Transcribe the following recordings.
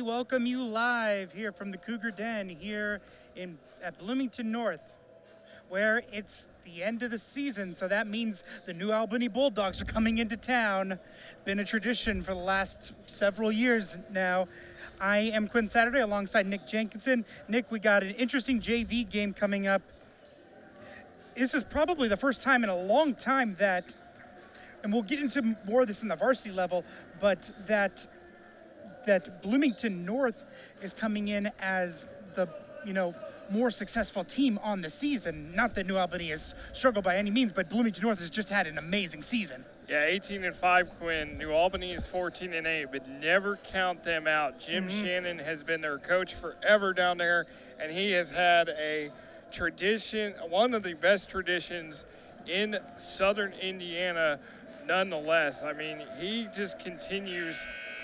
we welcome you live here from the Cougar Den here at Bloomington North, where it's the end of the season, so that means the New Albany Bulldogs are coming into town. Been a tradition for the last several years now. I am Quin Saturday alongside Nick Jenkinson. Nick, we got an interesting JV game coming up. This is probably the first time in a long time that, and we'll get into more of this in the varsity level, but that Bloomington North is coming in as the, more successful team on the season. Not that New Albany has struggled by any means, but Bloomington North has just had an amazing season. Yeah, 18-5, Quin. New Albany is 14-8, but never count them out. Jim Shannon has been their coach forever down there, and he has had a tradition, one of the best traditions in southern Indiana nonetheless. I mean, he just continues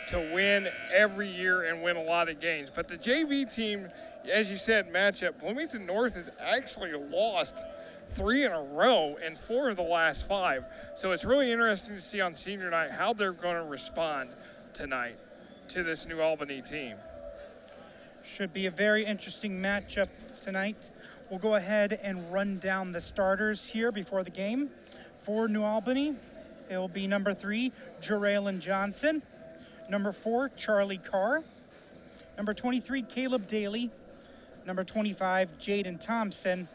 to win every year and win a lot of games. But the JV team, as you said, matchup, Bloomington North has actually lost 3 in a row in 4 of the last 5. So it's really interesting to see on senior night how they're going to respond tonight to this New Albany team. Should be a very interesting matchup tonight. We'll go ahead and run down the starters here before the game. For New Albany, it will be number 3, Jarrell and Johnson. Number 4, Charlie Carr. Number 23, Caleb Daly. Number 25, Jaden Thompson.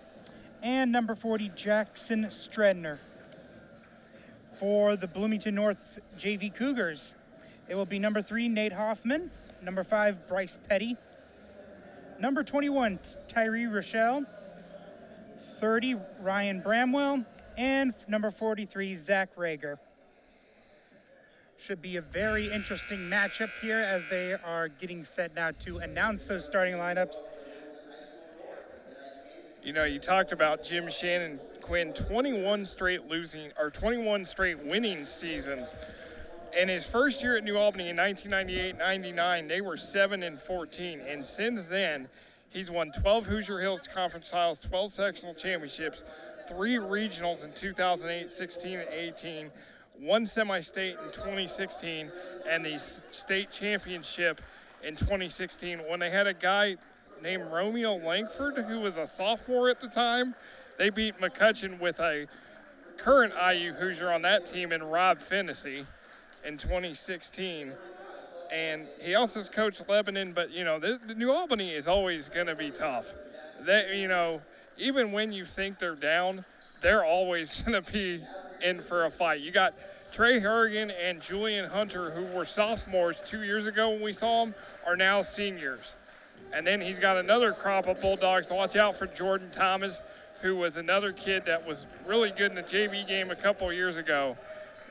And number 40, Jackson Stretton. For the Bloomington North JV Cougars, it will be number 3, Nate Hoffman. Number 5, Bryce Petty. Number 21, Tyree Rachelle. 30, Ryan Bramwell. And number 43, Zach Rhaegar. Should be a very interesting matchup here as they are getting set now to announce those starting lineups. You talked about Jim Shannon, Quin, 21 straight winning seasons. In his first year at New Albany in 1998-99, they were 7-14, and since then, he's won 12 Hoosier Hills Conference titles, 12 sectional championships, 3 regionals in 2008, 16, and 18. 1 semi-state in 2016, and the state championship in 2016 when they had a guy named Romeo Langford, who was a sophomore at the time. They beat McCutcheon with a current IU Hoosier on that team in Rob Fennessy in 2016. And he also has coached Lebanon, but, the New Albany is always going to be tough. They, even when you think they're down, they're always going to be in for a fight. You got Trey Harrigan and Julian Hunter, who were sophomores 2 years ago when we saw them, are now seniors. And then he's got another crop of Bulldogs to watch out for. Jordan Thomas, who was another kid that was really good in the JV game a couple of years ago.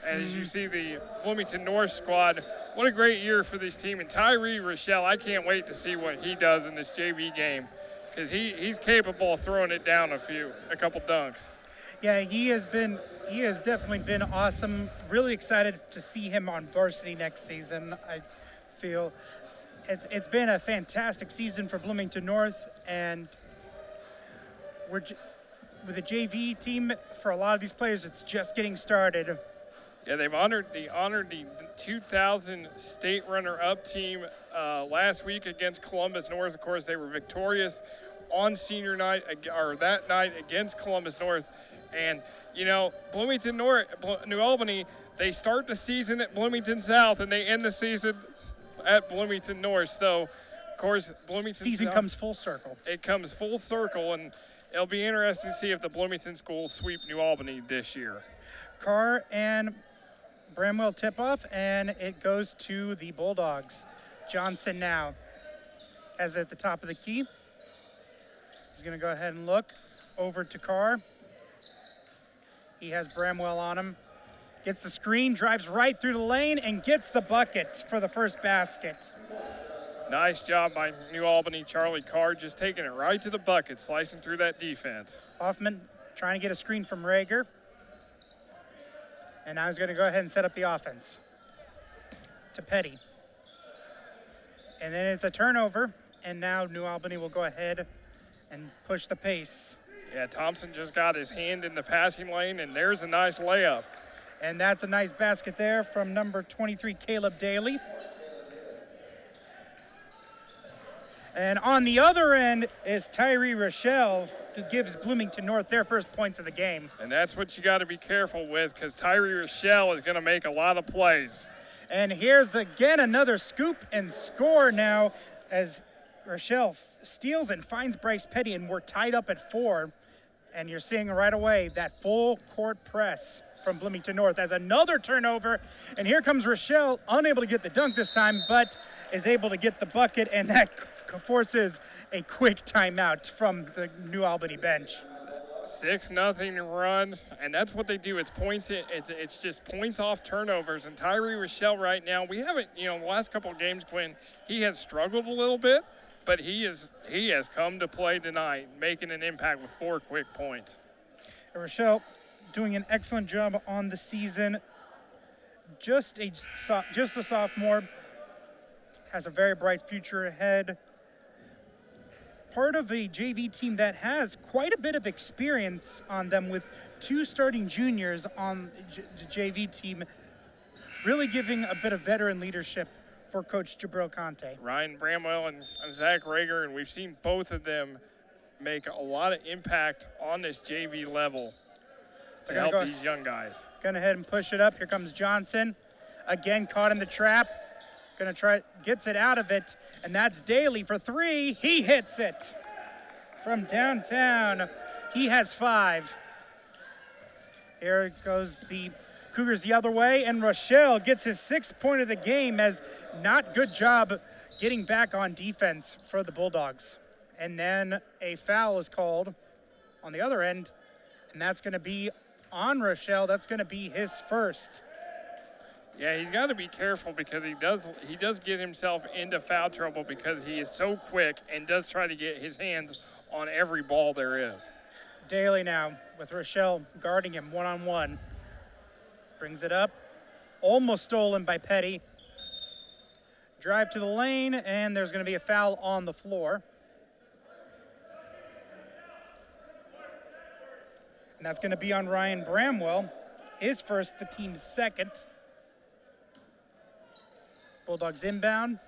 And as you see the Bloomington North squad, what a great year for this team. And Tyree Rachelle, I can't wait to see what he does in this JV game, because he's capable of throwing it down a couple dunks. Yeah, he has definitely been awesome. Really excited to see him on varsity next season. I feel it's been a fantastic season for Bloomington North, and with the JV team, for a lot of these players, it's just getting started. Yeah, they've honored the 2000 state runner-up team last week against Columbus North. Of course, they were victorious on senior night, or that night against Columbus North. And, Bloomington North, New Albany, they start the season at Bloomington South and they end the season at Bloomington North. So, of course, Bloomington season South comes full circle. It comes full circle, and it'll be interesting to see if the Bloomington schools sweep New Albany this year. Carr and Bramwell tip off, and it goes to the Bulldogs. Johnson now has it at the top of the key. He's going to go ahead and look over to Carr. He has Bramwell on him. Gets the screen, drives right through the lane, and gets the bucket for the first basket. Nice job by New Albany. Charlie Carr just taking it right to the bucket, slicing through that defense. Hoffman trying to get a screen from Rhaegar. And now he's going to go ahead and set up the offense to Petty. And then it's a turnover, and now New Albany will go ahead and push the pace. Yeah, Thompson just got his hand in the passing lane, and there's a nice layup. And that's a nice basket there from number 23, Caleb Daly. And on the other end is Tyree Rachelle, who gives Bloomington North their first points of the game. And that's what you got to be careful with, because Tyree Rachelle is going to make a lot of plays. And here's again another scoop and score now as Rachelle steals and finds Bryce Petty, and we're tied up at 4. And you're seeing right away that full court press from Bloomington North as another turnover. And here comes Rachelle, unable to get the dunk this time, but is able to get the bucket, and that forces a quick timeout from the New Albany bench. 6-0 run, and that's what they do. It's points. It's just points off turnovers. And Tyree Rachelle right now, we haven't, the last couple of games, Quinn, he has struggled a little bit, but he has come to play tonight, making an impact with 4 quick points. Rachelle doing an excellent job on the season. Just a sophomore, has a very bright future ahead. Part of a JV team that has quite a bit of experience on them, with 2 starting juniors on the JV team, really giving a bit of veteran leadership for Coach Jarrell Conte. Ryan Bramwell and Zach Rhaegar, and we've seen both of them make a lot of impact on this JV level to help these young guys. Going ahead and push it up. Here comes Johnson. Again, caught in the trap. Gonna try, gets it out of it, and that's Daly for 3. He hits it from downtown. He has 5. Here goes the Cougars the other way, and Rachelle gets his 6th point of the game, as not good job getting back on defense for the Bulldogs. And then a foul is called on the other end, and that's gonna be on Rachelle. That's gonna be his first. Yeah, he's got to be careful, because he does get himself into foul trouble because he is so quick and does try to get his hands on every ball there is. Daly now with Rachelle guarding him one-on-one. Brings it up. Almost stolen by Petty. Drive to the lane, and there's going to be a foul on the floor. And that's going to be on Ryan Bramwell. His first, the team's second. Bulldogs inbound.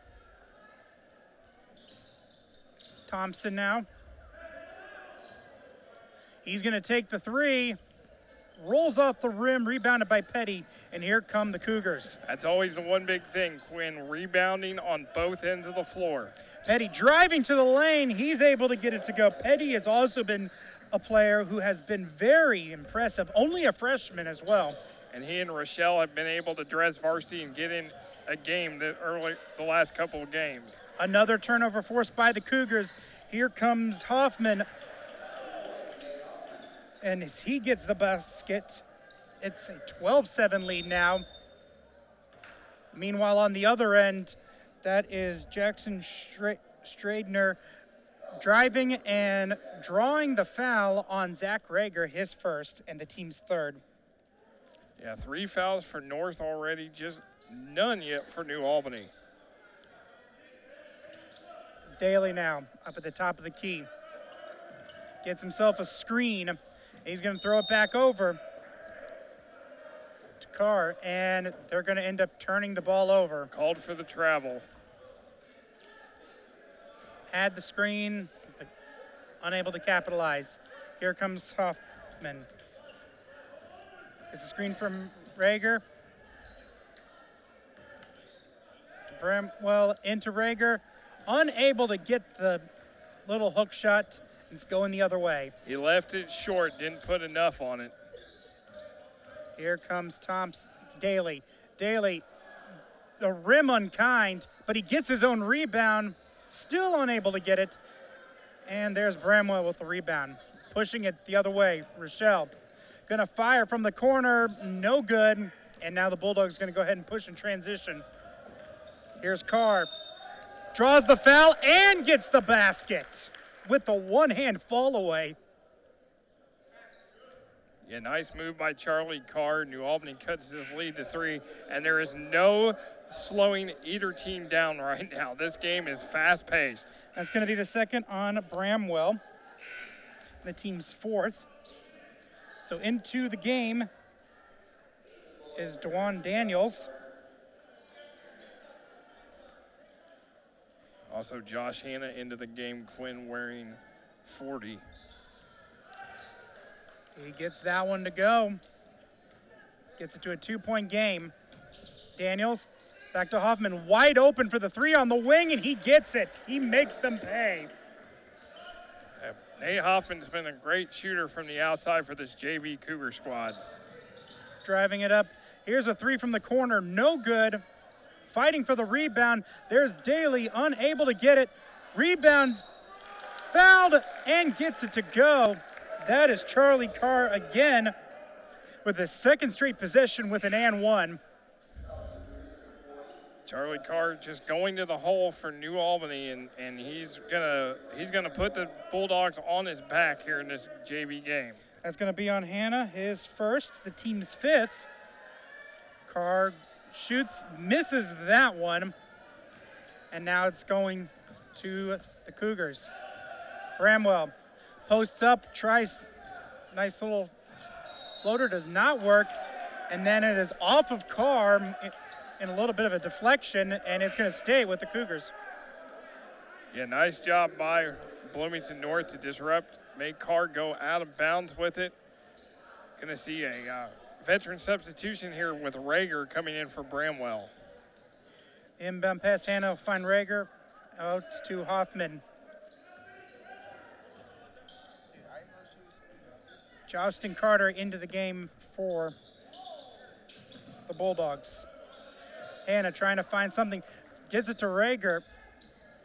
Thompson now. He's going to take the 3. Rolls off the rim, rebounded by Petty, and here come the Cougars. That's always the one big thing, Quinn, rebounding on both ends of the floor. Petty driving to the lane. He's able to get it to go. Petty has also been a player who has been very impressive, only a freshman as well. And he and Rachelle have been able to dress Varsity and get in a game the last couple of games. Another turnover forced by the Cougars. Here comes Hoffman, and as he gets the basket, it's a 12-7 lead now. Meanwhile, on the other end, that is Jackson Stradner driving and drawing the foul on Zach Rhaegar, his first and the team's 3rd. Yeah, 3 fouls for North already, just none yet for New Albany. Daly now up at the top of the key. Gets himself a screen. He's going to throw it back over to Carr, and they're going to end up turning the ball over. Called for the travel. Had the screen, but unable to capitalize. Here comes Hoffman. It's a screen from Rhaegar. Bramwell into Rhaegar, unable to get the little hook shot. It's going the other way. He left it short, didn't put enough on it. Here comes Thompson. Daly, the rim unkind, but he gets his own rebound, still unable to get it. And there's Bramwell with the rebound, pushing it the other way. Rachelle gonna fire from the corner, no good. And now the Bulldogs gonna go ahead and push in transition. Here's Carr, draws the foul and gets the basket with the one-hand fall away. Yeah, nice move by Charlie Carr. New Albany cuts his lead to 3, and there is no slowing either team down right now. This game is fast-paced. That's going to be the second on Bramwell, the team's 4th. So into the game is Dwan Daniels. Also, Josh Hanna into the game, Quin wearing 40. He gets that one to go. Gets it to a 2-point game. Daniels back to Hoffman, wide open for the three on the wing, and he gets it. He makes them pay. Nate Hoffman's been a great shooter from the outside for this JV Cougar squad. Driving it up. Here's a three from the corner, no good. Fighting for the rebound. There's Daly, unable to get it. Rebound, fouled, and gets it to go. That is Charlie Carr again with his second straight possession with an and one. Charlie Carr just going to the hole for New Albany, and he's gonna put the Bulldogs on his back here in this JV game. That's gonna be on Hanna, his first, the team's fifth. Carr shoots, misses that one, and now it's going to the Cougars. Bramwell posts up, tries, nice little floater, does not work, and then it is off of Carr in a little bit of a deflection, and it's going to stay with the Cougars. Yeah, nice job by Bloomington North to disrupt, make Carr go out of bounds with it. Going to see a veteran substitution here with Rhaegar coming in for Bramwell. Inbound pass, Hanna will find Rhaegar, out to Hoffman. Justin Carter into the game for the Bulldogs. Hanna trying to find something, gives it to Rhaegar,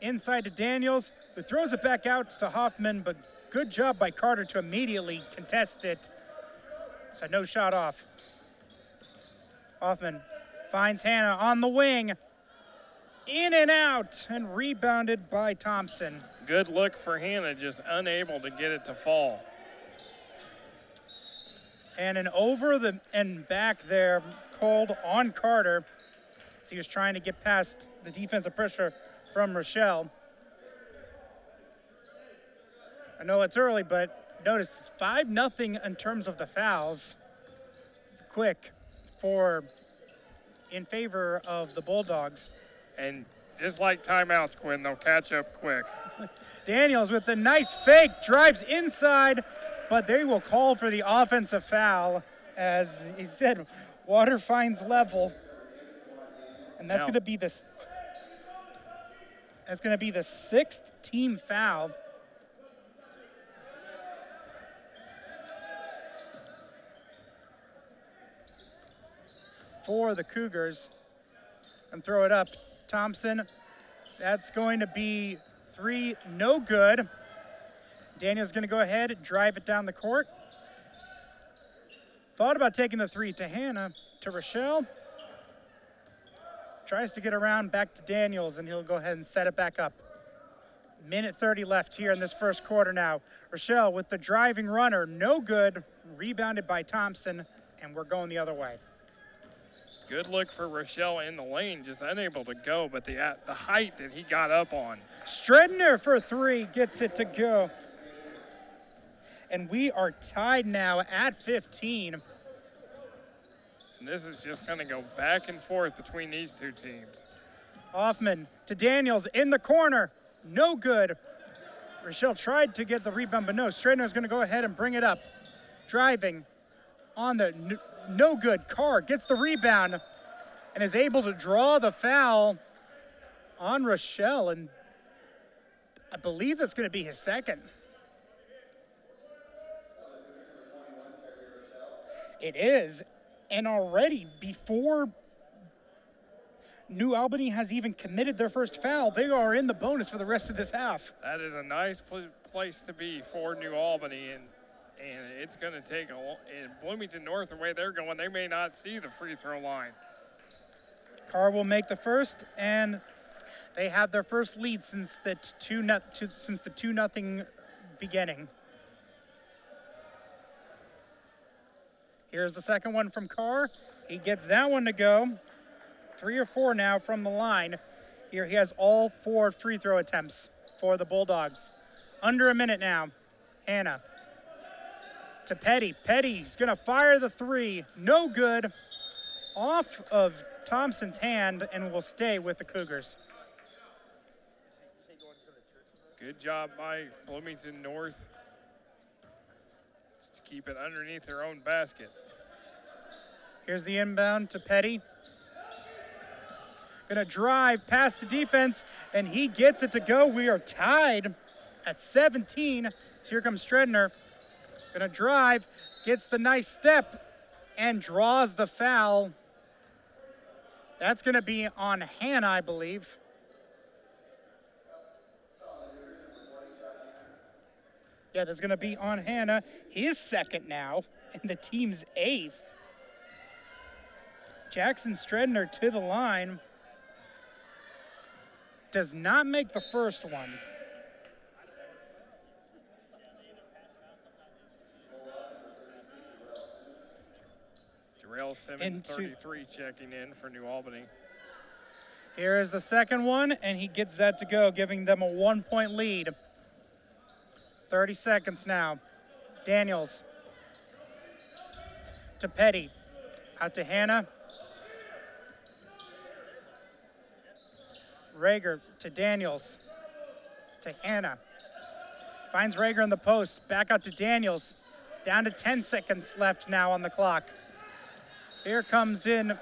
inside to Daniels, who throws it back out to Hoffman, but good job by Carter to immediately contest it. So no shot off. Hoffman finds Hanna on the wing, in and out, and rebounded by Thompson. Good look for Hanna, just unable to get it to fall. And an over the and back there called on Carter as he was trying to get past the defensive pressure from Rachelle. I know it's early, but notice 5-0 in terms of the fouls. Quick in favor of the Bulldogs. And just like timeouts, Quin, they'll catch up quick. Daniels with the nice fake, drives inside, but they will call for the offensive foul. As he said, water finds level. And that's going to be the sixth team foul. For the Cougars. And throw it up. Thompson, that's going to be 3, no good. Daniel's going to go ahead and drive it down the court. Thought about taking the 3 to Hanna, to Rachelle. Tries to get around back to Daniels, and he'll go ahead and set it back up. Minute 30 left here in this first quarter now. Rachelle with the driving runner, no good. Rebounded by Thompson, and we're going the other way. Good look for Rachelle in the lane, just unable to go, but the height that he got up on. Stretton for 3, gets it to go. And we are tied now at 15. And this is just going to go back and forth between these two teams. Hoffman to Daniels in the corner, no good. Rachelle tried to get the rebound, but no. Stretton is going to go ahead and bring it up. Driving on the no good. Carr gets the rebound and is able to draw the foul on Rachelle, and I believe that's going to be his second. It is, and already before New Albany has even committed their first foul, they are in the bonus for the rest of this half. That is a nice place to be for New Albany, and it's going to take in Bloomington North, the way they're going, they may not see the free throw line. Carr will make the first, and they have their first lead since the 2-0 beginning. Here's the second one from Carr. He gets that one to go. 3 or 4 now from the line. Here he has all 4 free throw attempts for the Bulldogs. Under a minute now. Hanna to Petty. Petty's going to fire the 3. No good. Off of Thompson's hand and will stay with the Cougars. Good job by Bloomington North to keep it underneath their own basket. Here's the inbound to Petty. Gonna drive past the defense, and he gets it to go. We are tied at 17. So here comes Stretton. Gonna drive, gets the nice step, and draws the foul. That's gonna be on Hannah, I believe. Yeah, that's gonna be on Hannah. His second now, and the team's 8th. Jackson Stretton to the line. Does not make the first one. Jarrell Simmons, 33, checking in for New Albany. Here is the second one, and he gets that to go, giving them a 1-point lead. 30 seconds now. Daniels to Petty. Out to Hannah. Rhaegar to Daniels. To Hannah. Finds Rhaegar in the post. Back out to Daniels. Down to 10 seconds left now on the clock. Here comes in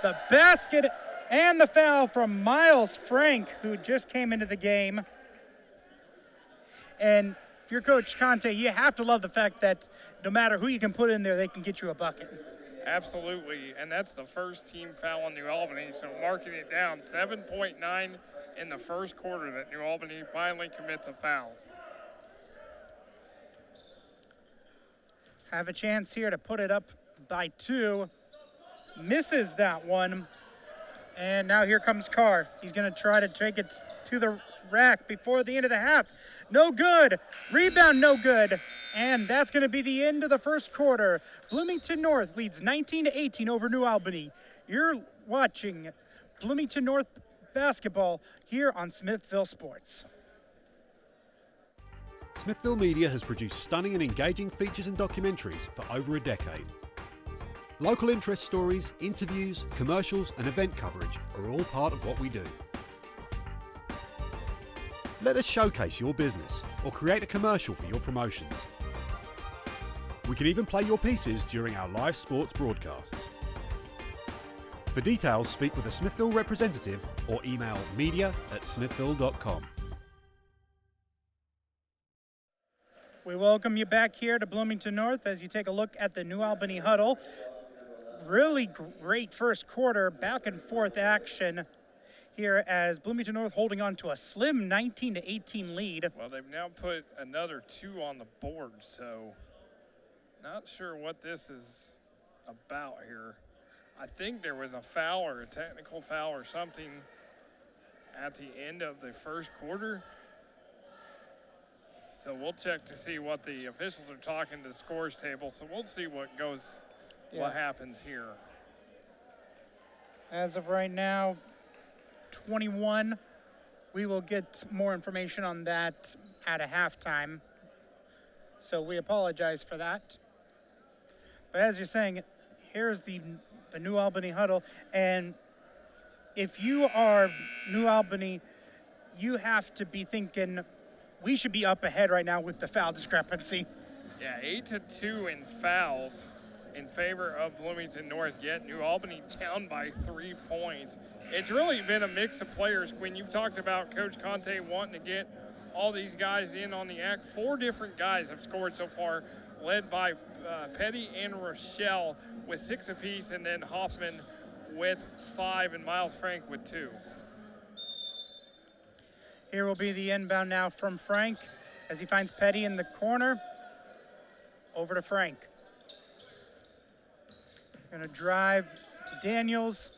the basket and the foul from Miles Frank, who just came into the game. And if you're Coach Conte, you have to love the fact that no matter who you can put in there, they can get you a bucket. Absolutely, and that's the first team foul on New Albany, so marking it down, 7.9 in the first quarter that New Albany finally commits a foul. Have a chance here to put it up by 2. Misses that one. And now here comes Carr. He's going to try to take it to the rack before the end of the half. No good. Rebound, no good. And that's going to be the end of the first quarter. Bloomington North leads 19-18 over New Albany. You're watching Bloomington North basketball here on Smithville Sports. Smithville Media has produced stunning and engaging features and documentaries for over a decade. Local interest stories, interviews, commercials and event coverage are all part of what we do. Let us showcase your business or create a commercial for your promotions. We can even play your pieces during our live sports broadcasts. For details, speak with a Smithville representative or email media@smithville.com. We welcome you back here to Bloomington North as you take a look at the New Albany huddle. Really great first quarter, back and forth action here as Bloomington North holding on to a slim 19-18 lead. Well, they've now put another 2 on the board, so not sure what this is about here. I think there was a foul or a technical foul or something at the end of the first quarter. So we'll check to see what the officials are talking to the scores table. So we'll see what happens here. As of right now, 21. We will get more information on that at a halftime. So we apologize for that. But as you're saying, here's the New Albany huddle. And if you are New Albany, you have to be thinking, we should be up ahead right now with the foul discrepancy. Yeah, 8-2 in fouls in favor of Bloomington North, yet New Albany down by 3 points. It's really been a mix of players. Quinn, you've talked about Coach Conte wanting to get all these guys in on the act. 4 different guys have scored so far, led by Petty and Rachelle with 6 apiece, and then Hoffman with 5, and Miles Frank with 2. Here will be the inbound now from Frank as he finds Petty in the corner. Over to Frank. Gonna drive to Daniels.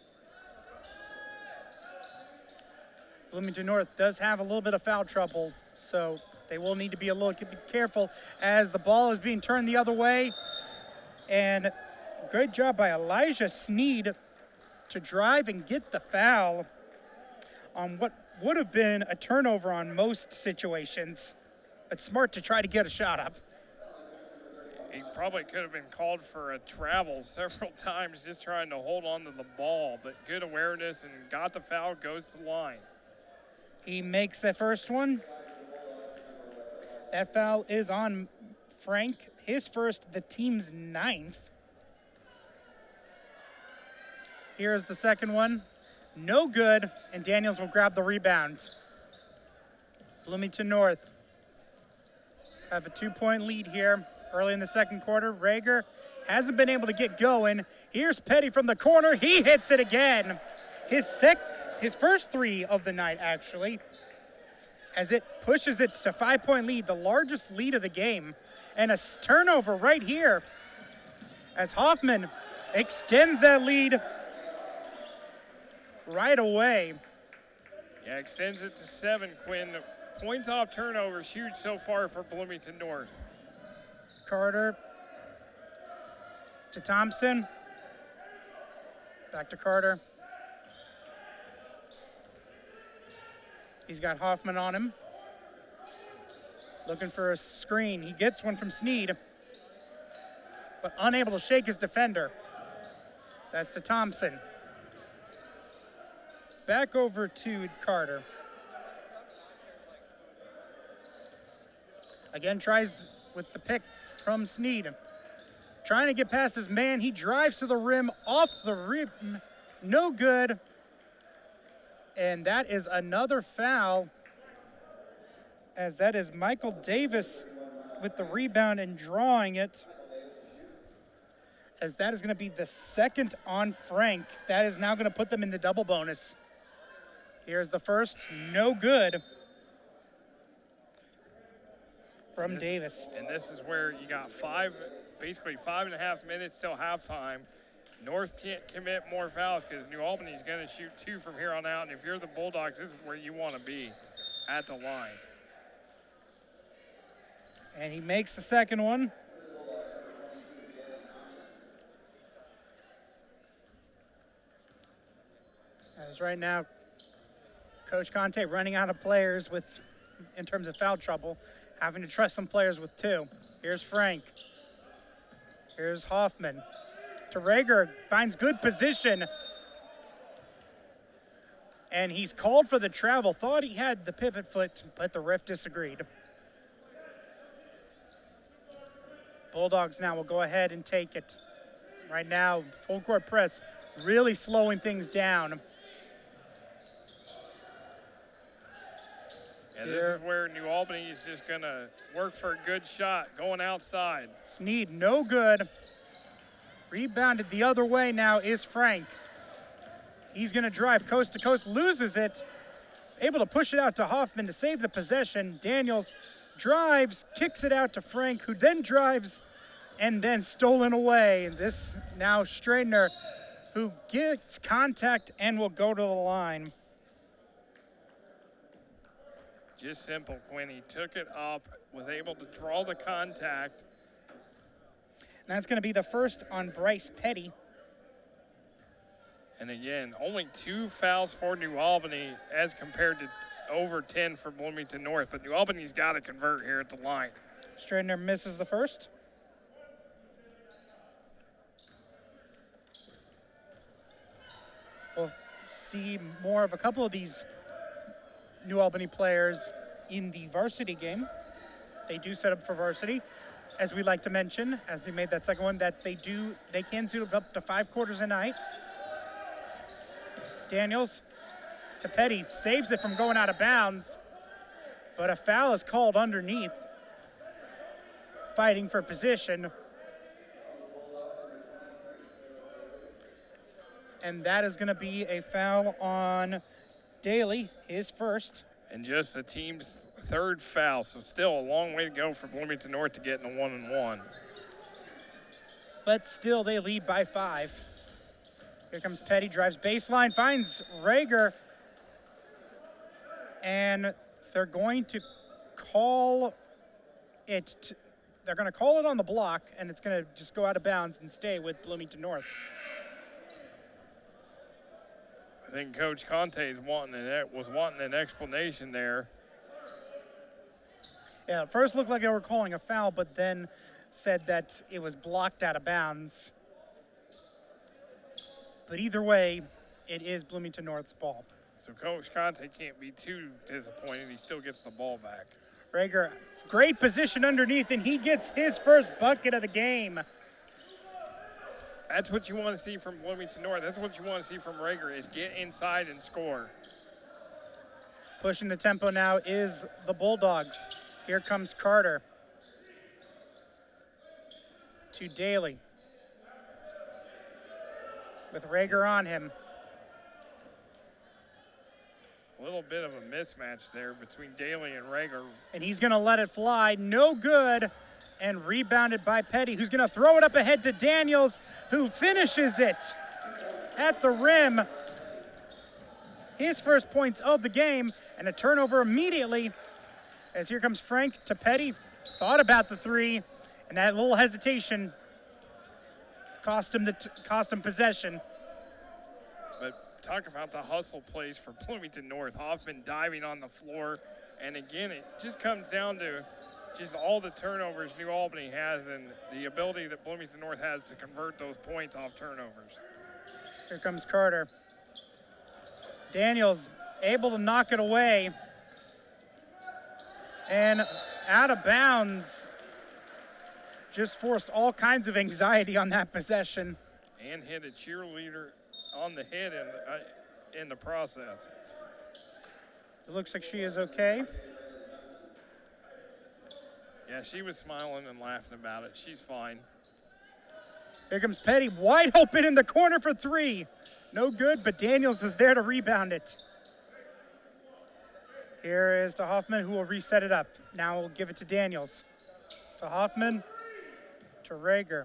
Bloomington North does have a little bit of foul trouble, so they will need to be a little careful as the ball is being turned the other way. And great job by Elijah Sneed to drive and get the foul on what would have been a turnover on most situations, but smart to try to get a shot up. He probably could have been called for a travel several times just trying to hold on to the ball, but good awareness and got the foul, goes to the line. He makes the first one, That foul is on Frank. His first, the team's 9th. Here's the second one. No good, and Daniels will grab the rebound. Bloomington North have a 2-point lead here early in the second quarter. Rhaegar hasn't been able to get going. Here's Petty from the corner. He hits it again. His first 3 of the night, actually, as it pushes it to 5-point lead, the largest lead of the game. And a turnover right here as Hoffman extends that lead right away. Yeah, extends it to 7, Quin. Points off turnovers, huge so far for Bloomington North. Carter to Thompson. Back to Carter. He's got Hoffman on him. Looking for a screen. He gets one from Sneed, but unable to shake his defender. That's to Thompson. Back over to Carter. Again, tries with the pick from Sneed. Trying to get past his man. He drives to the rim, off the rim. No good. And that is another foul, as that is Michael Davis with the rebound and drawing it, as that is going to be the second on Frank. That is now going to put them in the double bonus. Here's the first, no good from Davis. And this is where you got basically 5.5 minutes till halftime. North can't commit more fouls because New Albany's going to shoot 2 from here on out. And if you're the Bulldogs, this is where you want to be, at the line. And he makes the second one. As right now, Coach Conte running out of players in terms of foul trouble, having to trust some players with 2. Here's Frank. Here's Hoffman. To Rhaegar, finds good position. And he's called for the travel. Thought he had the pivot foot, but the ref disagreed. Bulldogs now will go ahead and take it. Right now, full court press, really slowing things down. And this is where New Albany is just going to work for a good shot, going outside. Sneed, no good. Rebounded the other way now is Frank. He's going to drive coast to coast, loses it. Able to push it out to Hoffman to save the possession. Daniels drives, kicks it out to Frank, who then drives and then stolen away. This now Stretton, who gets contact and will go to the line. Just simple, Quin. He took it up, was able to draw the contact. And that's going to be the first on Bryce Petty. And again, only 2 fouls for New Albany as compared to over 10 for Bloomington North. But New Albany's got to convert here at the line. Stretton misses the first. We'll see more of a couple of these New Albany players in the varsity game. They do set up for varsity, as we like to mention, as they made that second one, that they can suit up to 5 quarters a night. Daniels to Petty, saves it from going out of bounds, but a foul is called underneath. Fighting for position. And that is going to be a foul on Daly, his first. And just the team's 3rd foul, so still a long way to go for Bloomington North to get in the 1-and-1. But still, they lead by 5. Here comes Petty, drives baseline, finds Rhaegar. And they're going to call it, they're going to call it on the block, and it's going to just go out of bounds and stay with Bloomington North. I think Coach Conte was wanting an explanation there. Yeah, at first looked like they were calling a foul, but then said that it was blocked out of bounds. But either way, it is Bloomington North's ball. So Coach Conte can't be too disappointed. He still gets the ball back. Rhaegar, great position underneath, and he gets his first bucket of the game. That's what you want to see from Bloomington North. That's what you want to see from Rhaegar, is get inside and score. Pushing the tempo now is the Bulldogs. Here comes Carter to Daly with Rhaegar on him. A little bit of a mismatch there between Daly and Rhaegar. And he's going to let it fly. No good. And rebounded by Petty, who's going to throw it up ahead to Daniels, who finishes it at the rim. His first points of the game, and a turnover immediately as here comes Frank to Petty. Thought about the three, and that little hesitation cost him possession. But talk about the hustle plays for Bloomington North. Hoffman diving on the floor, and again, it just comes down to just all the turnovers New Albany has and the ability that Bloomington North has to convert those points off turnovers. Here comes Carter. Daniels able to knock it away. And out of bounds. Just forced all kinds of anxiety on that possession. And hit a cheerleader on the head in the process. It looks like she is okay. Yeah, she was smiling and laughing about it. She's fine. Here comes Petty, wide open in the corner for three. No good, but Daniels is there to rebound it. Here is to Hoffman, who will reset it up. Now we'll give it to Daniels. To Hoffman, to Rhaegar.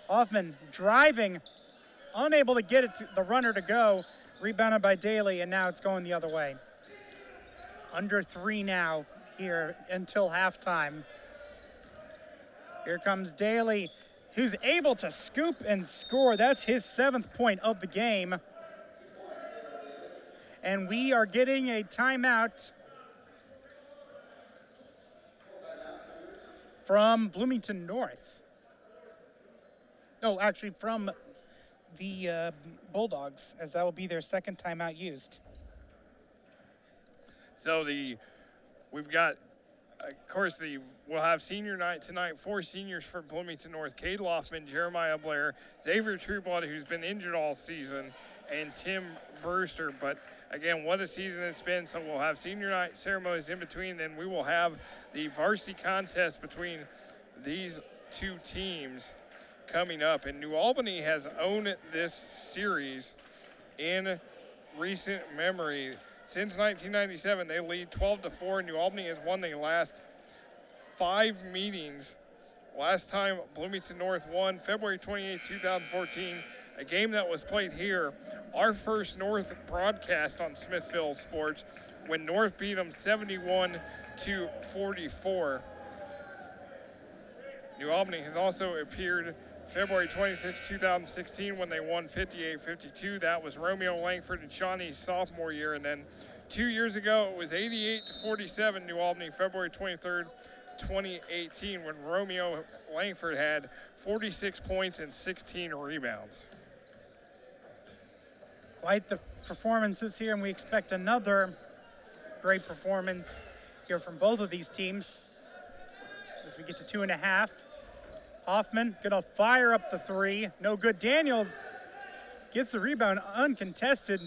Hoffman driving, unable to get it to the runner to go. Rebounded by Daly, and now it's going the other way. Under three now here until halftime. Here comes Daly, who's able to scoop and score. That's his 7th point of the game. And we are getting a timeout from Bloomington North. No, actually from the Bulldogs, as that will be their 2nd timeout used. So we've got, of course, we'll have senior night tonight. 4 seniors for Bloomington North: Cade Loffman, Jeremiah Blair, Xavier Trueblood, who's been injured all season, and Tim Brewster. But again, what a season it's been. So we'll have senior night ceremonies in between. Then we will have the varsity contest between these 2 teams coming up. And New Albany has owned this series in recent memory. Since 1997, they lead 12-4. New Albany has won the last 5 meetings. Last time Bloomington North won, February 28, 2014, a game that was played here. Our first North broadcast on Smithfield Sports, when North beat them 71-44. New Albany has also appeared February 26, 2016, when they won 58-52. That was Romeo Langford and Shawnee's sophomore year. And then 2 years ago, it was 88-47 New Albany, February 23rd, 2018, when Romeo Langford had 46 points and 16 rebounds. Quite the performances here, and we expect another great performance here from both of these teams as we get to 2.5. Hoffman gonna fire up the 3. No good. Daniels gets the rebound uncontested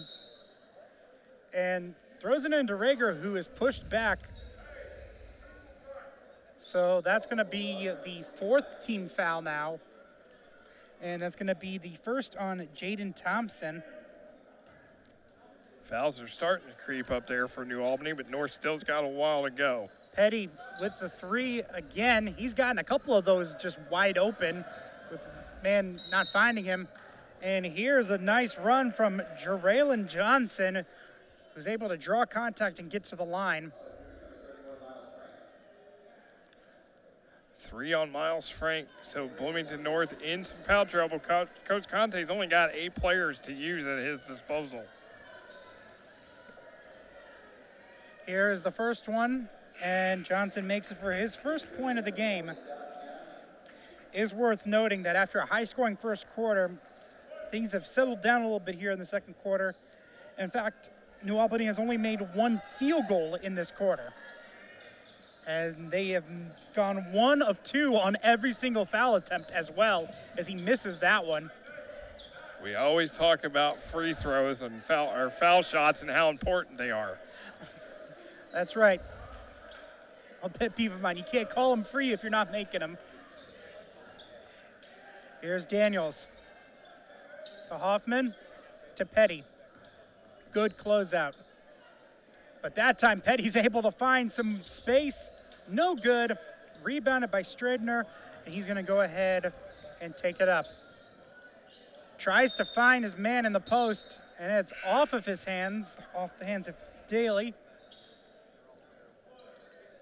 and throws it into Rhaegar, who is pushed back. So that's gonna be the 4th team foul now. And that's gonna be the first on Jaden Thompson. Fouls are starting to creep up there for New Albany, but North still's got a while to go. Petty with the 3 again. He's gotten a couple of those just wide open with man not finding him. And here's a nice run from Jarrell Johnson, who's able to draw contact and get to the line. 3 on Miles Frank, so Bloomington North in some foul trouble. Coach Conte's only got 8 players to use at his disposal. Here is the first one, and Johnson makes it for his first point of the game. It is worth noting that after a high-scoring first quarter, things have settled down a little bit here in the second quarter. In fact, New Albany has only made one field goal in this quarter. And they have gone 1 of 2 on every single foul attempt as well, as he misses that one. We always talk about free throws and foul shots and how important they are. That's right. A pet peeve of mine. You can't call them free if you're not making them. Here's Daniels. To Hoffman. To Petty. Good closeout. But that time, Petty's able to find some space. No good. Rebounded by Stretton, and he's going to go ahead and take it up. Tries to find his man in the post, and it's off of his hands, off the hands of Daly.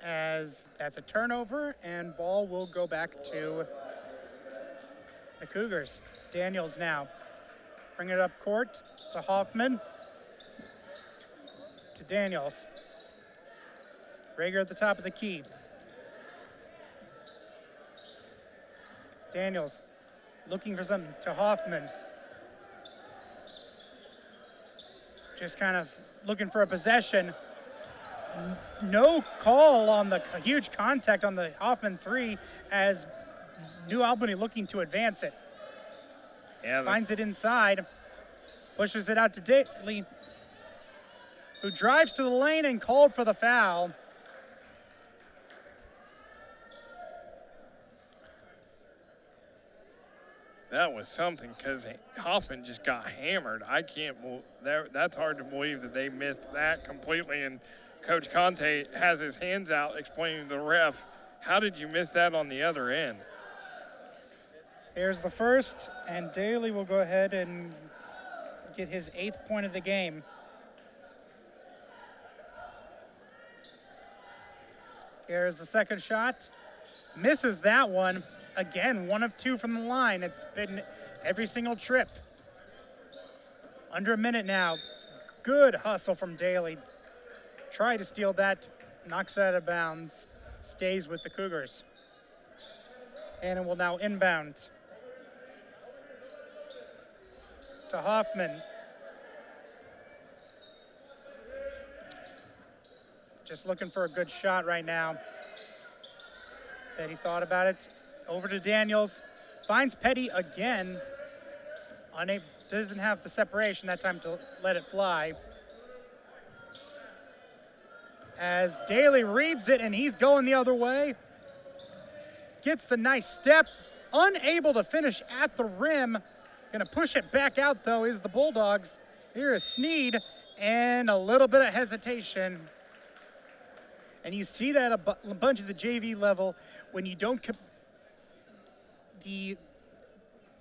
As that's a turnover, and ball will go back to the Cougars. Daniels now. Bring it up court to Hoffman. To Daniels. Rhaegar at the top of the key. Daniels looking for something to Hoffman. Just kind of looking for a possession. No call on the huge contact on the Hoffman 3 as New Albany looking to advance it. Yeah, finds it inside, pushes it out to Daly, who drives to the lane and called for the foul. That was something because Hoffman just got hammered. That's hard to believe that they missed that completely. And Coach Conte has his hands out explaining to the ref, how did you miss that on the other end? Here's the first, and Daly will go ahead and get his 8th point of the game. Here's the second shot. Misses that one. Again, 1 of 2 from the line. It's been every single trip. Under a minute now. Good hustle from Daly. Try to steal that. Knocks it out of bounds. Stays with the Cougars. And it will now inbound. To Hoffman. Just looking for a good shot right now. Petty thought about it. Over to Daniels. Finds Petty again. Doesn't have the separation that time to let it fly. As Daly reads it and he's going the other way. Gets the nice step. Unable to finish at the rim. Gonna push it back out though is the Bulldogs. Here is Sneed and a little bit of hesitation. And you see that a bunch of the JV level when you don't the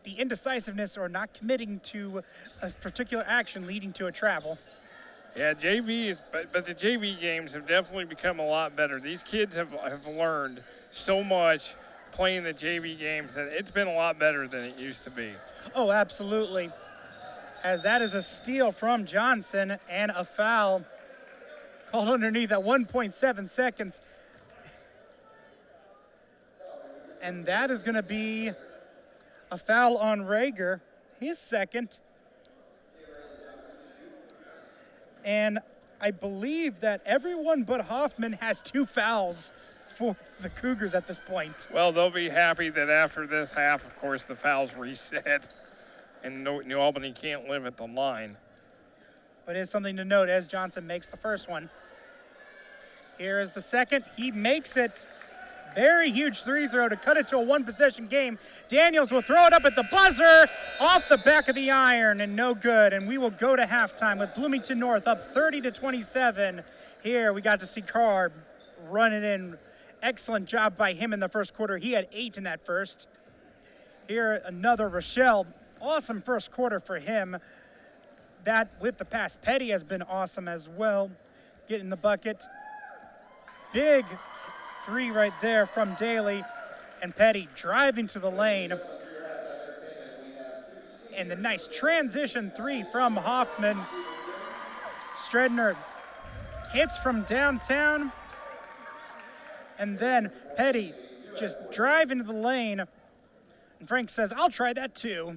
indecisiveness or not committing to a particular action leading to a travel. Yeah, but the JV games have definitely become a lot better. These kids have learned so much playing the JV games that it's been a lot better than it used to be. Oh, absolutely. As that is a steal from Johnson and a foul called underneath at 1.7 seconds. And that is going to be a foul on Rhaegar, his second. And I believe that everyone but Hoffman has 2 fouls for the Cougars at this point. Well, they'll be happy that after this half, of course, the fouls reset and New Albany can't live at the line. But it's something to note as Johnson makes the first one. Here is the second. He makes it. Very huge 3-throw to cut it to a 1-possession game. Daniels will throw it up at the buzzer, off the back of the iron, and no good. And we will go to halftime with Bloomington North up 30-27. Here we got to see Carr run it in. Excellent job by him in the first quarter. He had 8 in that first. Here another Rachelle. Awesome first quarter for him. That with the pass. Petty has been awesome as well. Getting the bucket. Big 3 right there from Daly, and Petty driving to the lane. And the nice transition 3 from Hoffman. Stretton hits from downtown. And then Petty just drive into the lane. And Frank says, I'll try that too.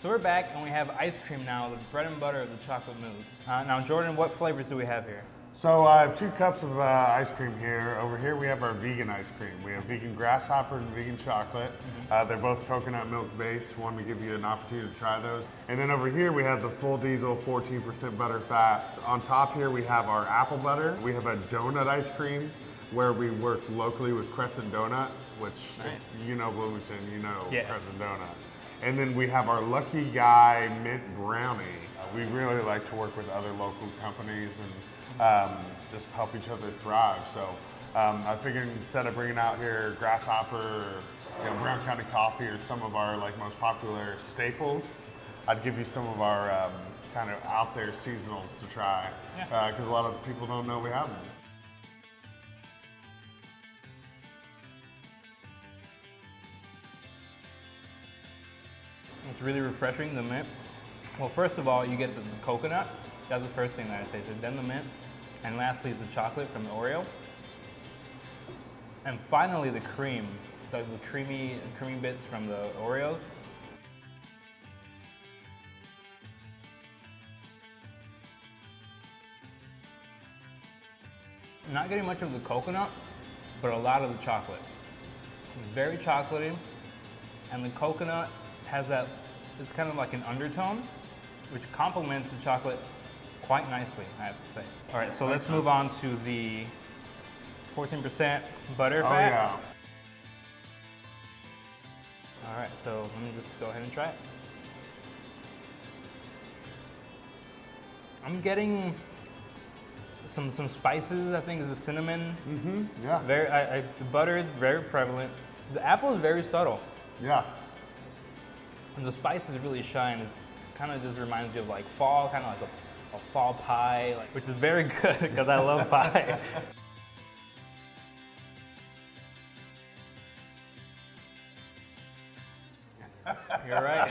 So we're back and we have ice cream now, the bread and butter of the chocolate mousse. Now Jordan, what flavors do we have here? So I have 2 cups of ice cream here. Over here we have our vegan ice cream. We have vegan grasshopper and vegan chocolate. They're both coconut milk based. Wanted to give you an opportunity to try those. And then over here we have the full diesel 14% butter fat. On top here we have our apple butter. We have a donut ice cream where we work locally with Crescent Donut, which you know Bloomington, you know Crescent Donut. And then we have our Lucky Guy Mint Brownie. We really like to work with other local companies and just help each other thrive. So I figured instead of bringing out here Grasshopper or Brown County Coffee or some of our most popular staples, I'd give you some of our kind of out there seasonals to try because a lot of people don't know we have them. It's really refreshing, the mint. Well, first of all, you get the coconut. That's the first thing that I tasted. Then the mint. And lastly, the chocolate from the Oreo. And finally, the cream. The creamy bits from the Oreos. Not getting much of the coconut, but a lot of the chocolate. It's very chocolatey. And the coconut has that, it's kind of like an undertone, which complements the chocolate quite nicely, I have to say. All right, so let's move on to the 14% butter fat. Oh yeah. All right, so let me just go ahead and try it. I'm getting some spices. I think is the cinnamon. Yeah. The butter is very prevalent. The apple is very subtle. Yeah. And the spices really shine. It kind of just reminds you of like fall, kind of like a fall pie, which is very good because I love pie. You're right.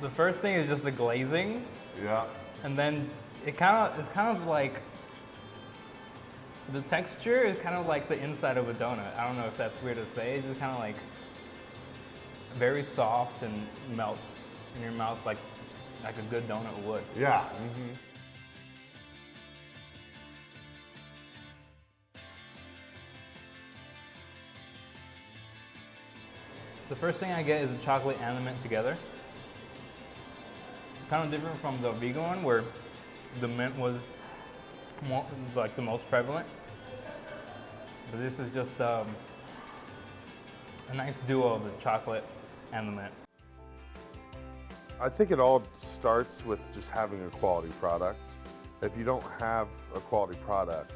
The first thing is just the glazing. Yeah. And then it's kind of like, the texture is kind of like the inside of a donut. I don't know if that's weird to say. It's just kind of like very soft and melts in your mouth like a good donut would. Yeah. The first thing I get is the chocolate and the mint together. It's kind of different from the vegan one where the mint was the most prevalent. But this is just a nice duo of the chocolate and the mint. I think it all starts with just having a quality product. If you don't have a quality product,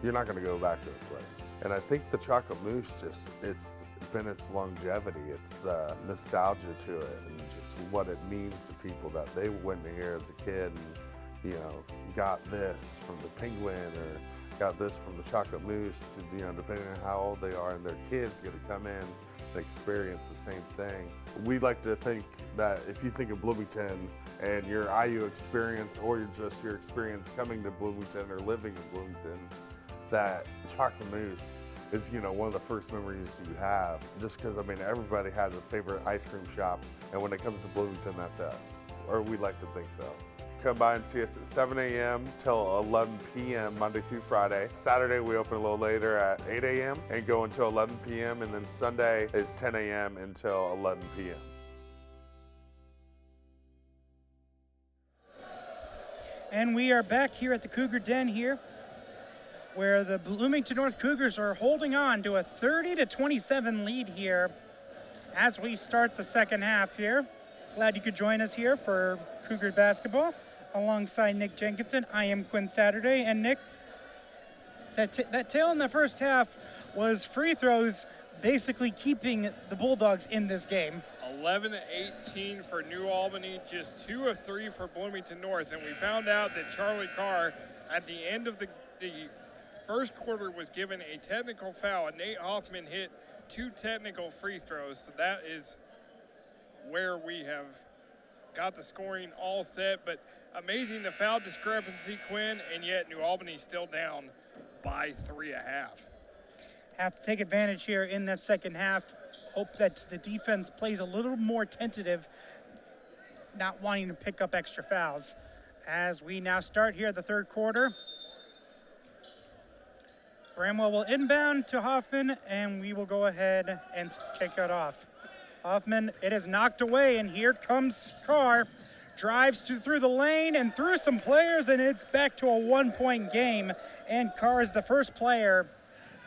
you're not going to go back to the place. And I think the chocolate mousse it's been its longevity. It's the nostalgia to it and just what it means to people that they went to here as a kid and, got this from the penguin or got this from the chocolate mousse, depending on how old they are and their kids get to come in and experience the same thing. We like to think that if you think of Bloomington and your IU experience or your experience coming to Bloomington or living in Bloomington, that chocolate mousse is, one of the first memories you have. Just because, everybody has a favorite ice cream shop, and when it comes to Bloomington, that's us, or we like to think so. Come by and see us at 7 a.m. till 11 p.m. Monday through Friday. Saturday we open a little later at 8 a.m. and go until 11 p.m. and then Sunday is 10 a.m. until 11 p.m. And we are back here at the Cougar Den here, where the Bloomington North Cougars are holding on to a 30-27 lead here as we start the second half here. Glad you could join us here for Cougar basketball alongside Nick Jenkinson. I am Quin Saturday, and Nick, that tail in the first half was free throws basically keeping the Bulldogs in this game. 11-18 for New Albany, just 2 of 3 for Bloomington North, and we found out that Charlie Carr at the end of the first quarter was given a technical foul, and Nate Hoffman hit 2 technical free throws. So that is where we have got the scoring all set, but amazing the foul discrepancy, Quin, and yet New Albany still down by 3.5. Have to take advantage here in that second half hope that the defense plays a little more tentative, not wanting to pick up extra fouls. As we now start here the third quarter, Bramwell will inbound to Hoffman, and we will go ahead and kick it off. Hoffman, it is knocked away, and here comes Carr. Drives through the lane and through some players, and it's back to a 1-point game. And Carr is the first player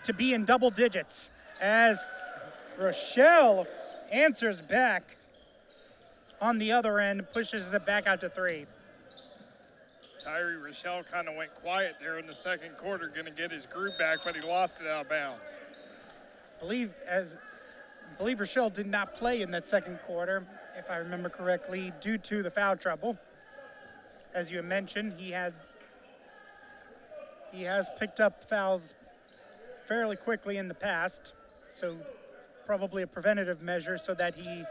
to be in double digits as Rachelle answers back on the other end, pushes it back out to 3. Tyree Rachelle kind of went quiet there in the second quarter, going to get his groove back, but he lost it out of bounds. I believe Rachelle did not play in that second quarter, if I remember correctly, due to the foul trouble. As you mentioned, he has picked up fouls fairly quickly in the past, so probably a preventative measure so that he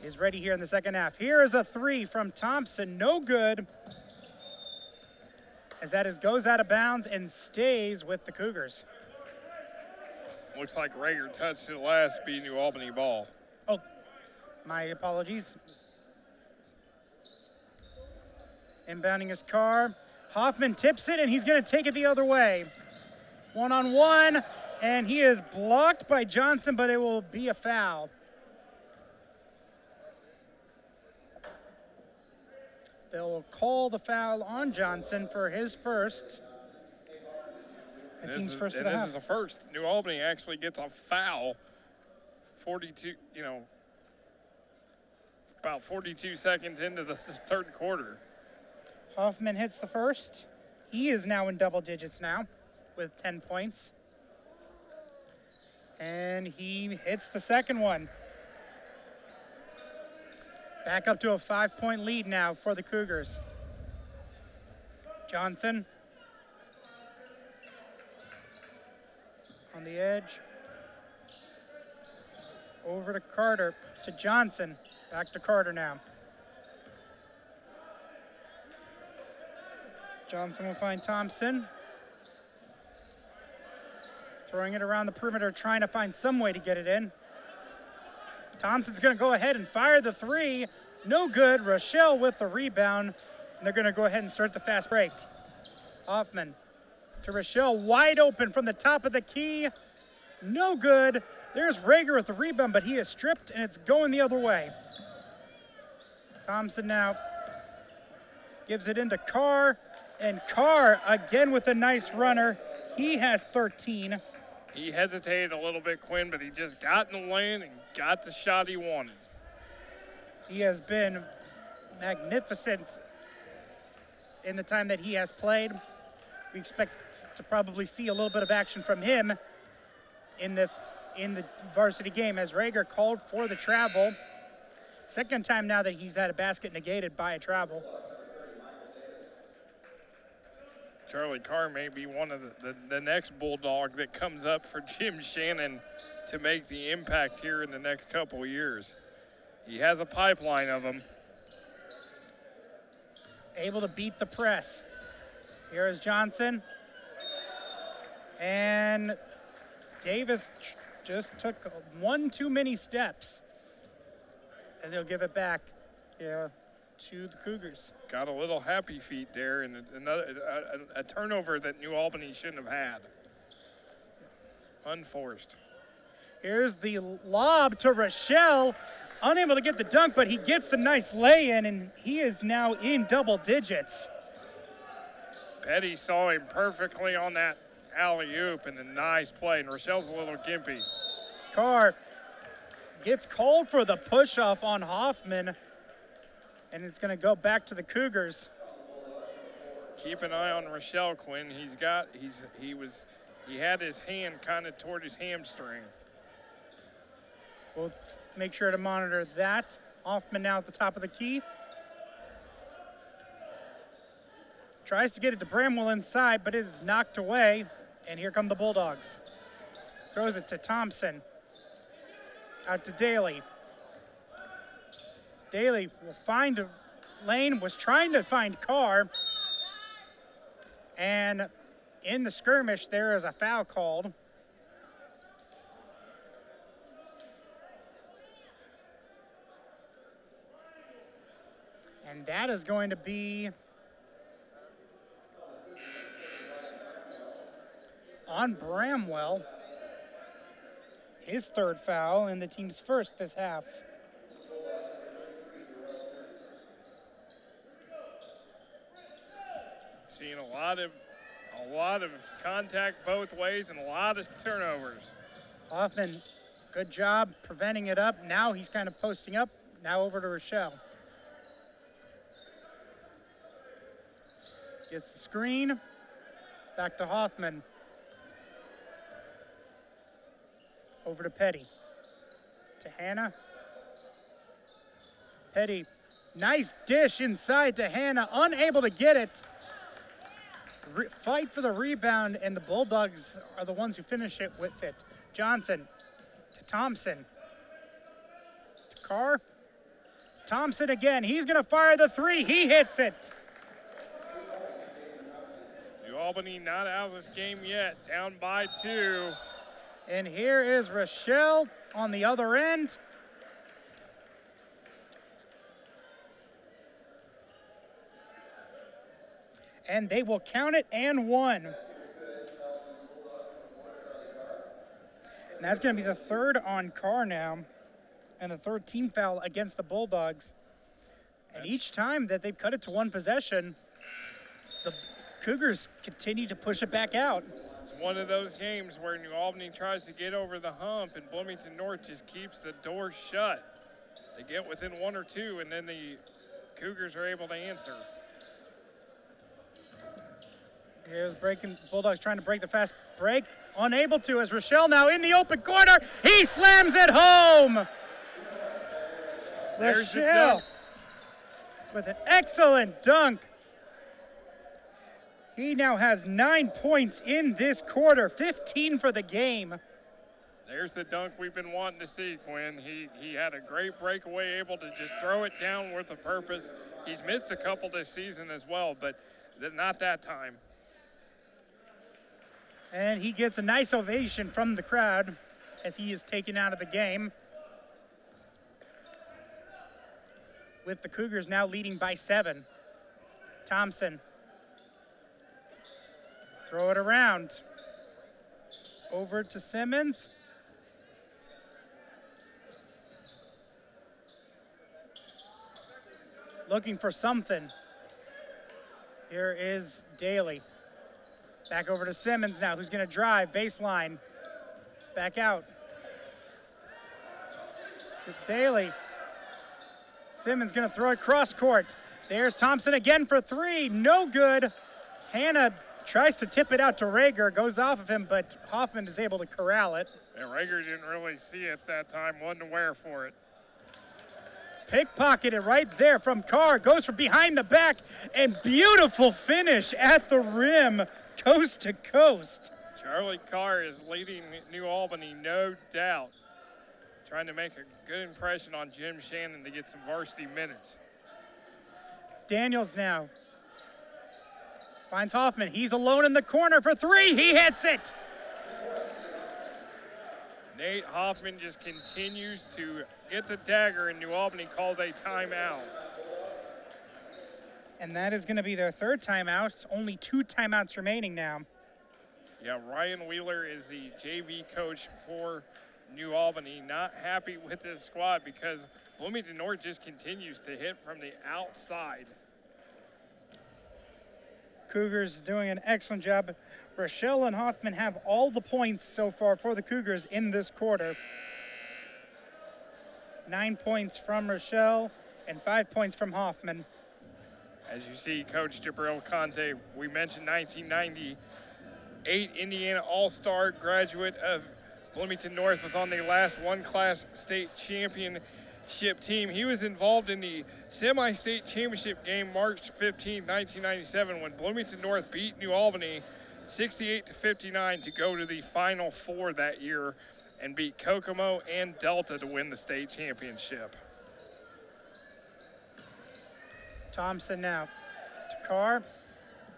is ready here in the second half. Here is a 3 from Thompson, no good, as that goes out of bounds and stays with the Cougars. Looks like Rhaegar touched it last, be New Albany ball. Oh, my apologies. Inbounding his Carr. Hoffman tips it, and he's going to take it the other way. 1-on-1, and he is blocked by Johnson, but it will be a foul. They'll call the foul on Johnson for his first. The team's first of the half. This is the first. New Albany actually gets a foul. 42, about 42 seconds into the third quarter. Hoffman hits the first. He is now in double digits now with 10 points. And he hits the second one. Back up to a 5-point lead now for the Cougars. Johnson on the edge. Over to Carter, to Johnson. Back to Carter now. Johnson will find Thompson. Throwing it around the perimeter, trying to find some way to get it in. Thompson's going to go ahead and fire the 3. No good. Rachelle with the rebound. And they're going to go ahead and start the fast break. Hoffman to Rachelle, wide open from the top of the key. No good. There's Rhaegar with the rebound, but he is stripped, and it's going the other way. Thompson now gives it into Carr, and Carr again with a nice runner. He has 13. He hesitated a little bit, Quin, but he just got in the lane and got the shot he wanted. He has been magnificent in the time that he has played. We expect to probably see a little bit of action from him in the varsity game as Rhaegar called for the travel. Second time now that he's had a basket negated by a travel. Charlie Carr may be one of the next Bulldog that comes up for Jim Shannon to make the impact here in the next couple of years. He has a pipeline of them. Able to beat the press. Here is Johnson. And Davis just took one too many steps as he'll give it back to the Cougars. Got a little happy feet there, and a turnover that New Albany shouldn't have had. Unforced. Here's the lob to Rachelle. Unable to get the dunk, but he gets the nice lay-in, and he is now in double digits. Petty saw him perfectly on that alley-oop, and a nice play, and Rochelle's a little gimpy. Carr gets called for the push-off on Hoffman, and it's going to go back to the Cougars. Keep an eye on Rachelle, Quin. He had his hand kind of toward his hamstring. We'll make sure to monitor that. Hoffman now at the top of the key. Tries to get it to Bramwell inside, but it is knocked away. And here come the Bulldogs. Throws it to Thompson. Out to Daly. Daly will find a lane, was trying to find Carr. And in the skirmish, there is a foul called. And that is going to be on Bramwell. His third foul and the team's first this half. Seeing a lot of contact both ways and a lot of turnovers. Hoffman, good job preventing it up. Now he's kind of posting up. Now over to Rachelle. Gets the screen. Back to Hoffman. Over to Petty. To Hannah. Petty, nice dish inside to Hannah. Unable to get it. Fight for the rebound, and the Bulldogs are the ones who finish it with it. Johnson to Thompson. To Carr. Thompson again. He's going to fire the three. He hits it. New Albany not out of this game yet. Down by 2. And here is Rachelle on the other end. And they will count it and one. And that's going to be the third on Carr now, and the third team foul against the Bulldogs. And each time that they've cut it to one possession, the Cougars continue to push it back out. It's one of those games where New Albany tries to get over the hump and Bloomington North just keeps the door shut. They get within 1 or 2, and then the Cougars are able to answer. Here's Bulldogs trying to break the fast break. Unable to, as Rachelle now in the open corner. He slams it home. There's the Rachelle dunk. with an excellent dunk. He now has 9 points in this quarter, 15 for the game. There's the dunk we've been wanting to see, Quinn. He had a great breakaway, able to just throw it down with a purpose. He's missed a couple this season as well, but not that time. And he gets a nice ovation from the crowd as he is taken out of the game. With the Cougars now leading by 7. Thompson. Throw it around. Over to Simmons. Looking for something. Here is Daly. Back over to Simmons now, who's going to drive, baseline. Back out. To Daly. Simmons going to throw it cross court. There's Thompson again for 3, no good. Hannah tries to tip it out to Rhaegar, goes off of him, but Hoffman is able to corral it. And Rhaegar didn't really see it that time, wasn't aware for it. Pickpocketed right there from Carr, goes from behind the back, and beautiful finish at the rim, coast to coast. Charlie Carr is leading New Albany, no doubt. Trying to make a good impression on Jim Shannon to get some varsity minutes. Daniels now finds Hoffman. He's alone in the corner for 3. He hits it. Nate Hoffman just continues to get the dagger, and New Albany calls a timeout. And that is going to be their third timeout. Only 2 timeouts remaining now. Yeah, Ryan Wheeler is the JV coach for New Albany. Not happy with this squad because Bloomington North just continues to hit from the outside. Cougars doing an excellent job. Rachelle and Hoffman have all the points so far for the Cougars in this quarter. 9 points from Rachelle and 5 points from Hoffman. As you see, Coach Jarrell Conte, we mentioned 1998 Indiana All-Star graduate of Bloomington North, was on the last one-class state championship team. He was involved in the semi-state championship game March 15, 1997, when Bloomington North beat New Albany 68-59 to go to the Final Four that year and beat Kokomo and Delta to win the state championship. Thompson now to Carr.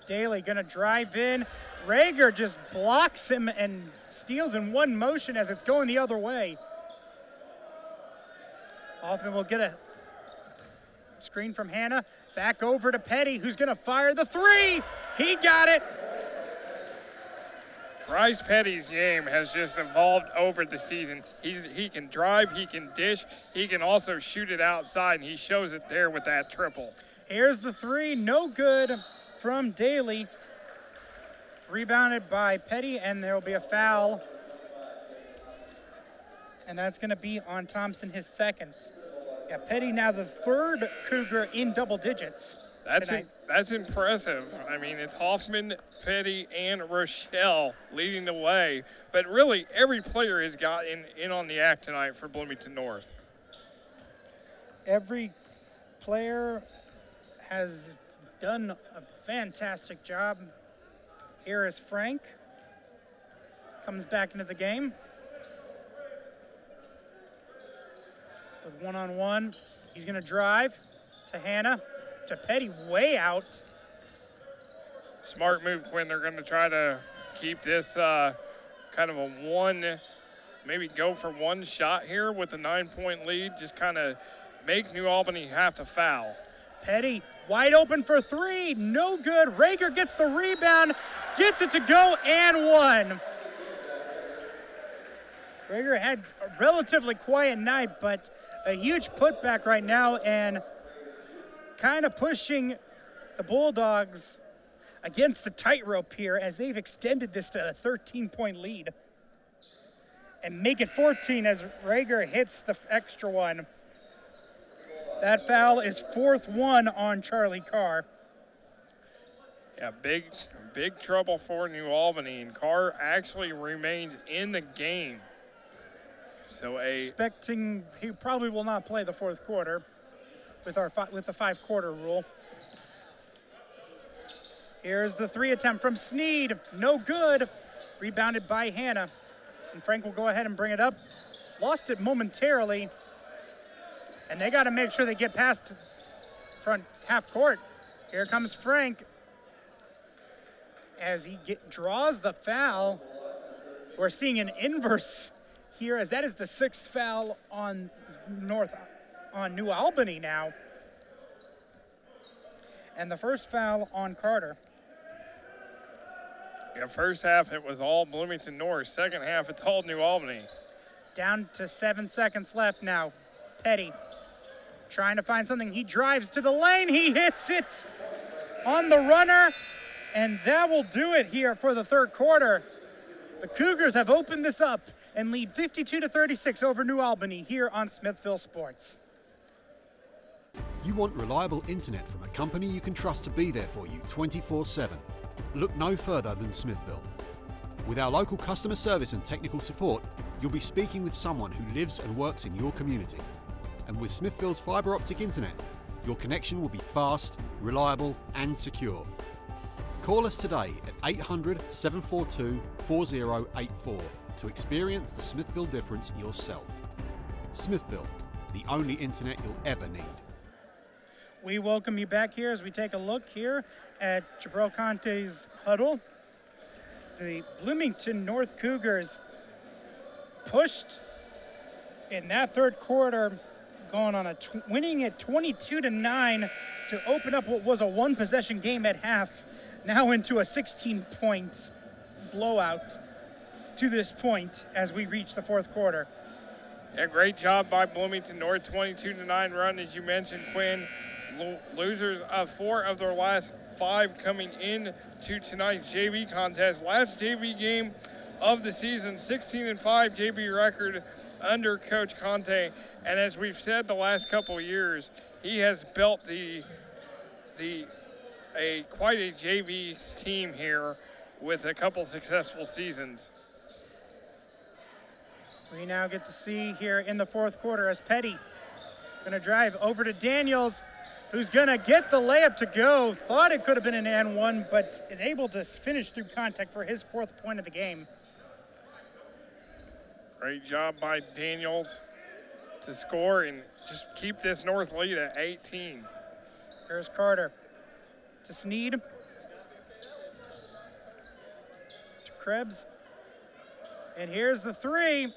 Daly gonna drive in. Rhaegar just blocks him and steals in one motion as it's going the other way. Hoffman will get a Screen from Hannah. Back over to Petty, who's going to fire the three. He got it. Bryce Petty's game has just evolved over the season. He can drive, he can dish, he can also shoot it outside, and he shows it there with that triple. Here's the three, no good from Daly. Rebounded by Petty, and there will be a foul. And that's going to be on Thompson, his second. Yeah, Petty now the third Cougar in double digits tonight. That's impressive. I mean, it's Hoffman, Petty, and Rachelle leading the way. But really, every player has got in on the act tonight for Bloomington North. Every player has done a fantastic job. Here is Frank. Comes back into the game. With one-on-one, he's going to drive to Hannah, to Petty, way out. Smart move, Quin. They're going to try to keep this kind of a one, maybe go for one shot here with a 9-point lead, just kind of make New Albany have to foul. Petty wide open for three, no good. Rhaegar gets the rebound, gets it to go, and one. Rhaegar had a relatively quiet night, but a huge putback right now and kind of pushing the Bulldogs against the tightrope here as they've extended this to a 13-point lead and make it 14 as Rhaegar hits the extra one. That foul is fourth one on Charlie Carr. Yeah, big trouble for New Albany, and Carr actually remains in the game. So expecting he probably will not play the fourth quarter with the 5-quarter rule. Here's the three attempt from Sneed, no good. Rebounded by Hannah, and Frank will go ahead and bring it up. Lost it momentarily, and they got to make sure they get past front half court. Here comes Frank as he draws the foul. We're seeing an inverse here, as that is the sixth foul on New Albany now, and the first foul on Carter. Yeah, first half it was all Bloomington North. Second half it's all New Albany. Down to 7 seconds left now. Petty trying to find something. He drives to the lane. He hits it on the runner, and that will do it here for the third quarter. The Cougars have opened this up and lead 52-36 over New Albany here on Smithville Sports. You want reliable internet from a company you can trust to be there for you 24/7. Look no further than Smithville. With our local customer service and technical support, you'll be speaking with someone who lives and works in your community. And with Smithville's fibre optic internet, your connection will be fast, reliable and secure. Call us today at 800 742 4084 to experience the Smithville difference yourself. Smithville, the only internet you'll ever need. We welcome you back here as we take a look here at Jarrell Conte's huddle. The Bloomington North Cougars pushed in that third quarter, going on winning it 22-9 to open up what was a one-possession game at half, now into a 16-point blowout to this point as we reach the fourth quarter. Yeah, great job by Bloomington North, 22-9 run, as you mentioned, Quin. Losers of 4 of their last 5 coming in to tonight's JV contest. Last JV game of the season, 16-5 JV record under Coach Conte. And as we've said the last couple of years, he has built quite a JV team here with a couple successful seasons. We now get to see here in the fourth quarter as Petty gonna drive over to Daniels, who's gonna get the layup to go. Thought it could have been an and one, but is able to finish through contact for his 4th point of the game. Great job by Daniels to score and just keep this North lead at 18. Here's Carter to Sneed, to Krebs, and here's the three.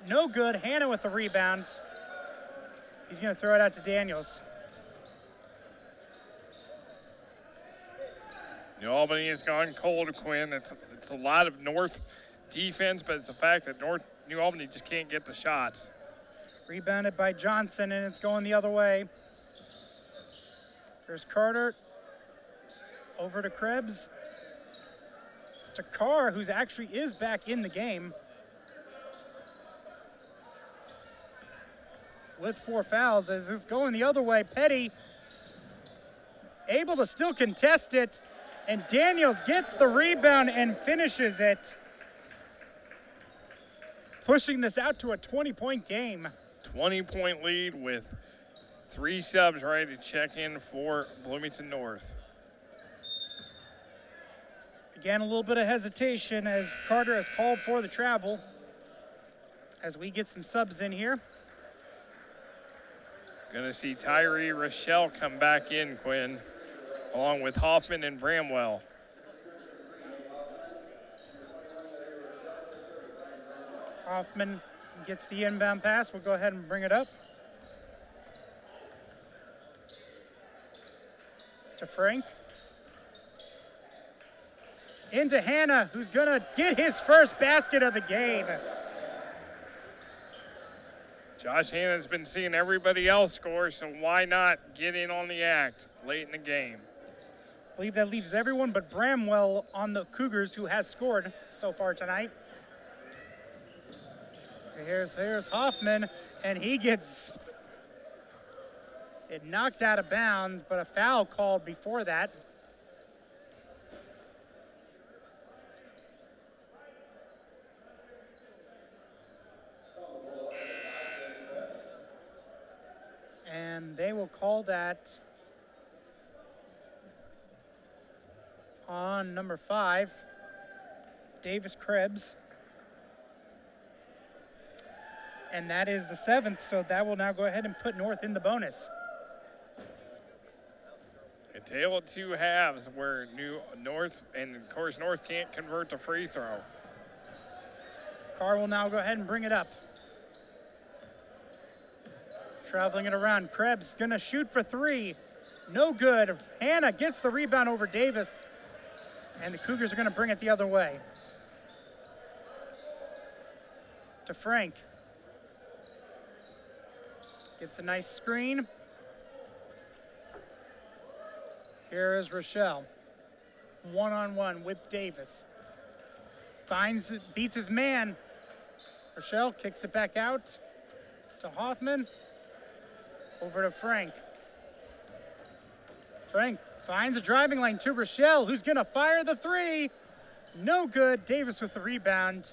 No good. Hannah with the rebound. He's going to throw it out to Daniels. New Albany has gone cold, Quin. It's a lot of North defense, but it's the fact that New Albany just can't get the shots. Rebounded by Johnson, and it's going the other way. There's Carter. Over to Krebs. To Carr, who's actually is back in the game. With 4 fouls as it's going the other way. Petty able to still contest it, and Daniels gets the rebound and finishes it, pushing this out to a 20-point game. 20-point lead with 3 subs ready to check in for Bloomington North. Again, a little bit of hesitation as Carter has called for the travel as we get some subs in here. Gonna see Tyree, Rachelle come back in, Quin, along with Hoffman and Bramwell. Hoffman gets the inbound pass. We'll go ahead and bring it up. To Frank. Into Hannah, who's gonna get his first basket of the game. Josh Hannon's been seeing everybody else score, so why not get in on the act late in the game? I believe that leaves everyone but Bramwell on the Cougars, who has scored so far tonight. Here's Hoffman, and he gets it knocked out of bounds, but a foul called before that. And they will call that on number 5, Davis Krebs. And that is the 7th, so that will now go ahead and put North in the bonus. A tale of 2 halves where North, and of course North can't convert the free throw. Carr will now go ahead and bring it up. Traveling it around. Krebs gonna shoot for 3. No good. Hannah gets the rebound over Davis, and the Cougars are gonna bring it the other way. To Frank. Gets a nice screen. Here is Rachelle. 1-on-1 with Davis. Beats his man. Rachelle kicks it back out to Hoffman. Over to Frank. Frank finds a driving lane to Rachelle, who's gonna fire the 3. No good. Davis with the rebound.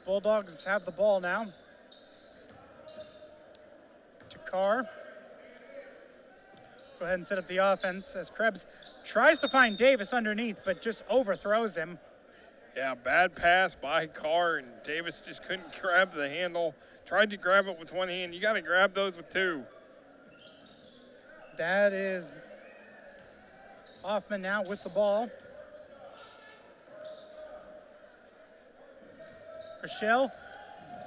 Bulldogs have the ball now. To Carr. Go ahead and set up the offense as Krebs tries to find Davis underneath, but just overthrows him. Yeah, bad pass by Carr, and Davis just couldn't grab the handle. Tried to grab it with one hand. You got to grab those with 2. That is Hoffman now with the ball. Rachelle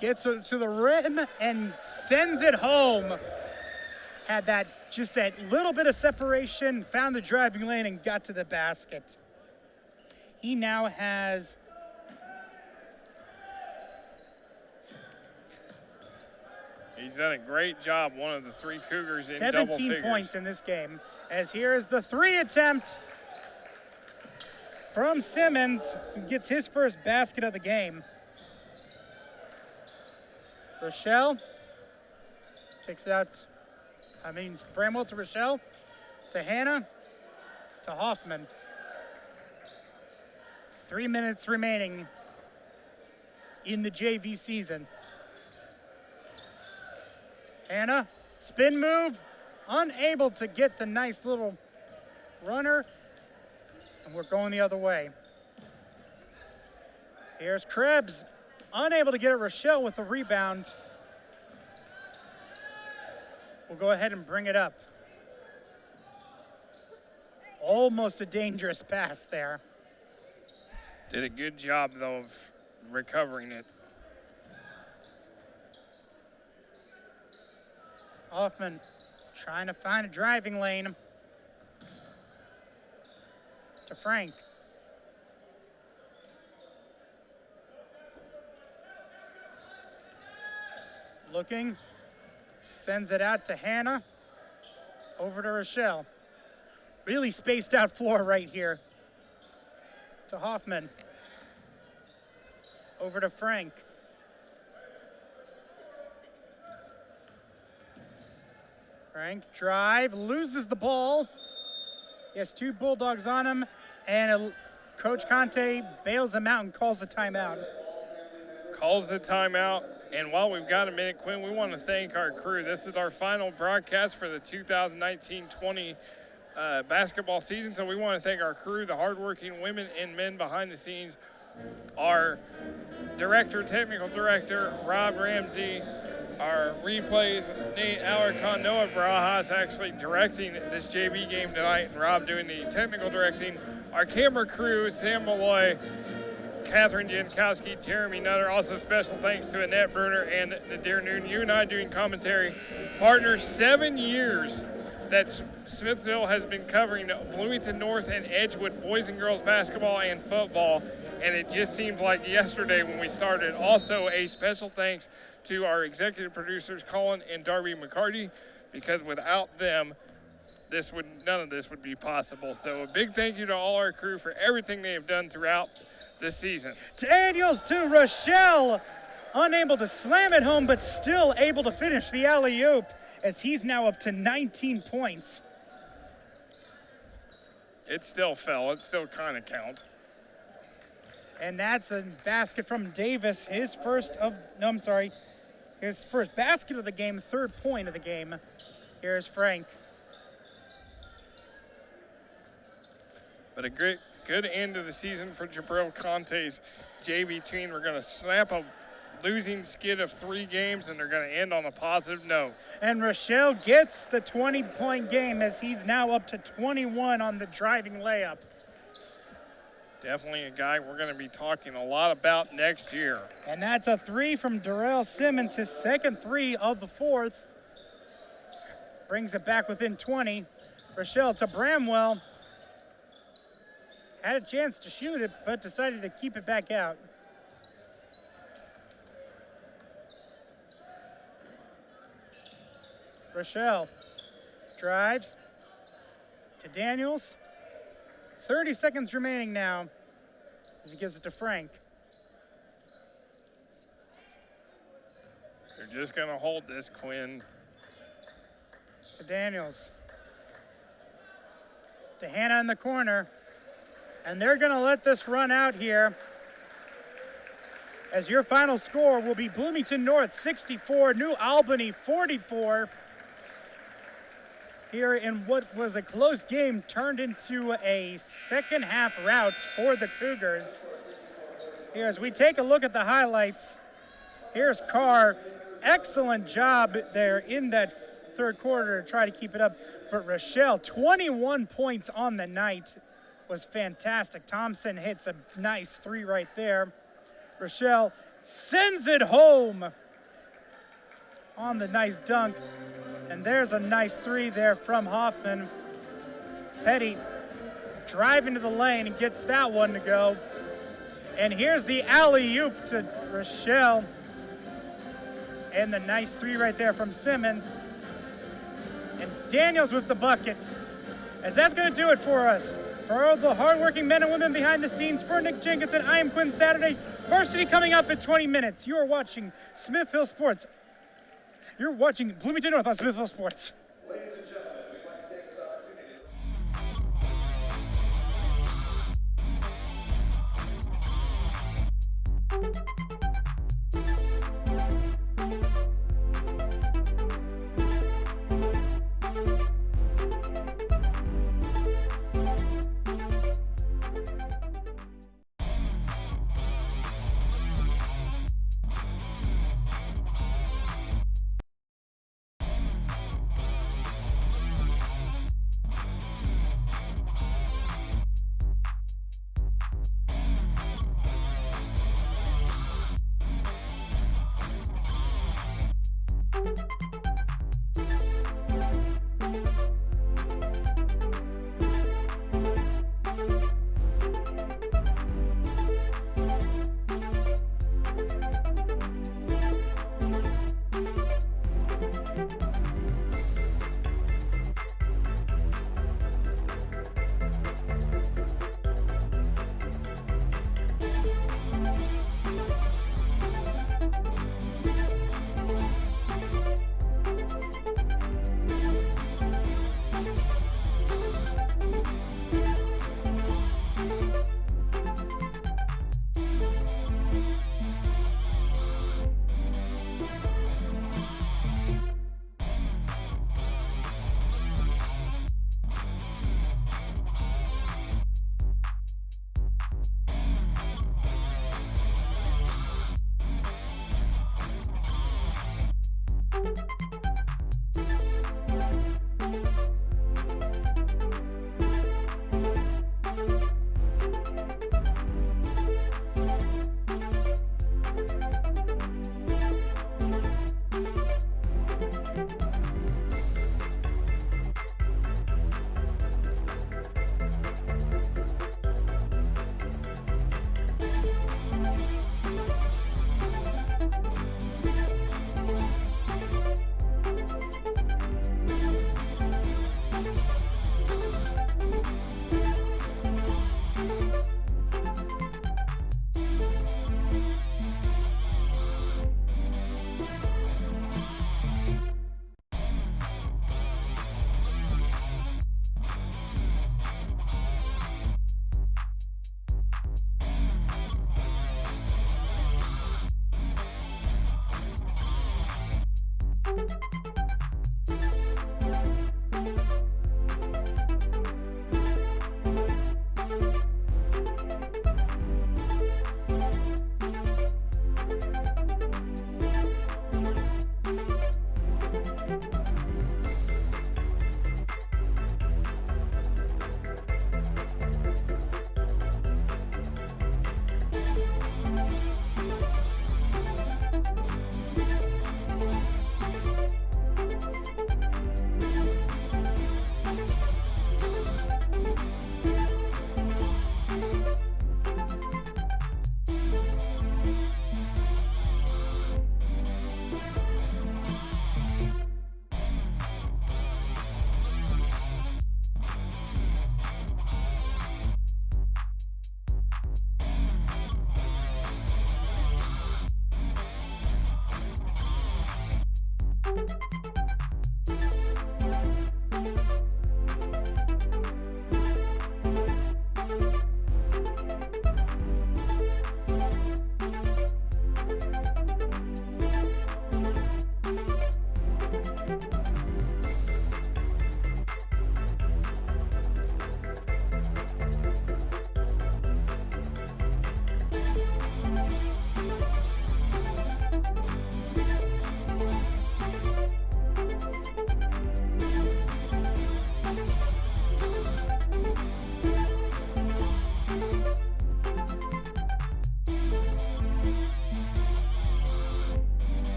gets it to the rim and sends it home. Had that little bit of separation, found the driving lane and got to the basket. He now has He's done a great job, one of the 3 Cougars in double figures. 17 points in this game, as here is the 3 attempt from Simmons, who gets his first basket of the game. Rachelle kicks it out. Bramwell to Rachelle, to Hannah, to Hoffman. 3 minutes remaining in the JV season. Hannah, spin move, unable to get the nice little runner, and we're going the other way. Here's Krebs, unable to get it. Rachelle with the rebound. We'll go ahead and bring it up. Almost a dangerous pass there. Did a good job, though, of recovering it. Hoffman trying to find a driving lane. to Frank. Looking, sends it out to Hannah. Over to Rachelle. Really spaced out floor right here. To Hoffman. Over to Frank. Frank drive, loses the ball. He has 2 Bulldogs on him, and Coach Conte bails him out and calls the timeout. Calls the timeout, and while we've got a minute, Quinn, we want to thank our crew. This is our final broadcast for the 2019-20 basketball season, so we want to thank our crew, the hardworking women and men behind the scenes, our technical director, Rob Ramsey, our replays, Nate Alarcon, Noah Barajas actually directing this JV game tonight, and Rob doing the technical directing. Our camera crew, Sam Malloy, Catherine Jankowski, Jeremy Nutter. Also special thanks to Annette Bruner and Nadir Noon. You and I doing commentary. Partner, 7 years that Smithville has been covering Bloomington North and Edgewood boys and girls basketball and football, and it just seems like yesterday when we started. Also a special thanks to our executive producers, Colin and Darby McCarty, because without them, none of this would be possible. So a big thank you to all our crew for everything they have done throughout this season. Daniels to Rachelle, unable to slam it home, but still able to finish the alley-oop as he's now up to 19 points. It still fell. It still kind of counts. And that's a basket from Davis, his first basket of the game, 3rd point of the game. Here's Frank. But a good end of the season for Jarrell Conte's JV team. We're going to snap a losing skid of 3 games, and they're going to end on a positive note. And Rachelle gets the 20-point game as he's now up to 21 on the driving layup. Definitely a guy we're going to be talking a lot about next year. And that's a 3 from Darrell Simmons, his 2nd 3 of the 4th. Brings it back within 20. Rachelle to Bramwell. Had a chance to shoot it, but decided to keep it back out. Rachelle drives to Daniels. 30 seconds remaining now as he gives it to Frank. They're just going to hold this, Quinn. To Daniels. To Hannah in the corner. And they're going to let this run out here as your final score will be Bloomington North 64, New Albany 44. Here in what was a close game turned into a second half rout for the Cougars. Here as we take a look at the highlights, here's Carr. Excellent job there in that 3rd quarter to try to keep it up. But Rachelle, 21 points on the night, was fantastic. Thompson hits a nice 3 right there. Rachelle sends it home on the nice dunk. And there's a nice 3 there from Hoffman. Petty driving to the lane and gets that one to go. And here's the alley-oop to Rachelle. And the nice 3 right there from Simmons. And Daniels with the bucket. As that's going to do it for us. For all the hardworking men and women behind the scenes, for Nick Jenkinson, I am Quinn Saturday. Varsity coming up in 20 minutes. You are watching Smithville Sports. You're watching Bloomington North on Smithville Sports.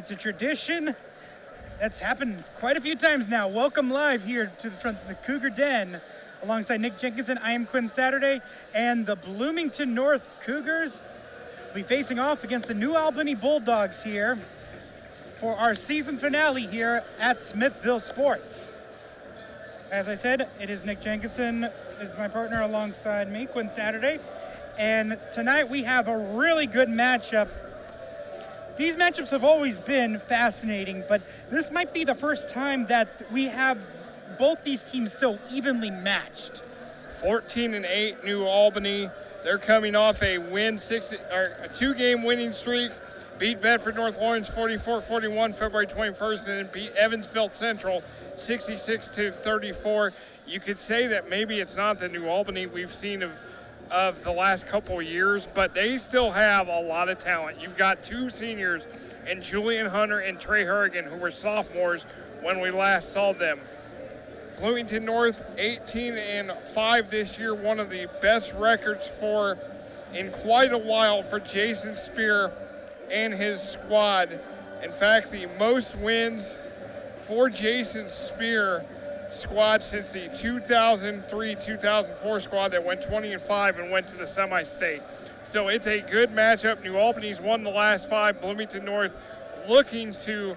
It's a tradition that's happened quite a few times now. Welcome live here to the front of the Cougar Den. Alongside Nick Jenkinson, I am Quin Saturday, and the Bloomington North Cougars will be facing off against the New Albany Bulldogs here for our season finale here at Smithville Sports. As I said, it is Nick Jenkinson is my partner alongside me, Quin Saturday, and tonight we have a really good matchup. These matchups have always been fascinating, but this might be the first time that we have both these teams so evenly matched. 14-8 New Albany. They're coming off a two-game winning streak. Beat Bedford North Lawrence 44-41 February 21st, and then beat Evansville Central 66-34. You could say that maybe it's not the New Albany we've seen of the last couple of years, but they still have a lot of talent. You've got two seniors in Julian Hunter and Trey Hurrigan, who were sophomores when we last saw them. Bloomington North 18-5 this year, one of the best records in quite a while for Jason Spear and his squad. In fact, the most wins for Jason Spear squad since the 2003-2004 squad that went 20-5 and went to the semi-state. So it's a good matchup. New Albany's won the last 5. Bloomington North looking to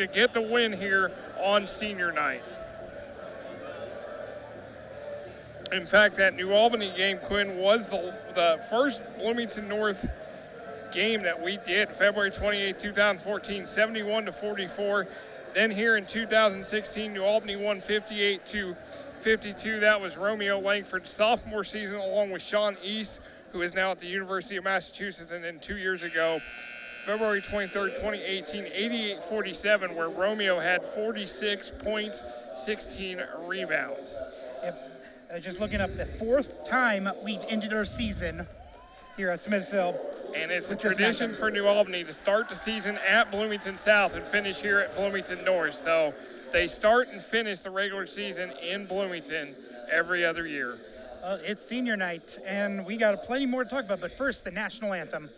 get the win here on senior night. In fact, that New Albany game, Quin, was the first Bloomington North game that we did, February 28, 2014, 71-44. Then here in 2016, New Albany won 58-52. That was Romeo Langford's sophomore season, along with Sean East, who is now at the University of Massachusetts. And then 2 years ago, February 23rd, 2018, 88-47, where Romeo had 46 points, 16 rebounds. Yep. Just looking up, the 4th time we've ended our season here at Smithville. And it's a tradition for New Albany to start the season at Bloomington South and finish here at Bloomington North. So they start and finish the regular season in Bloomington every other year. It's senior night, and we got plenty more to talk about, but first, the national anthem.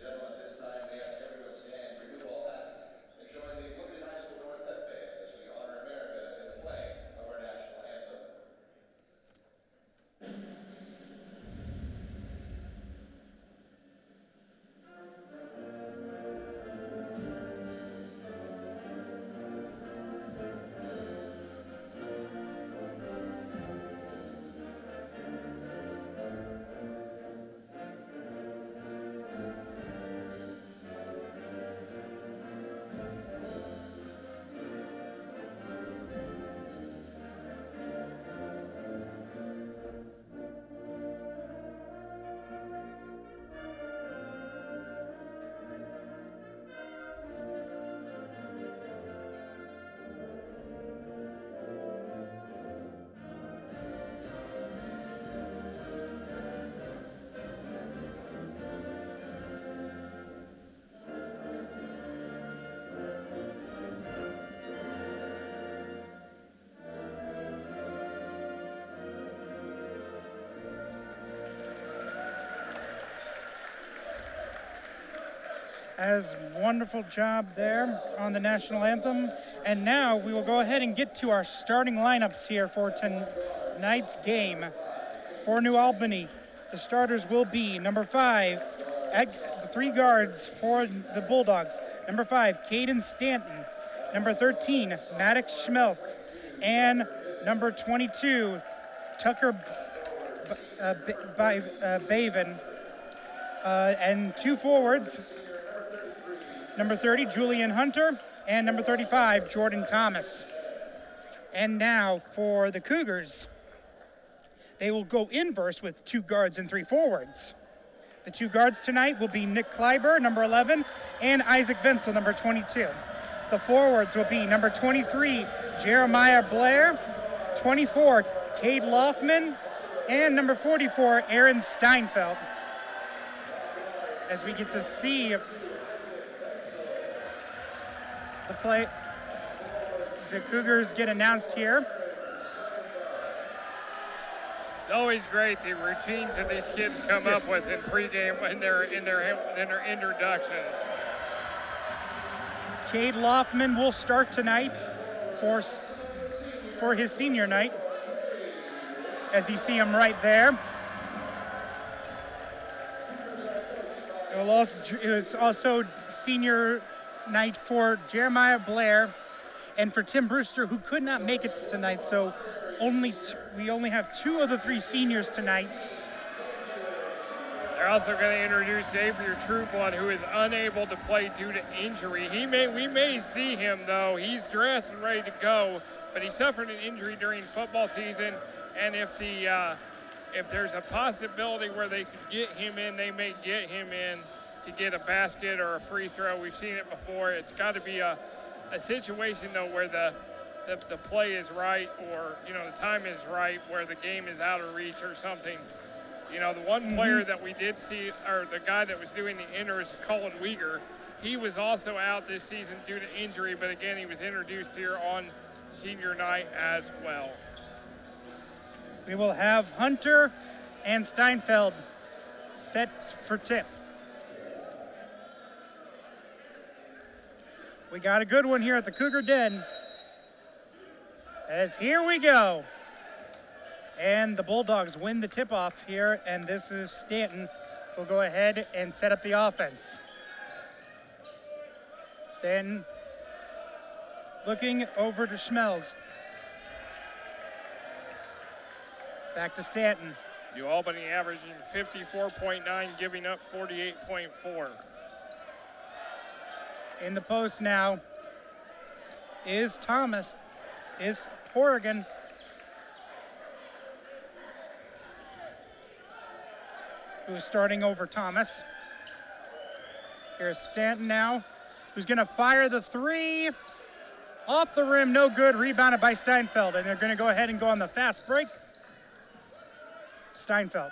As wonderful job there on the national anthem. And now we will go ahead and get to our starting lineups here for tonight's game. For New Albany, the starters will be number 5 at the 3 guards for the Bulldogs. Number 5, Caden Stanton. Number 13, Maddox Schmeltz. And number 22, Tucker Baven. And 2 forwards, number 30, Julian Hunter, and number 35, Jordan Thomas. And now for the Cougars, they will go inverse with 2 guards and 3 forwards. The 2 guards tonight will be Nick Kleiber, number 11, and Isaac Vincel, number 22. The forwards will be number 23, Jeremiah Blair, 24, Cade Loffman, and number 44, Aaron Steinfeld. As we get to see the Cougars get announced here. It's always great the routines that these kids come up with in pregame in their introductions. Cade Hoffman will start tonight for his senior night, as you see him right there. It's also senior night for Jeremiah Blair and for Tim Brewster, who could not make it tonight. So we only have 2 of the 3 seniors tonight. They're also going to introduce Xavier Trueblood, who is unable to play due to injury. We may see him though. He's dressed and ready to go, but he suffered an injury during football season, and if there's a possibility where they could get him in, they may get him in to get a basket or a free throw. We've seen it before. It's got to be a situation though where the play is right, or the time is right, where the game is out of reach or something. The one player that we did see, or the guy that was doing the inner, is Colin Rhaegar. He was also out this season due to injury, but again, he was introduced here on senior night as well. We will have Hunter and Steinfeld set for tip. We got a good one here at the Cougar Den. As here we go. And the Bulldogs win the tip-off here, and this is Stanton, who'll go ahead and set up the offense. Stanton looking over to Schmelz. Back to Stanton. New Albany averaging 54.9, giving up 48.4. In the post now is Horrigan. Who's starting over Thomas. Here's Stanton now, who's gonna fire the 3. Off the rim, no good, rebounded by Steinfeld, and they're gonna go ahead and go on the fast break. Steinfeld.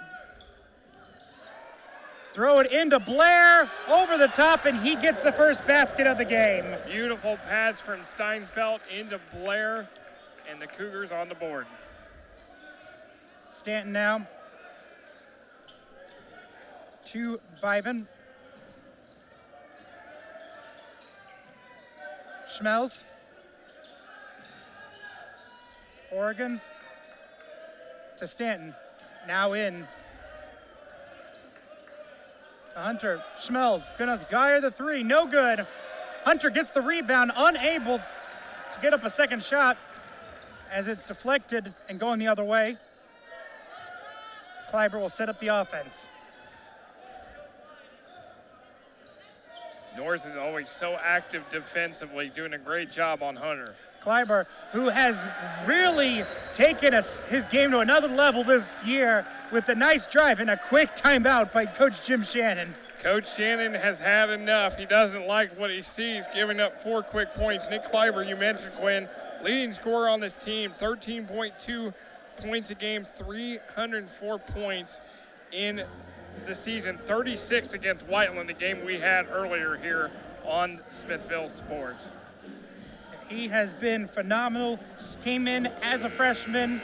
Throw it into Blair, over the top, and he gets the first basket of the game. Beautiful pass from Steinfeld into Blair, and the Cougars on the board. Stanton now to Biven. Schmelz. Oregon to Stanton. Now in. To Hunter. Schmelz gonna fire the 3. No good. Hunter gets the rebound, unable to get up a second shot as it's deflected and going the other way. Kleiber will set up the offense. North is always so active defensively, doing a great job on Hunter. Kleiber, who has really taken his game to another level this year with a nice drive and a quick timeout by Coach Jim Shannon. Coach Shannon has had enough. He doesn't like what he sees, giving up 4 quick points. Nick Kleiber, you mentioned, Quinn, leading scorer on this team, 13.2 points a game, 304 points in the season, 36 against Whiteland, the game we had earlier here on Smithville Sports. He has been phenomenal. Came in as a freshman,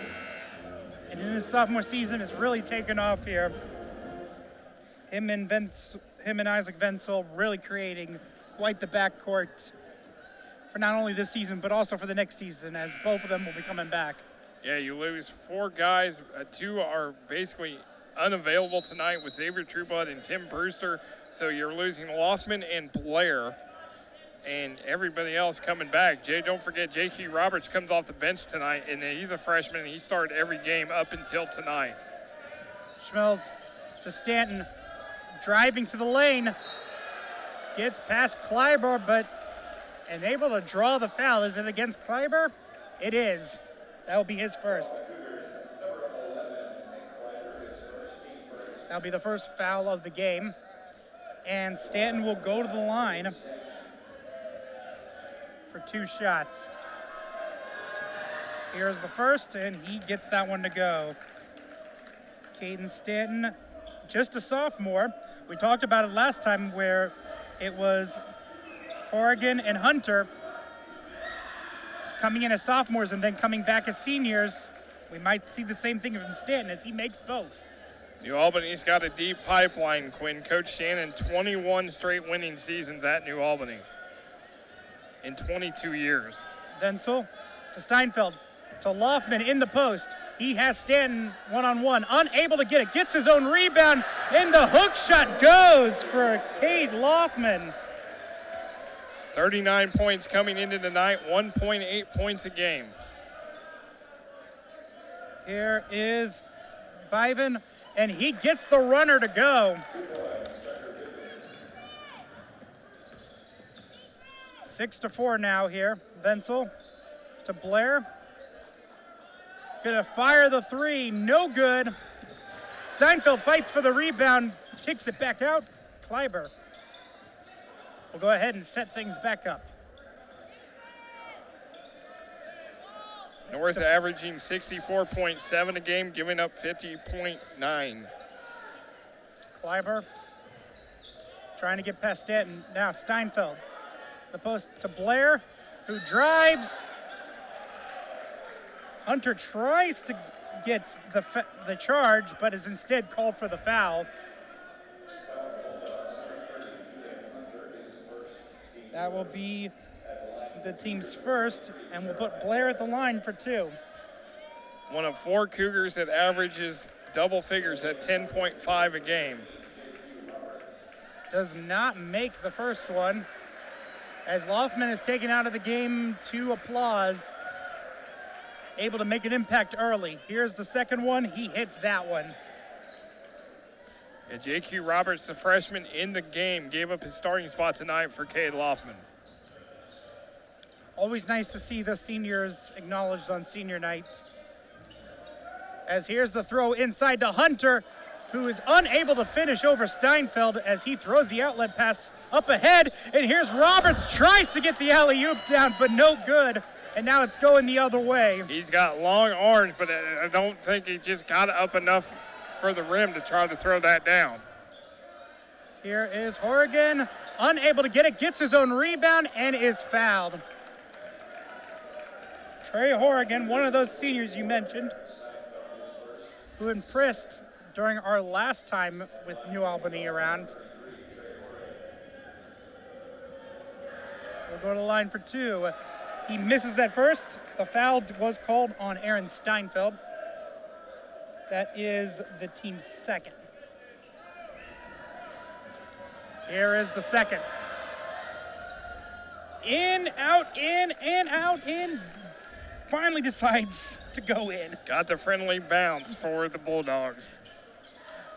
and in his sophomore season has really taken off here. Him and Isaac Venzel really creating quite the backcourt for not only this season, but also for the next season, as both of them will be coming back. Yeah, you lose 4 guys. 2 are basically unavailable tonight with Xavier Trueblood and Tim Brewster. So you're losing Hoffman and Blair, and everybody else coming back. Don't forget, J.Q. Roberts comes off the bench tonight, and he's a freshman, and he started every game up until tonight. Schmelz to Stanton, driving to the lane. Gets past Kleiber, but able to draw the foul. Is it against Kleiber? It is. That will be his first. That'll be the first foul of the game. And Stanton will go to the line for 2 shots. Here's the first, and he gets that one to go. Caden Stanton, just a sophomore. We talked about it last time where it was Oregon and Hunter coming in as sophomores and then coming back as seniors. We might see the same thing from Stanton as he makes both. New Albany's got a deep pipeline, Quinn. Coach Shannon, 21 straight winning seasons at New Albany. in 22 years. Wenzel to Steinfeld, to Hoffman in the post. He has Stanton one-on-one, unable to get it, gets his own rebound, and the hook shot goes for Cade Hoffman. 39 points coming into the night, 1.8 points a game. Here is Biven, and he gets the runner to go. 6-4 now here. Wenzel to Blair. Gonna fire the three, no good. Steinfeld fights for the rebound, kicks it back out. Kleiber will go ahead and set things back up. North averaging 64.7 a game, giving up 50.9. Kleiber trying to get past Stanton. Now Steinfeld. The post to Blair, who drives. Hunter tries to get the charge, but is instead called for the foul. That will be the team's first, and we'll put Blair at the line for 2. One of 4 Cougars that averages double figures at 10.5 a game. Does not make the first one, as Hoffman is taken out of the game to applause. Able to make an impact early. Here's the second one. He hits that one. And J.Q. Roberts, the freshman in the game, gave up his starting spot tonight for Cade Hoffman. Always nice to see the seniors acknowledged on senior night. As here's the throw inside to Hunter, who is unable to finish over Steinfeld as he throws the outlet pass up ahead. And here's Roberts, tries to get the alley-oop down, but no good. And now it's going the other way. He's got long arms, but I don't think he just got up enough for the rim to try to throw that down. Here is Horrigan, unable to get it, gets his own rebound, and is fouled. Trey Horrigan, one of those seniors you mentioned, who impressed during our last time with New Albany around. We'll go to the line for 2. He misses that first. The foul was called on Aaron Steinfeld. That is the team's second. Here is the second. In, out, in, and out, in. Finally decides to go in. Got the friendly bounce for the Bulldogs.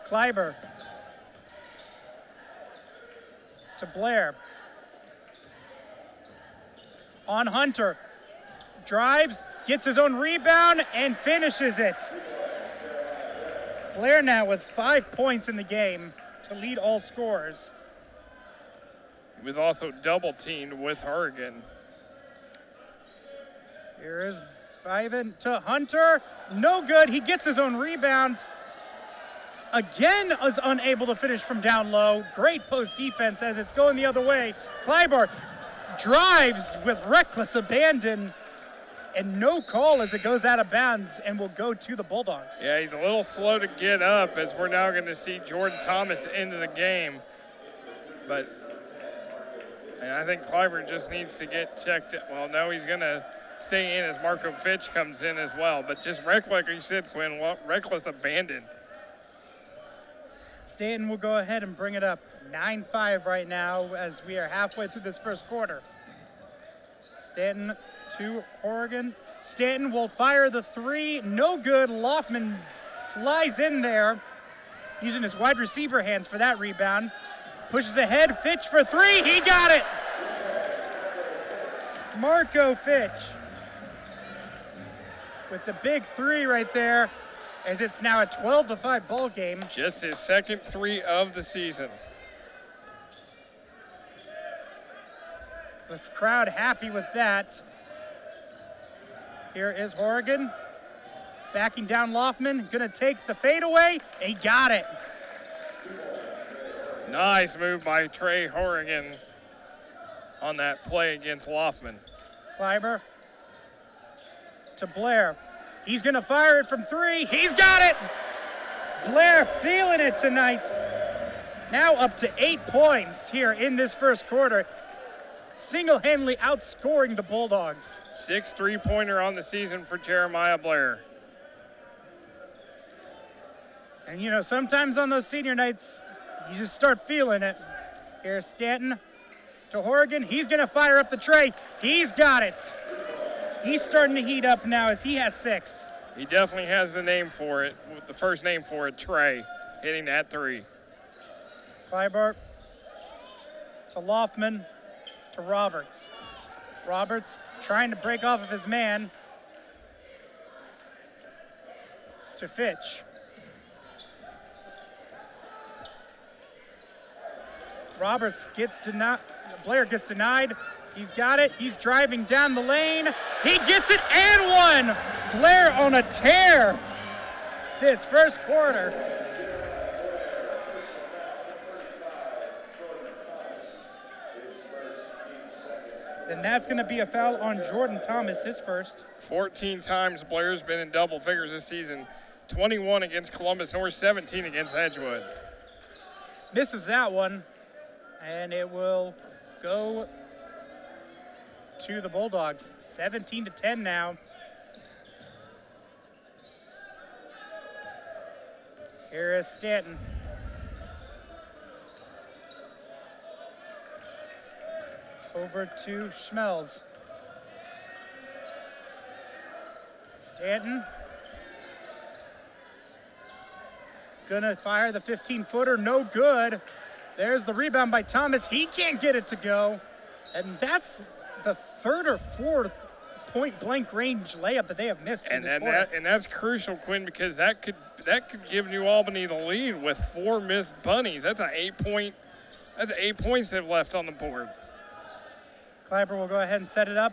Kleiber to Blair. On Hunter, drives, gets his own rebound, and finishes it. Blair now with 5 points in the game to lead all scorers. He was also double teamed with Horrigan. Here is Ivan to Hunter, no good, he gets his own rebound. Again is unable to finish from down low. Great post defense as it's going the other way. Kleiber drives with reckless abandon, and no call as it goes out of bounds and will go to the Bulldogs. Yeah, he's a little slow to get up as we're now going to see Jordan Thomas into the game. But I think Kleiber just needs to get checked. Well, no, he's going to stay in as Marco Fitch comes in as well. But just like you said, Quinn, reckless abandon. Stanton will go ahead and bring it up. 9-5 right now as we are halfway through this first quarter. Stanton to Oregon. Stanton will fire the three. No good. Hoffman flies in there, using his wide receiver hands for that rebound. Pushes ahead. Fitch for three. He got it. Marco Fitch with the big three right there, as it's now a 12-5 ball game. Just his second three of the season. The crowd happy with that. Here is Horrigan, backing down Hoffman, gonna take the fadeaway, and he got it. Nice move by Trey Horrigan on that play against Hoffman. Kleiber to Blair. He's gonna fire it from three. He's got it! Blair feeling it tonight. Now up to 8 points here in this first quarter. single-handedly outscoring the Bulldogs. 6 3-pointer on the season for Jeremiah Blair. And, you know, sometimes on those senior nights, you just start feeling it. Here's Stanton to Horgan. He's going to fire up the tray. He's got it. He's starting to heat up now as he has 6. He definitely has the name for it, the first name for it, Trey, hitting that 3. Clyburn to Hoffman to Roberts. Roberts trying to break off of his man to Fitch. Roberts gets denied. Blair gets denied. He's got it. He's driving down the lane. He gets it and one. Blair on a tear this first quarter. And that's going to be a foul on Jordan Thomas, his first. 14 times Blair's been in double figures this season. 21 against Columbus North, 17 against Edgewood. Misses that one, and it will go to the Bulldogs. 17-10 now. Here is Stanton. Over to Schmelz. Stanton. Gonna fire the 15-footer, no good. There's the rebound by Thomas. He can't get it to go. And that's the third or fourth point-blank range layup that they have missed in this quarter. And that's crucial, Quinn, because that could give New Albany the lead with 4 missed bunnies. That's 8 points they've left on the board. Clyburn will go ahead and set it up.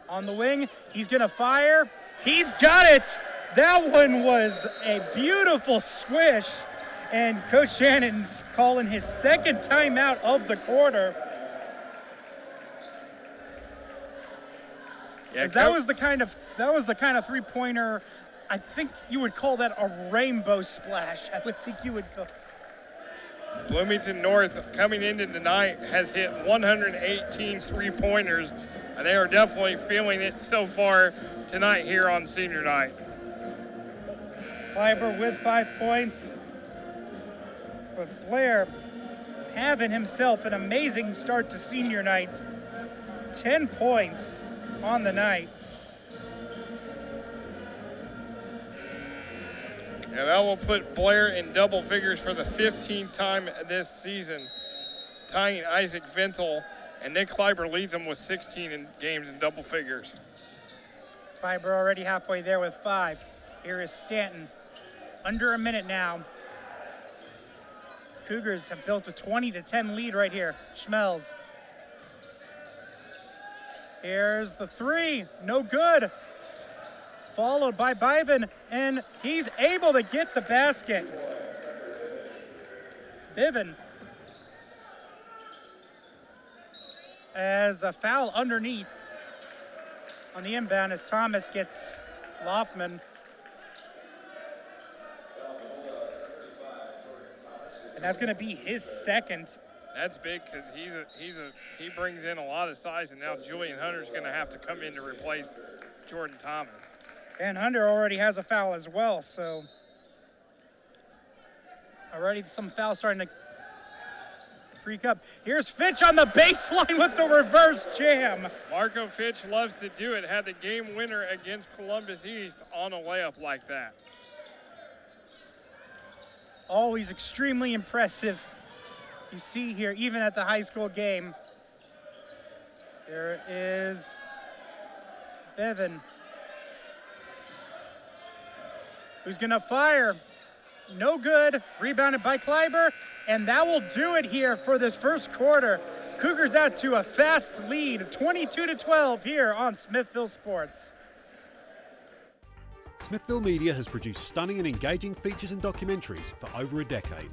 On the wing, he's gonna fire. He's got it! That one was a beautiful swish. And Coach Shannon's calling his second timeout of the quarter. Yeah, that was the kind of three-pointer. I think you would call that a rainbow splash. I would think you would go. Bloomington North coming into tonight has hit 118 three-pointers, and they are definitely feeling it so far tonight here on senior night. Clyburn with 5 points. But Blair having himself an amazing start to senior night. 10 points on the night. And that will put Blair in double figures for the 15th time this season, tying Isaac Vintel, and Nick Clyburn leads them with 16 games in double figures. Clyburn already halfway there with 5. Here is Stanton. Under a minute now. Cougars have built a 20-10 lead right here. Schmelz. Here's the 3, no good. Followed by Biven, and he's able to get the basket. Biven. As a foul underneath on the inbound as Thomas gets Hoffman. And that's going to be his second. That's big because he brings in a lot of size, and now Julian Hunter's going to have to come in to replace Jordan Thomas. And Hunter already has a foul as well, so already some fouls starting to freak up. Here's Fitch on the baseline with the reverse jam. Marco Fitch loves to do it. Had the game winner against Columbus East on a layup like that. Always extremely impressive. You see here, even at the high school game. There is Bevan, who's gonna fire. No good, rebounded by Clyburn, and that will do it here for this first quarter. Cougars out to a fast lead, 22-12 here on Smithville Sports. Smithville Media has produced stunning and engaging features and documentaries for over a decade.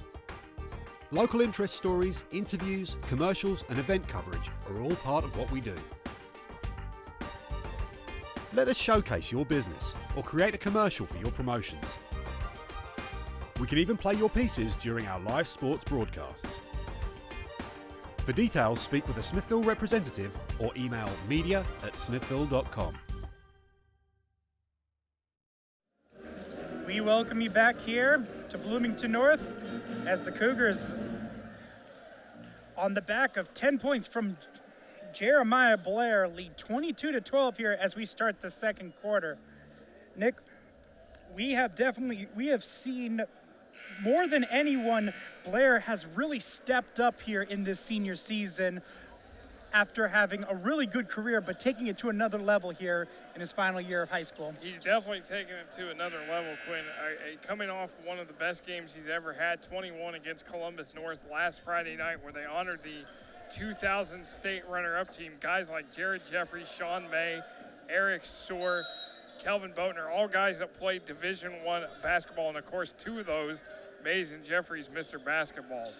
Local interest stories, interviews, commercials and event coverage are all part of what we do. Let us showcase your business or create a commercial for your promotions. We can even play your pieces during our live sports broadcasts. For details, speak with a Smithville representative or email media@smithville.com. We welcome you back here to Bloomington North as the Cougars, on the back of 10 points from Jeremiah Blair, lead 22-12 here as we start the second quarter. Nick, we have seen more than anyone, Blair has really stepped up here in this senior season after having a really good career, but taking it to another level here in his final year of high school. He's definitely taking it to another level, Quinn. Coming off one of the best games he's ever had, 21 against Columbus North last Friday night, where they honored the 2000 state runner-up team. Guys like Jared Jeffrey, Sean May, Eric Soar, Kelvin Boatner, all guys that played Division I basketball, and of course, two of those, Mays and Jeffries, Mr. Basketballs.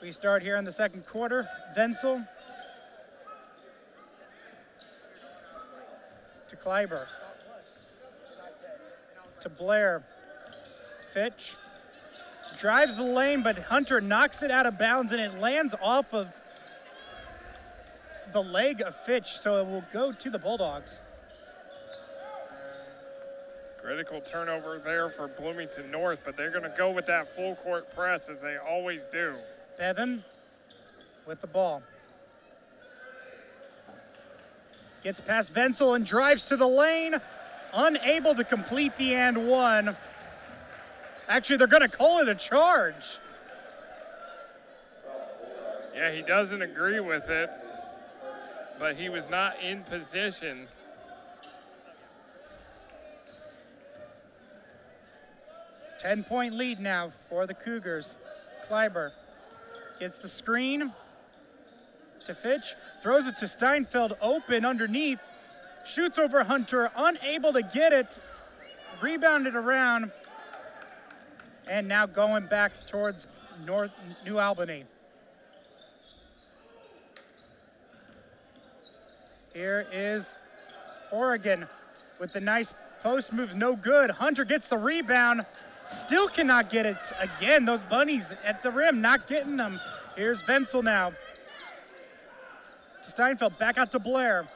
We start here in the second quarter. Wenzel to Kleiber, to Blair. Fitch drives the lane, but Hunter knocks it out of bounds, and it lands off of the leg of Fitch, so it will go to the Bulldogs. Critical turnover there for Bloomington North, but they're going to go with that full court press as they always do. Bevan with the ball. Gets past Wenzel and drives to the lane, unable to complete the and one. Actually, they're going to call it a charge. Yeah, he doesn't agree with it, but he was not in position. Ten-point lead now for the Cougars. Kleiber gets the screen to Fitch, throws it to Steinfeld, open underneath, shoots over Hunter, unable to get it, rebounded around, and now going back towards New Albany. Here is Oregon with the nice post move, no good. Hunter gets the rebound, still cannot get it. Again, those bunnies at the rim, not getting them. Here's Wenzel now. To Steinfeld, back out to Blair.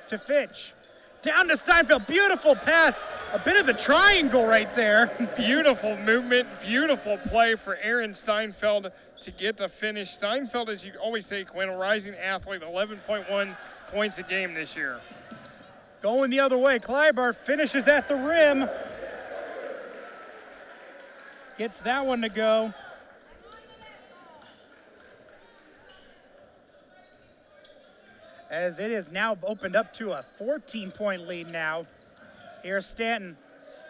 To Fitch. Down to Steinfeld, beautiful pass. A bit of the triangle right there. Beautiful movement, beautiful play for Aaron Steinfeld to get the finish. Steinfeld, as you always say, Quinn, a rising athlete, 11.1 points a game this year. Going the other way, Kleiber finishes at the rim. Gets that one to go. As it is now opened up to a 14-point lead now. Here's Stanton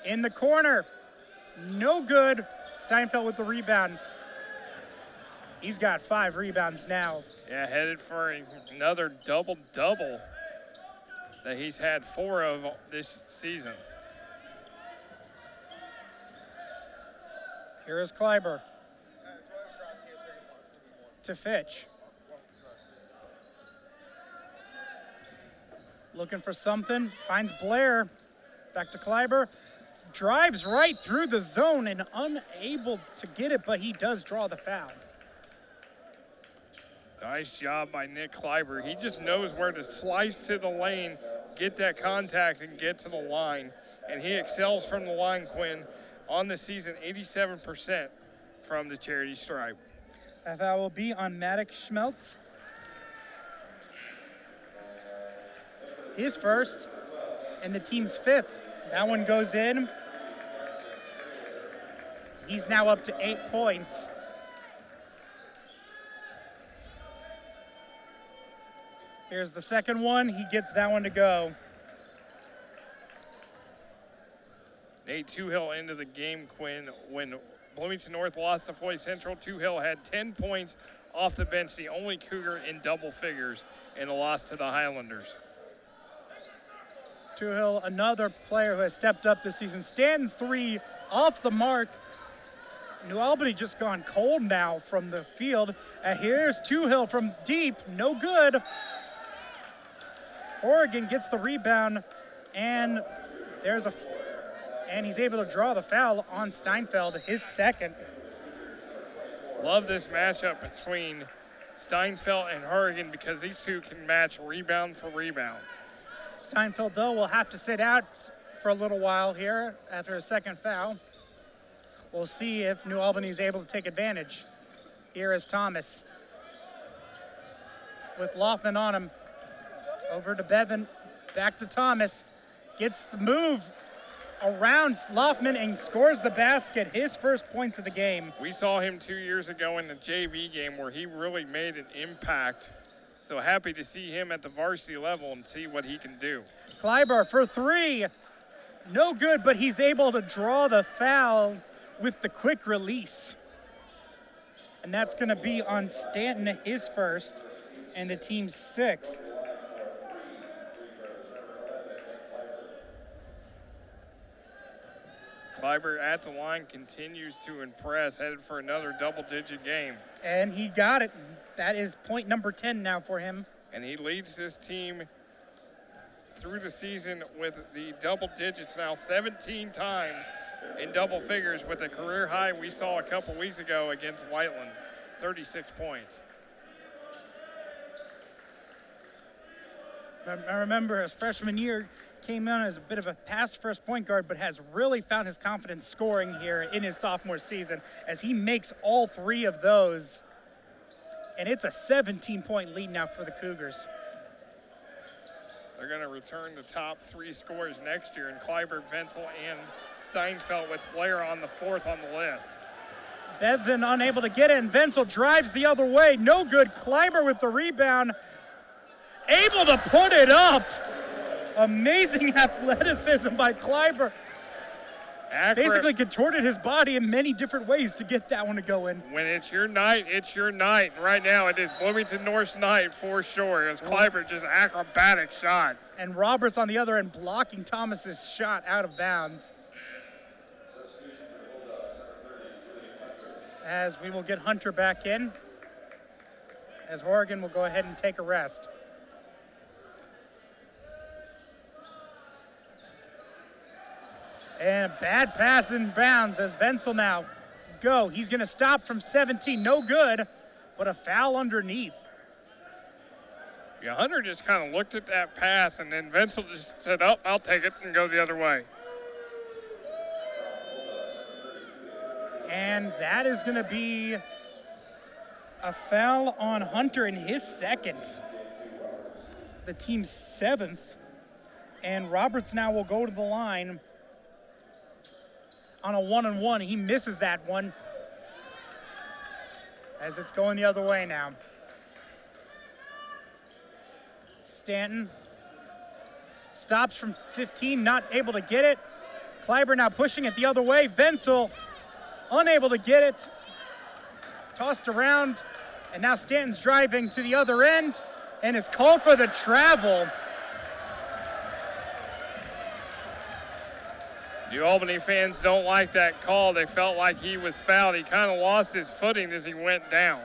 in the corner. No good. Steinfeld with the rebound. He's got 5 rebounds now. Yeah, headed for another double-double that he's had 4 of this season. Here is Kleiber. To Fitch. Looking for something, finds Blair. Back to Kleiber. Drives right through the zone and unable to get it, but he does draw the foul. Nice job by Nick Kleiber. He just knows where to slice to the lane, get that contact, and get to the line. And he excels from the line, Quinn. On the season, 87% from the charity stripe. That foul will be on Maddox Schmeltz. His first and the team's 5th. That one goes in. He's now up to 8 points. Here's the second one. He gets that one to go. Nate Toohill into the game, Quinn. When Bloomington North lost to Floyd Central, Toohill had 10 points off the bench, the only Cougar in double figures in a loss to the Highlanders. Toohill, another player who has stepped up this season. Stanton's 3 off the mark. New Albany just gone cold now from the field. And here's Toohill from deep, no good. Oregon gets the rebound, and he's able to draw the foul on Steinfeld, his second. Love this matchup between Steinfeld and Harrigan because these two can match rebound for rebound. Steinfeld, though, will have to sit out for a little while here after a second foul. We'll see if New Albany is able to take advantage. Here is Thomas with Hoffman on him. Over to Bevan, back to Thomas. Gets the move around Hoffman and scores the basket, his first points of the game. We saw him 2 years ago in the JV game where he really made an impact. So happy to see him at the varsity level and see what he can do. Kleiber for three. No good, but he's able to draw the foul with the quick release. And that's going to be on Stanton, his first, and the team's sixth. Kleiber at the line continues to impress, headed for another double-digit game. And he got it. That is point number 10 now for him. And he leads this team through the season with the double digits now 17 times in double figures with a career high we saw a couple weeks ago against Whiteland, 36 points. I remember his freshman year came in as a bit of a pass-first point guard, but has really found his confidence scoring here in his sophomore season as he makes all three of those. And it's a 17-point lead now for the Cougars. They're going to return the top three scorers next year in Kleiber, Wenzel, and Steinfeld with Blair on the fourth on the list. Bevan unable to get it, and Wenzel drives the other way. No good. Kleiber with the rebound. Able to put it up. Amazing athleticism by Kleiber. Accurate. Basically contorted his body in many different ways to get that one to go in. When it's your night, it's your night. And right now it is Bloomington North's night for sure. As Kleiber just acrobatic shot. And Roberts on the other end blocking Thomas's shot out of bounds. As we will get Hunter back in. As Horrigan will go ahead and take a rest. And a bad pass in bounds as Wenzel now go. He's going to stop from 17. No good, but a foul underneath. Yeah, Hunter just kind of looked at that pass, and then Wenzel just said, oh, I'll take it, and go the other way. And that is going to be a foul on Hunter in his second. The team's seventh. And Roberts now will go to the line on a 1-on-1. He misses that one as it's going the other way now. Stanton stops from 15, not able to get it. Kleiber now pushing it the other way. Wenzel unable to get it. Tossed around, and now Stanton's driving to the other end and is called for the travel. New Albany fans don't like that call. They felt like he was fouled. He kind of lost his footing as he went down.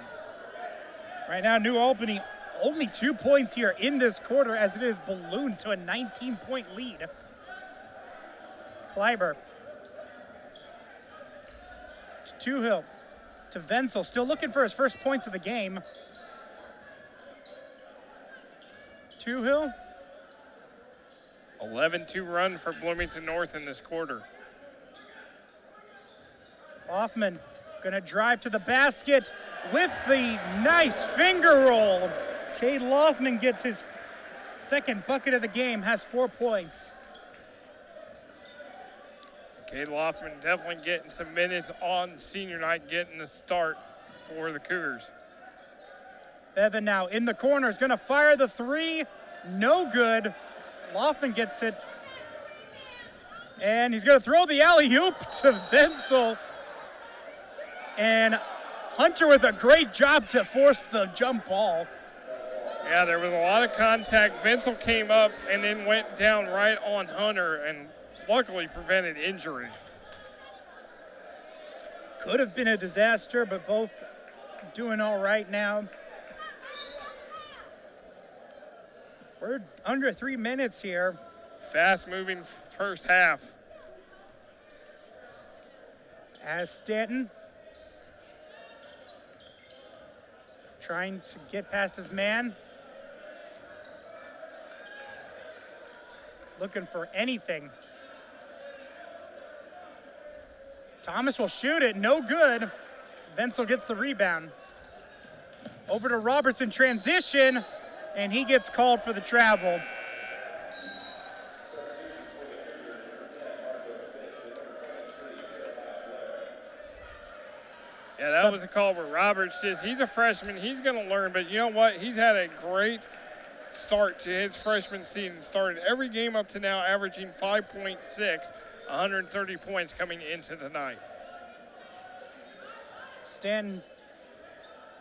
Right now, New Albany only 2 points here in this quarter as it is ballooned to a 19-point lead. Kleiber to Tuhill to Wenzel, still looking for his first points of the game. Tuhill. 11-2 run for Bloomington North in this quarter. Hoffman gonna drive to the basket with the nice finger roll. Cade Hoffman gets his second bucket of the game, has 4 points. Cade Hoffman definitely getting some minutes on senior night, getting the start for the Cougars. Bevan now in the corner is gonna fire the three, no good. Hoffman gets it, and he's going to throw the alley-oop to Wenzel. And Hunter with a great job to force the jump ball. Yeah, there was a lot of contact. Wenzel came up and then went down right on Hunter and luckily prevented injury. Could have been a disaster, but both doing all right now. We're under 3 minutes here. Fast-moving first half. As Stanton trying to get past his man. Looking for anything. Thomas will shoot it, no good. Wenzel gets the rebound. Over to Roberts in transition, and he gets called for the travel. Yeah, that was a call where Roberts he's a freshman, he's going to learn, but you know what? He's had a great start to his freshman season. Started every game up to now averaging 5.6, 130 points coming into the night. Stanton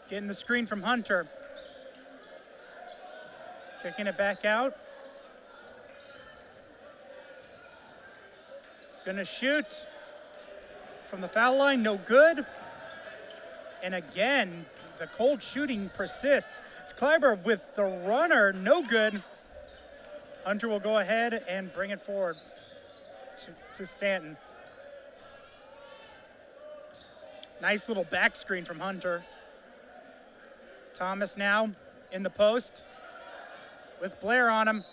getting the screen from Hunter. Kicking it back out. Gonna shoot from the foul line, no good. And again, the cold shooting persists. It's Kleiber with the runner, no good. Hunter will go ahead and bring it forward to Stanton. Nice little back screen from Hunter. Thomas now in the post with Blair on him.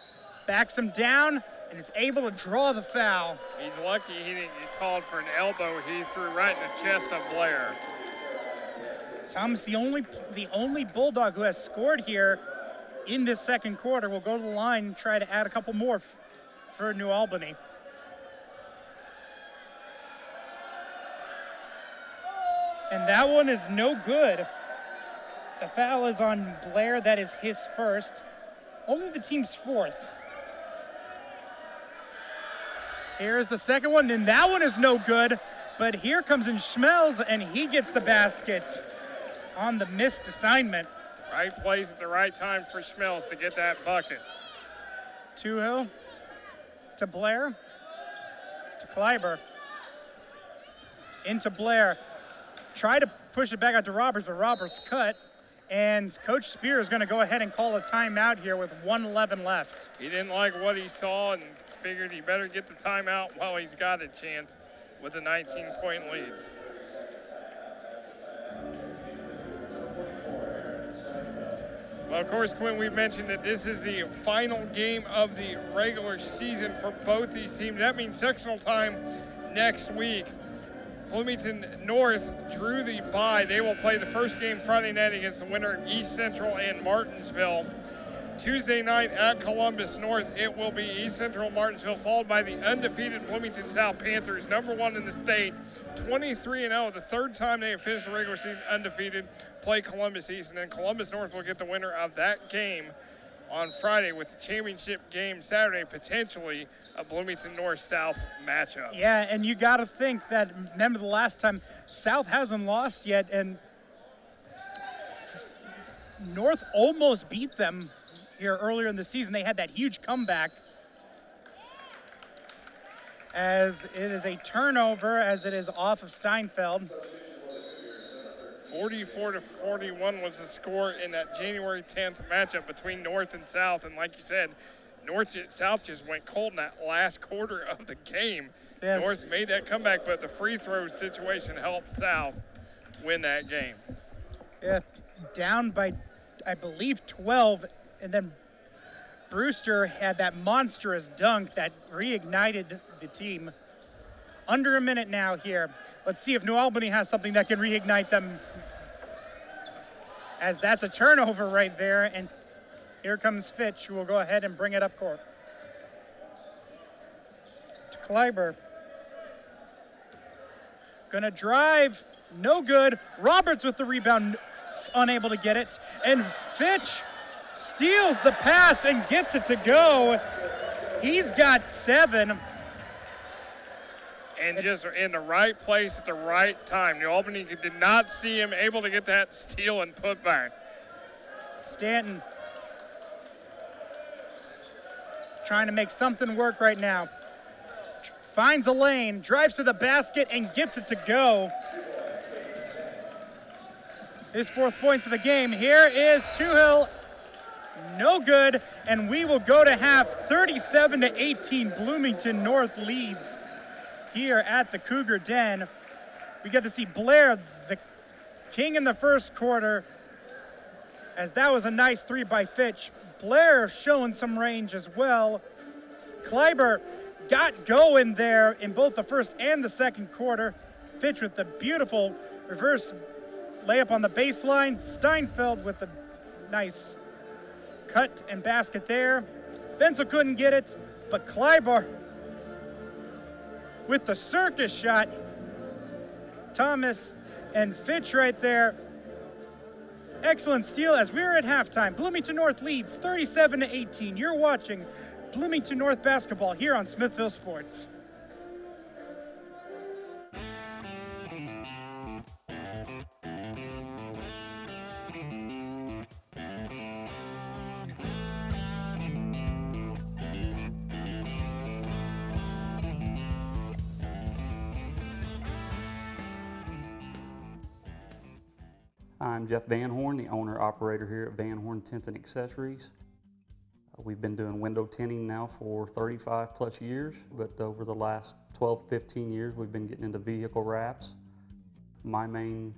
Backs him down and is able to draw the foul. He's lucky he didn't get called for an elbow. He threw right in the chest of Blair. Thomas, the only Bulldog who has scored here in this second quarter, will go to the line and try to add a couple more for New Albany. And that one is no good. The foul is on Blair. That is his first. Only the team's fourth. Here's the second one, and that one is no good. But here comes in Schmelz, and he gets the basket on the missed assignment. Right place at the right time for Schmelz to get that bucket. Tuhill to Blair, to Kleiber, into Blair. Try to push it back out to Roberts, but Roberts cut. And Coach Spear is going to go ahead and call a timeout here with 1:11 left. He didn't like what he saw and figured he better get the timeout while he's got a chance with a 19-point lead. Well, of course, Quinn, we've mentioned that this is the final game of the regular season for both these teams. That means sectional time next week. Bloomington North drew the bye. They will play the first game Friday night against the winner of East Central and Martinsville. Tuesday night at Columbus North, it will be East Central Martinsville, followed by the undefeated Bloomington South Panthers, #1 in the state, 23-0, the third time they have finished the regular season undefeated, play Columbus East, and then Columbus North will get the winner of that game on Friday with the championship game Saturday, potentially a Bloomington North-South matchup. Yeah, and you got to think that, remember the last time, South hasn't lost yet, and North almost beat them here earlier in the season. They had that huge comeback. As it is a turnover, as it is off of Steinfeld. 44-41 was the score in that January 10th matchup between North and South. And like you said, South just went cold in that last quarter of the game. Yes. North made that comeback, but the free throw situation helped South win that game. Yeah, down by, I believe, 12. And then Brewster had that monstrous dunk that reignited the team. Under a minute now here. Let's see if New Albany has something that can reignite them. As that's a turnover right there, and here comes Fitch, who will go ahead and bring it up court. To Kleiber. Gonna drive, no good. Roberts with the rebound, unable to get it. And Fitch steals the pass and gets it to go. He's got 7. And just in the right place at the right time. New Albany did not see him able to get that steal and put back. Stanton trying to make something work right now. Finds a lane, drives to the basket, and gets it to go. His 4th points of the game. Here is Tuhill. No good, and we will go to half. 37-18, Bloomington North leads here at the Cougar Den. We get to see Blair, the king in the first quarter, as that was a nice 3 by Fitch. Blair showing some range as well. Kleiber got going there in both the first and the second quarter. Fitch with the beautiful reverse layup on the baseline. Steinfeld with the nice cut and basket there. Wenzel couldn't get it, but Kleiber with the circus shot. Thomas and Fitch right there. Excellent steal as we're at halftime. Bloomington North leads 37-18. You're watching Bloomington North basketball here on Smithville Sports. I'm Jeff Van Horn, the owner-operator here at Van Horn Tents and Accessories. We've been doing window tinting now for 35 plus years, but over the last 12, 15 years, we've been getting into vehicle wraps. My main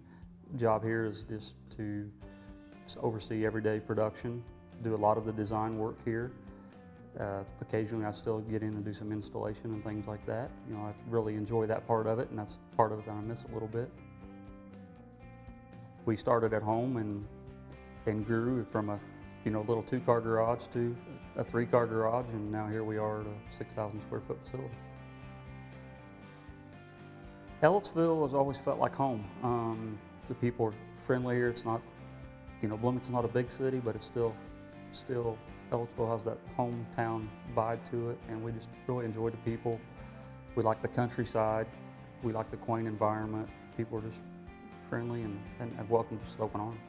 job here is just to oversee everyday production, do a lot of the design work here. Occasionally I still get in and do some installation and things like that. You know, I really enjoy that part of it, and that's part of it that I miss a little bit. We started at home and grew from a little 2-car garage to a 3-car garage, and now here we are at a 6,000 square foot facility. Ellettsville has always felt like home. The people are friendly here. It's not, Bloomington's not a big city, but it's still Ellettsville has that hometown vibe to it, and we just really enjoy the people. We like the countryside. We like the quaint environment. People are just friendly and welcome to open arms.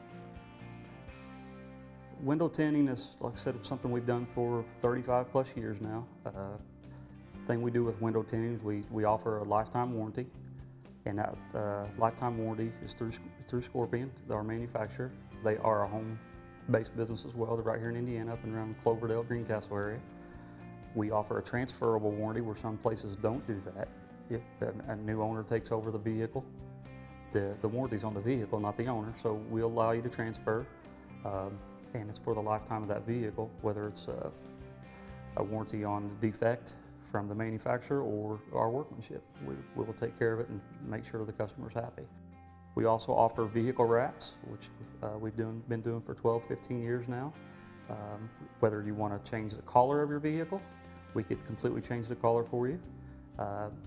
Window tinting is, like I said, something we've done for 35 plus years now. The thing we do with window tinting is we offer a lifetime warranty, and that lifetime warranty is through Scorpion, our manufacturer. They are a home-based business as well. They're right here in Indiana, up and around Cloverdale, Greencastle area. We offer a transferable warranty where some places don't do that. If a new owner takes over the vehicle, the warranty's on the vehicle, not the owner, so we'll allow you to transfer, and it's for the lifetime of that vehicle, whether it's a warranty on the defect from the manufacturer or our workmanship. We will take care of it and make sure the customer's happy. We also offer vehicle wraps, which we've been doing for 12, 15 years now. Whether you want to change the color of your vehicle, we could completely change the color for you.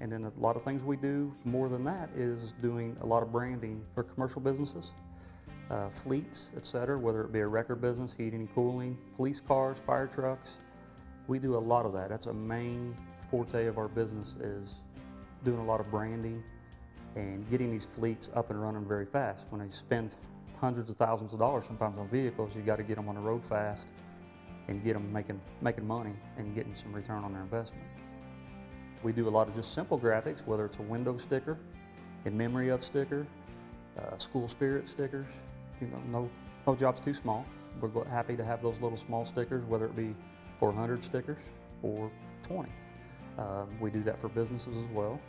And then a lot of things we do more than that is doing a lot of branding for commercial businesses, fleets, etc., whether it be a record business, heating and cooling, police cars, fire trucks. We do a lot of that. That's a main forte of our business, is doing a lot of branding and getting these fleets up and running very fast. When they spend hundreds of thousands of dollars sometimes on vehicles, you got to get them on the road fast and get them making money and getting some return on their investment. We do a lot of just simple graphics, whether it's a window sticker, in memory of sticker, school spirit stickers. No job's too small. We're happy to have those little small stickers, whether it be 400 stickers or 20. We do that for businesses as well.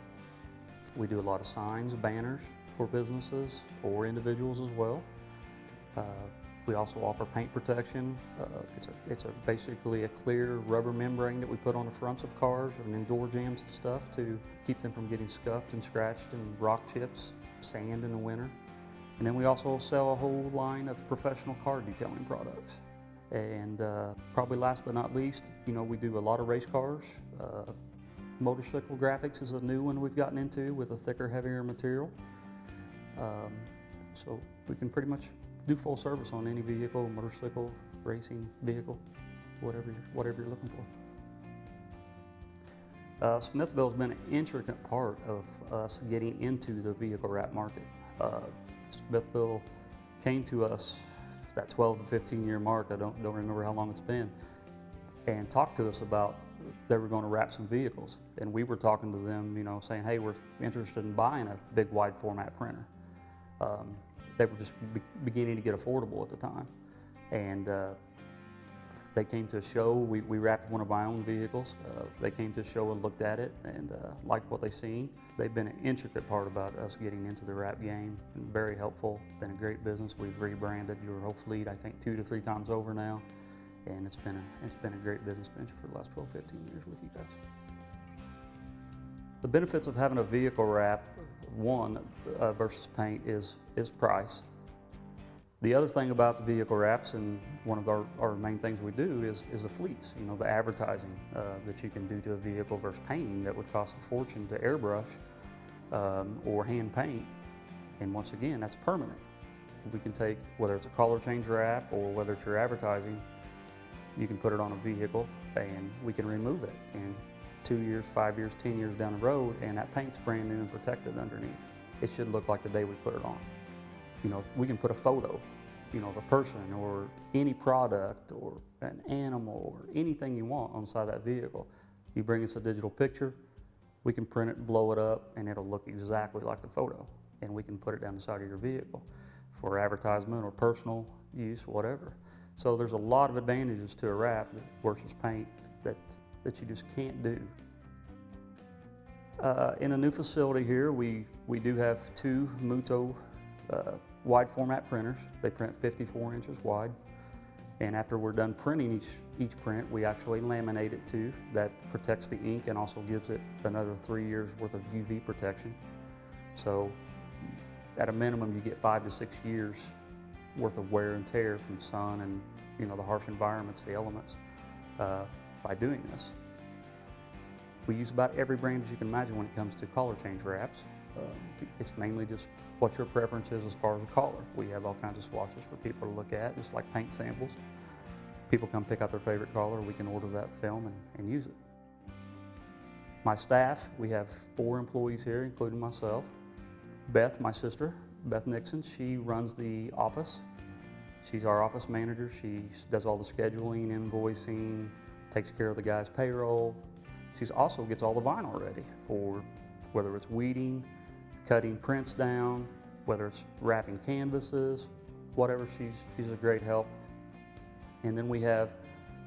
We do a lot of signs, banners for businesses or individuals as well. We also offer paint protection. It's basically a clear rubber membrane that we put on the fronts of cars and in door jambs and stuff to keep them from getting scuffed and scratched and rock chips, sand in the winter. And then we also sell a whole line of professional car detailing products. And probably last but not least, we do a lot of race cars. Motorcycle graphics is a new one we've gotten into with a thicker, heavier material. So we can pretty much do full service on any vehicle, motorcycle, racing vehicle, whatever you're looking for. Smithville's been an intricate part of us getting into the vehicle wrap market. Smithville came to us that 12 to 15 year mark, I don't remember how long it's been, and talked to us about they were going to wrap some vehicles. And we were talking to them, saying, hey, we're interested in buying a big wide format printer. They were just beginning to get affordable at the time. And They came to a show, we wrapped one of our own vehicles. They came to a show and looked at it and liked what they seen. They've been an intricate part about us getting into the wrap game, and very helpful, been a great business. We've rebranded your whole fleet, I think 2 to 3 times over now, and it's been a great business venture for the last 12, 15 years with you guys. The benefits of having a vehicle wrap, one, versus paint is price. The other thing about the vehicle wraps, and one of our main things we do, is the fleets. You know, the advertising that you can do to a vehicle versus painting that would cost a fortune to airbrush or hand paint. And once again, that's permanent. We can take, whether it's a color change wrap or whether it's your advertising, you can put it on a vehicle and we can remove it. And 2 years, 5 years, 10 years down the road, and that paint's brand new and protected underneath. It should look like the day we put it on. You know, we can put a photo, you know, of a person or any product or an animal or anything you want on the side of that vehicle. You bring us a digital picture, we can print it, blow it up, and it'll look exactly like the photo. And we can put it down the side of your vehicle for advertisement or personal use, whatever. So there's a lot of advantages to a wrap versus paint that you just can't do. In a new facility here, we do have 2 Muto wide format printers. They print 54 inches wide. And after we're done printing each print, we actually laminate it too. That protects the ink and also gives it another 3 years worth of UV protection. So at a minimum, you get 5 to 6 years worth of wear and tear from sun and, you know, the harsh environments, the elements, by doing this. We use about every brand as you can imagine when it comes to collar change wraps. It's mainly just what your preference is as far as a collar. We have all kinds of swatches for people to look at, just like paint samples. People come pick out their favorite color, we can order that film and use it. My staff, we have 4 employees here, including myself. Beth, my sister, Beth Nixon, she runs the office. She's our office manager. She does all the scheduling, invoicing, takes care of the guys' payroll. She also gets all the vinyl ready for whether it's weeding, cutting prints down, whether it's wrapping canvases, whatever. She's a great help. And then we have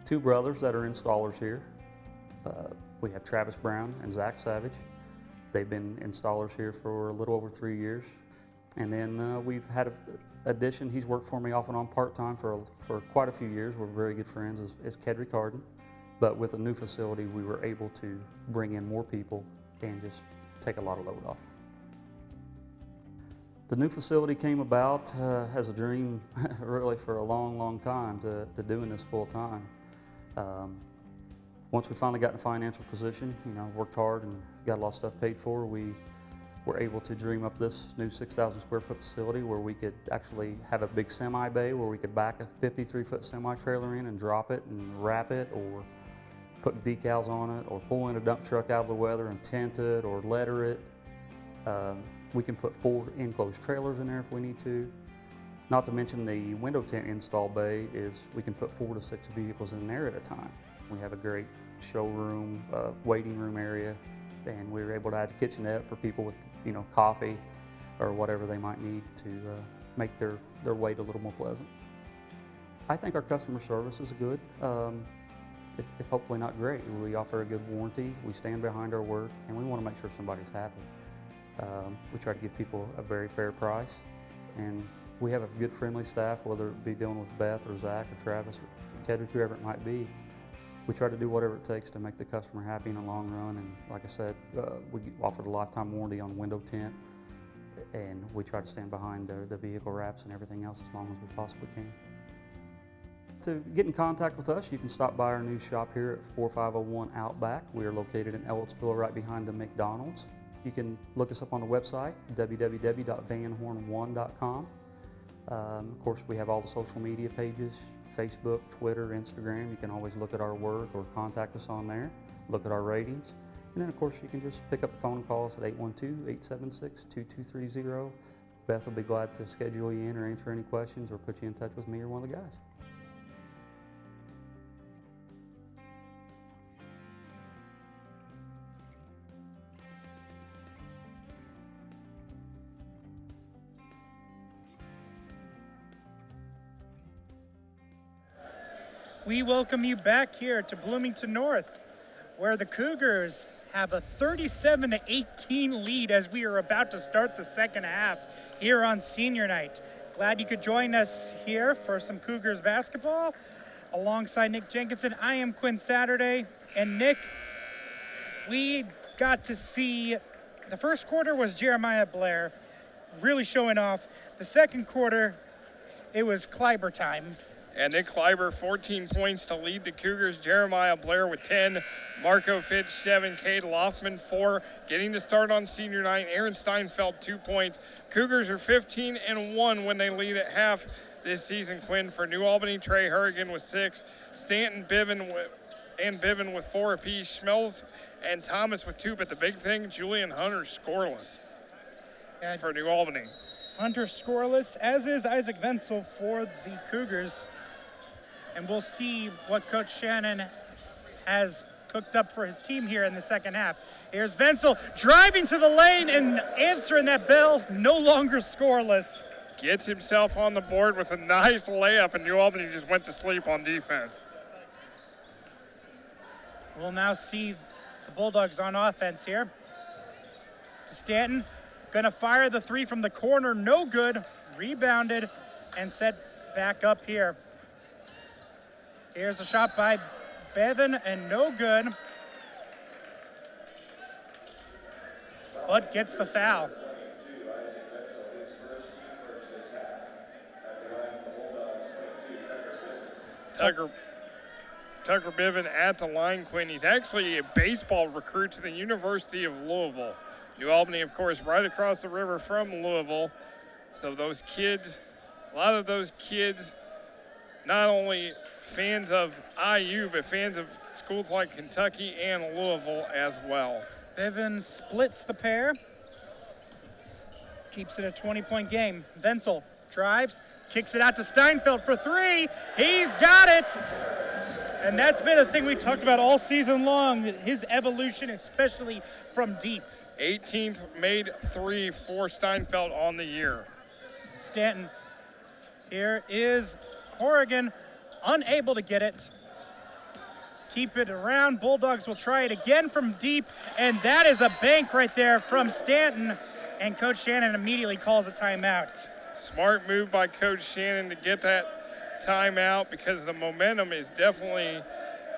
2 brothers that are installers here. We have Travis Brown and Zach Savage. They've been installers here for a little over 3 years. And then we've had an addition. He's worked for me off and on part-time for quite a few years. We're very good friends, is Kedrick Carden. But with a new facility, we were able to bring in more people and just take a lot of load off. The new facility came about as a dream really for a long, long time to doing this full time. Once we finally got in a financial position, you know, worked hard and got a lot of stuff paid for, we were able to dream up this new 6,000 square foot facility where we could actually have a big semi bay where we could back a 53-foot semi trailer in and drop it and wrap it, or put decals on it, or pull in a dump truck out of the weather and tint it or letter it. We can put 4 enclosed trailers in there if we need to. Not to mention the window tint install bay is we can put 4 to 6 vehicles in there at a time. We have a great showroom, waiting room area, and we were able to add a kitchenette for people with, you know, coffee or whatever they might need to make their wait a little more pleasant. I think our customer service is good. If hopefully not great. We offer a good warranty, we stand behind our work, and we want to make sure somebody's happy. We try to give people a very fair price, and we have a good, friendly staff, whether it be dealing with Beth or Zach or Travis or Kedrick, whoever it might be. We try to do whatever it takes to make the customer happy in the long run, and like I said, we offer the lifetime warranty on window tint, and we try to stand behind the vehicle wraps and everything else as long as we possibly can. To get in contact with us, you can stop by our new shop here at 4501 Outback. We are located in Ellettsville, right behind the McDonald's. You can look us up on the website, www.vanhorn1.com. Of course, we have all the social media pages, Facebook, Twitter, Instagram. You can always look at our work or contact us on there, look at our ratings. And then, of course, you can just pick up the phone and call us at 812-876-2230. Beth will be glad to schedule you in or answer any questions or put you in touch with me or one of the guys. We welcome you back here to Bloomington North, where the Cougars have a 37-18 lead as we are about to start the second half here on senior night. Glad you could join us here for some Cougars basketball. Alongside Nick Jenkinson, I am Quin Saturday. And Nick, we got to see the first quarter was Jeremiah Blair really showing off. The second quarter, it was Kleiber time. And Nick Kleiber, 14 points to lead the Cougars. Jeremiah Blair with 10. Marco Fitch, 7. Cade Hoffman, 4. Getting to start on senior night. Aaron Steinfeld, 2 points. Cougars are 15-1 when they lead at half this season. Quin for New Albany, Trey Hurrigan with 6. Stanton, Bivin with 4 apiece. Schmelz and Thomas with 2. But the big thing, Julian Hunter scoreless for New Albany. Hunter scoreless, as is Isaac Wenzel for the Cougars. And we'll see what Coach Shannon has cooked up for his team here in the second half. Here's Wenzel driving to the lane and answering that bell, no longer scoreless. Gets himself on the board with a nice layup, and New Albany just went to sleep on defense. We'll now see the Bulldogs on offense here. Stanton gonna fire the 3 from the corner, no good. Rebounded and set back up here. Here's a shot by Bevan and no good. But gets the foul. Tucker Bevan at the line, Quin. He's actually a baseball recruit to the University of Louisville. New Albany, of course, right across the river from Louisville. So those kids, a lot of those kids, not only fans of IU, but fans of schools like Kentucky and Louisville as well. Bevan splits the pair. Keeps it a 20-point game. Wenzel drives, kicks it out to Steinfeld for 3. He's got it! And that's been a thing we talked about all season long, his evolution, especially from deep. 18th made 3 for Steinfeld on the year. Stanton. Here is Horrigan, unable to get it. Keep it around. Bulldogs will try it again from deep, and that is a bank right there from Stanton, and Coach Shannon immediately calls a timeout. Smart move by Coach Shannon to get that timeout because the momentum is definitely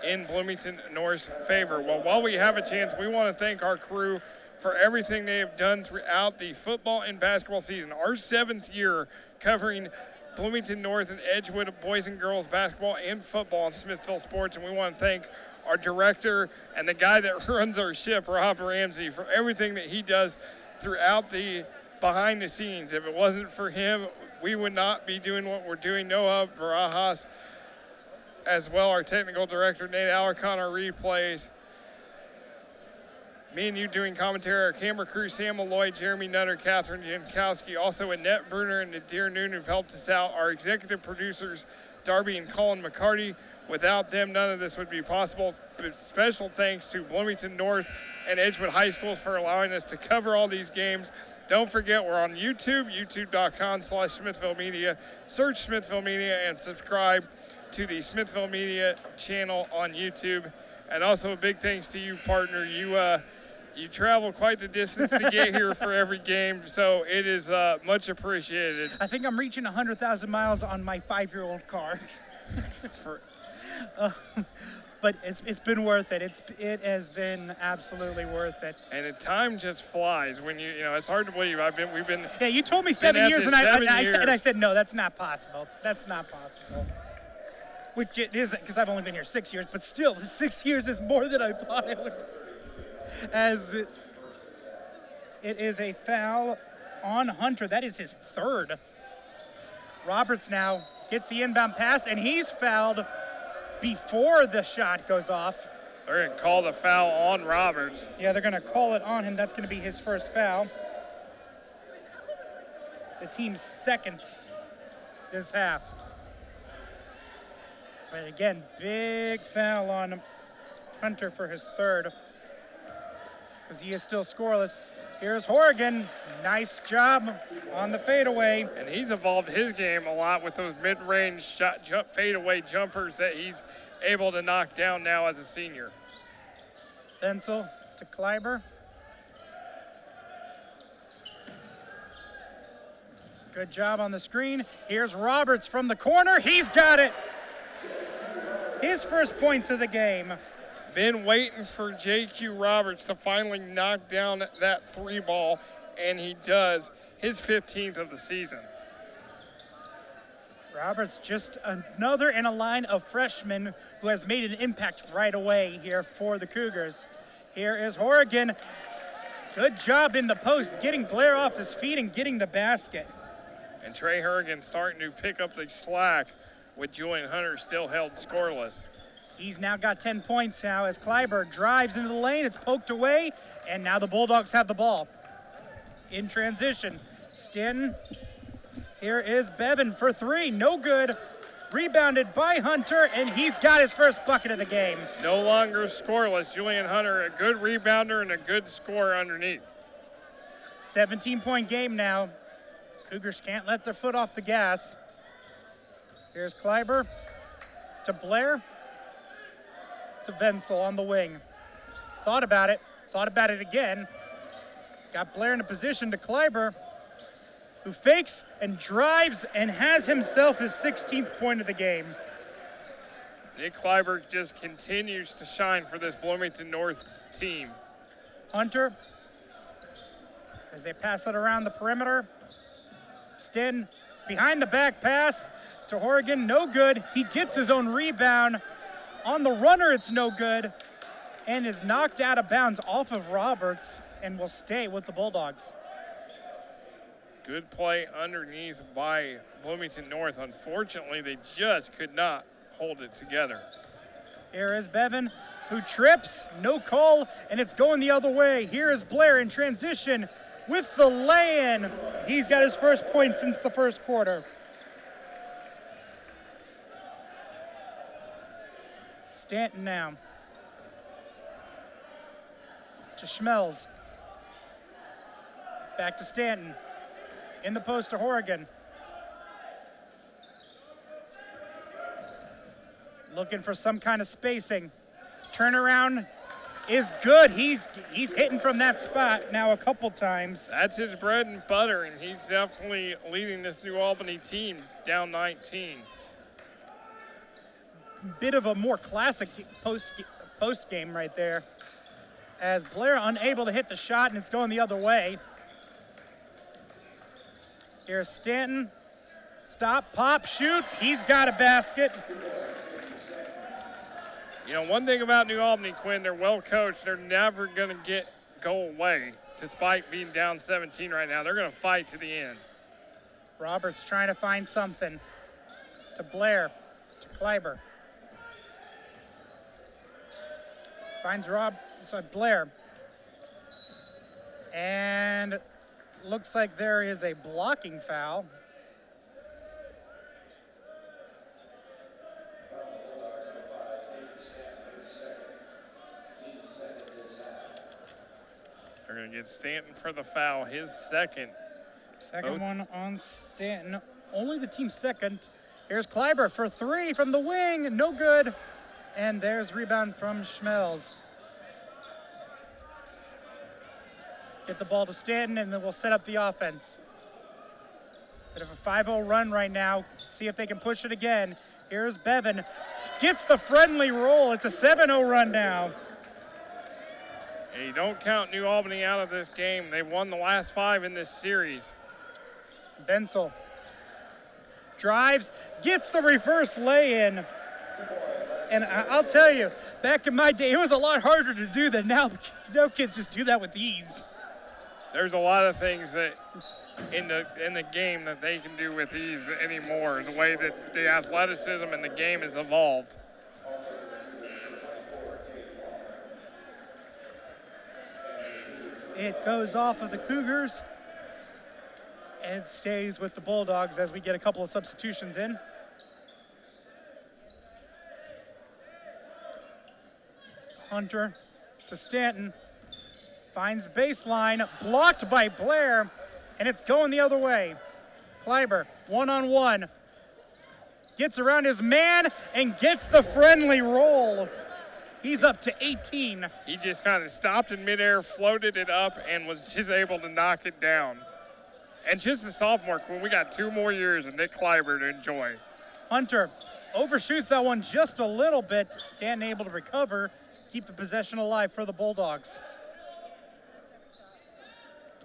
in Bloomington North's favor. Well, while we have a chance, we want to thank our crew for everything they have done throughout the football and basketball season. Our 7th year covering Bloomington North and Edgewood boys and girls basketball and football on Smithville Sports, and we want to thank our director and the guy that runs our ship, Rob Ramsey, for everything that he does throughout the behind the scenes. If it wasn't for him, we would not be doing what we're doing. Noah Barajas as well, our technical director, Nate Alarcon, our replays. Me and you doing commentary, our camera crew, Sam Malloy, Jeremy Nutter, Catherine Jankowski, also Annette Bruner and Nadir Noon who've helped us out. Our executive producers, Darby and Colin McCarty. Without them, none of this would be possible. But special thanks to Bloomington North and Edgewood High Schools for allowing us to cover all these games. Don't forget, we're on YouTube, youtube.com/Smithville Media. Search Smithville Media and subscribe to the Smithville Media channel on YouTube. And also a big thanks to you, partner. You travel quite the distance to get here for every game, so it is much appreciated. I think I'm reaching 100,000 miles on my 5-year-old car. But it's been worth it. It has been absolutely worth it. And the time just flies when you know it's hard to believe. We've been. Yeah, you told me 7 years, and I said no, that's not possible. That's not possible. Which it isn't, because I've only been here 6 years, but still, 6 years is more than I thought it would. As it is a foul on Hunter. That is his 3rd. Roberts now gets the inbound pass, and he's fouled before the shot goes off. They're going to call the foul on Roberts. Yeah, they're going to call it on him. That's going to be his first foul. The team's 2nd this half. But again, big foul on Hunter for his 3rd, because he is still scoreless. Here's Horrigan. Nice job on the fadeaway. And he's evolved his game a lot with those mid-range fadeaway jumpers that he's able to knock down now as a senior. Bensel to Kleiber. Good job on the screen. Here's Roberts from the corner. He's got it. His first points of the game. Been waiting for J.Q. Roberts to finally knock down that 3 ball, and he does. His 15th of the season. Roberts, just another in a line of freshmen who has made an impact right away here for the Cougars. Here is Horrigan. Good job in the post, getting Blair off his feet and getting the basket. And Trey Horrigan starting to pick up the slack with Julian Hunter still held scoreless. He's now got 10 points now as Kleiber drives into the lane. It's poked away, and now the Bulldogs have the ball. In transition, Stinn. Here is Bevan for 3, no good. Rebounded by Hunter, and he's got his first bucket of the game. No longer scoreless. Julian Hunter, a good rebounder and a good scorer underneath. 17-point game now. Cougars can't let their foot off the gas. Here's Kleiber to Blair to Wenzel on the wing. Thought about it again. Got Blair in a position to Kleiber, who fakes and drives and has himself his 16th point of the game. Nick Kleiber just continues to shine for this Bloomington North team. Hunter, as they pass it around the perimeter. Stinn, behind the back pass to Horrigan, no good. He gets his own rebound. On the runner, it's no good, and is knocked out of bounds off of Roberts and will stay with the Bulldogs. Good play underneath by Bloomington North. Unfortunately, they just could not hold it together. Here is Bevan, who trips, no call, and it's going the other way. Here is Blair in transition with the lay-in. He's got his first point since the first quarter. Stanton now to Schmelz. Back to Stanton. In the post to Horrigan. Looking for some kind of spacing. Turnaround is good. He's hitting from that spot now a couple times. That's his bread and butter, and he's definitely leading this New Albany team down 19. Bit of a more classic post game right there. As Blair unable to hit the shot, and it's going the other way. Here's Stanton. Stop, pop, shoot. He's got a basket. You know, one thing about New Albany, Quinn, they're well coached. They're never going to go away despite being down 17 right now. They're going to fight to the end. Roberts trying to find something. To Blair, to Kleiber. Finds Blair. And looks like there is a blocking foul. They're going to get Stanton for the foul, his second. Second one on Stanton. Only the team's second. Here's Kleiber for 3 from the wing. No good. And there's rebound from Schmelz. Get the ball to Stanton, and then we'll set up the offense. Bit of a 5-0 run right now. See if they can push it again. Here's Bevan. Gets the friendly roll. It's a 7-0 run now. Hey, don't count New Albany out of this game. They've won the last 5 in this series. Wenzel drives, gets the reverse lay-in. And I'll tell you, back in my day, it was a lot harder to do than now. No kids just do that with ease. There's a lot of things that in the game that they can do with ease anymore, the way that the athleticism and the game has evolved. It goes off of the Cougars and stays with the Bulldogs as we get a couple of substitutions in. Hunter to Stanton. Finds baseline, blocked by Blair, and it's going the other way. Kleiber, one-on-one. Gets around his man and gets the friendly roll. He's up to 18. He just kind of stopped in midair, floated it up, and was just able to knock it down. And just a sophomore, Quinn, we got 2 more years of Nick Kleiber to enjoy. Hunter overshoots that one just a little bit. Stanton able to recover, keep the possession alive for the Bulldogs.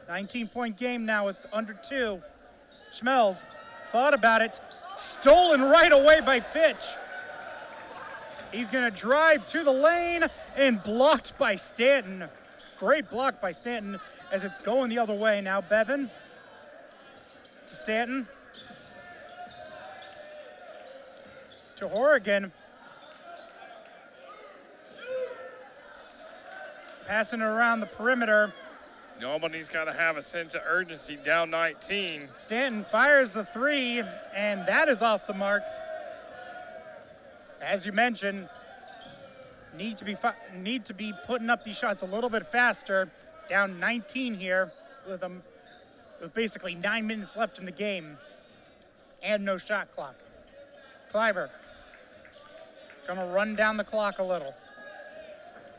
19-point game now with under 2. Schmelz thought about it. Stolen right away by Fitch. He's going to drive to the lane and blocked by Stanton. Great block by Stanton as it's going the other way. Now Bevan to Stanton. To Horrigan. Passing it around the perimeter. Nobody's got to have a sense of urgency, down 19. Stanton fires the 3, and that is off the mark. As you mentioned, need to be putting up these shots a little bit faster. Down 19 here with basically 9 minutes left in the game and no shot clock. Kleiber gonna run down the clock a little.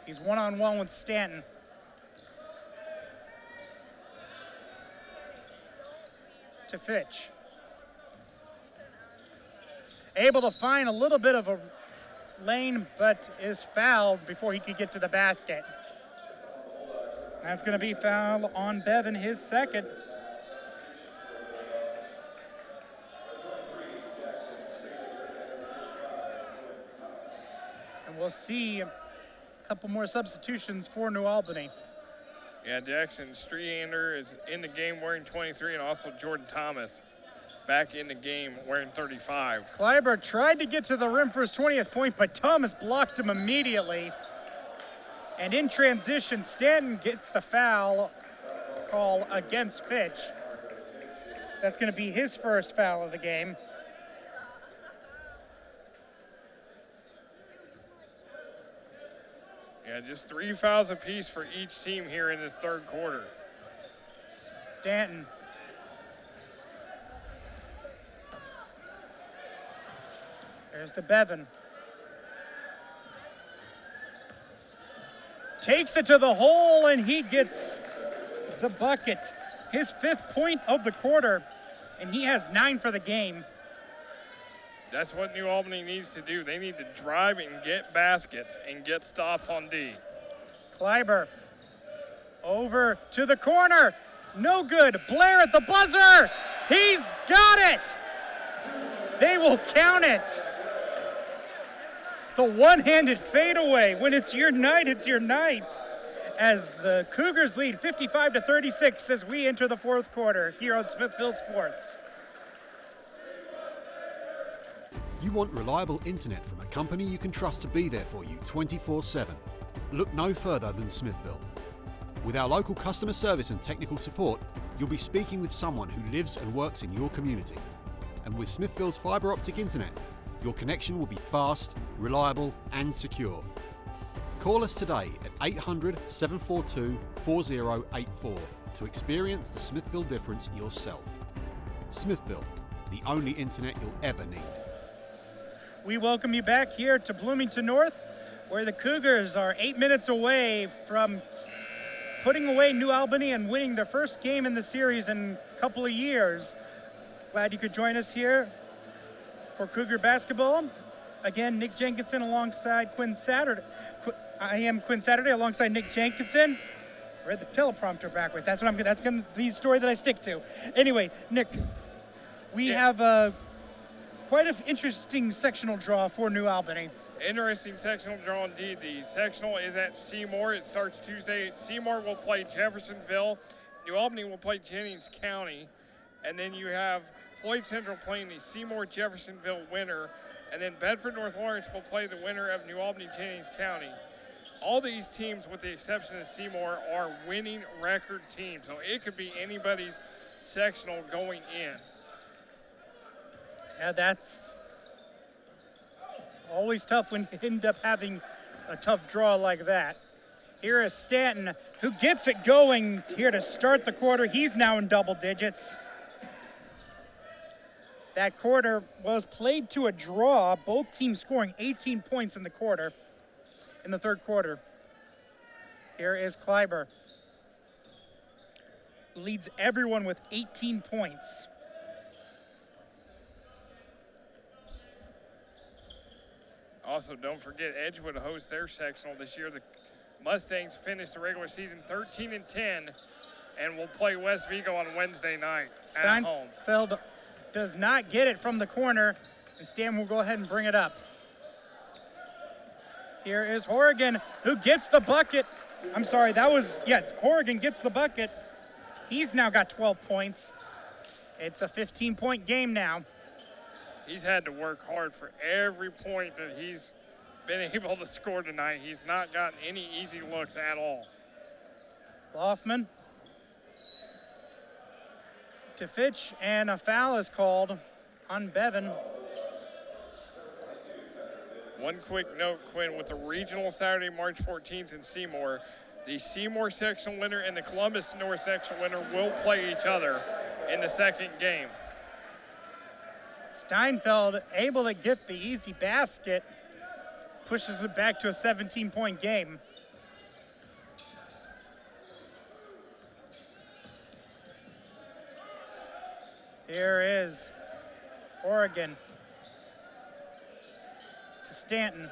He's one-on-one with Stanton. To Fitch. Able to find a little bit of a lane, but is fouled before he could get to the basket. That's going to be foul on Bevan, his second. And we'll see a couple more substitutions for New Albany. Yeah, Jackson Streander is in the game wearing 23, and also Jordan Thomas back in the game wearing 35. Kleiber tried to get to the rim for his 20th point, but Thomas blocked him immediately. And in transition, Stanton gets the foul call against Fitch. That's going to be his first foul of the game. Yeah, just 3 fouls apiece for each team here in this third quarter. Stanton. There's to Bevan. Takes it to the hole, and he gets the bucket. His 5th point of the quarter, and he has 9 for the game. That's what New Albany needs to do. They need to drive and get baskets and get stops on D. Kleiber over to the corner. No good. Blair at the buzzer. He's got it. They will count it. The one-handed fadeaway. When it's your night, it's your night. As the Cougars lead 55-36 as we enter the 4th quarter here on Smithville Sports. You want reliable internet from a company you can trust to be there for you 24/7. Look no further than Smithville. With our local customer service and technical support, you'll be speaking with someone who lives and works in your community. And with Smithville's fibre optic internet, your connection will be fast, reliable and secure. Call us today at 800 742 4084 to experience the Smithville difference yourself. Smithville, the only internet you'll ever need. We welcome you back here to Bloomington North, where the Cougars are 8 minutes away from putting away New Albany and winning their first game in the series in a couple of years. Glad you could join us here for Cougar basketball. Again, Nick Jenkinson alongside Quin Saturday. I am Quin Saturday alongside Nick Jenkinson. I read the teleprompter backwards. That's going to be the story that I stick to. Anyway, Nick, we have quite an interesting sectional draw for New Albany. Interesting sectional draw indeed. The sectional is at Seymour. It starts Tuesday. Seymour will play Jeffersonville. New Albany will play Jennings County. And then you have Floyd Central playing the Seymour-Jeffersonville winner. And then Bedford North Lawrence will play the winner of New Albany-Jennings County. All these teams, with the exception of Seymour, are winning record teams. So it could be anybody's sectional going in. Yeah, that's always tough when you end up having a tough draw like that. Here is Stanton, who gets it going here to start the quarter. He's now in double digits. That quarter was played to a draw, both teams scoring 18 points in the third quarter. Here is Kleiber. Leads everyone with 18 points. Also, don't forget Edgewood hosts their sectional this year. The Mustangs finished the regular season 13-10 and will play West Vigo on Wednesday night at home. Steinfeld does not get it from the corner, and Stan will go ahead and bring it up. Here is Horrigan, who gets the bucket. I'm sorry, Horrigan gets the bucket. He's now got 12 points. It's a 15-point game now. He's had to work hard for every point that he's been able to score tonight. He's not gotten any easy looks at all. Hoffman to Fitch, and a foul is called on Bevan. One quick note, Quinn, with the regional Saturday, March 14th in Seymour, the Seymour sectional winner and the Columbus North sectional winner will play each other in the second game. Steinfeld able to get the easy basket, pushes it back to a 17-point game. Here is Oregon to Stanton.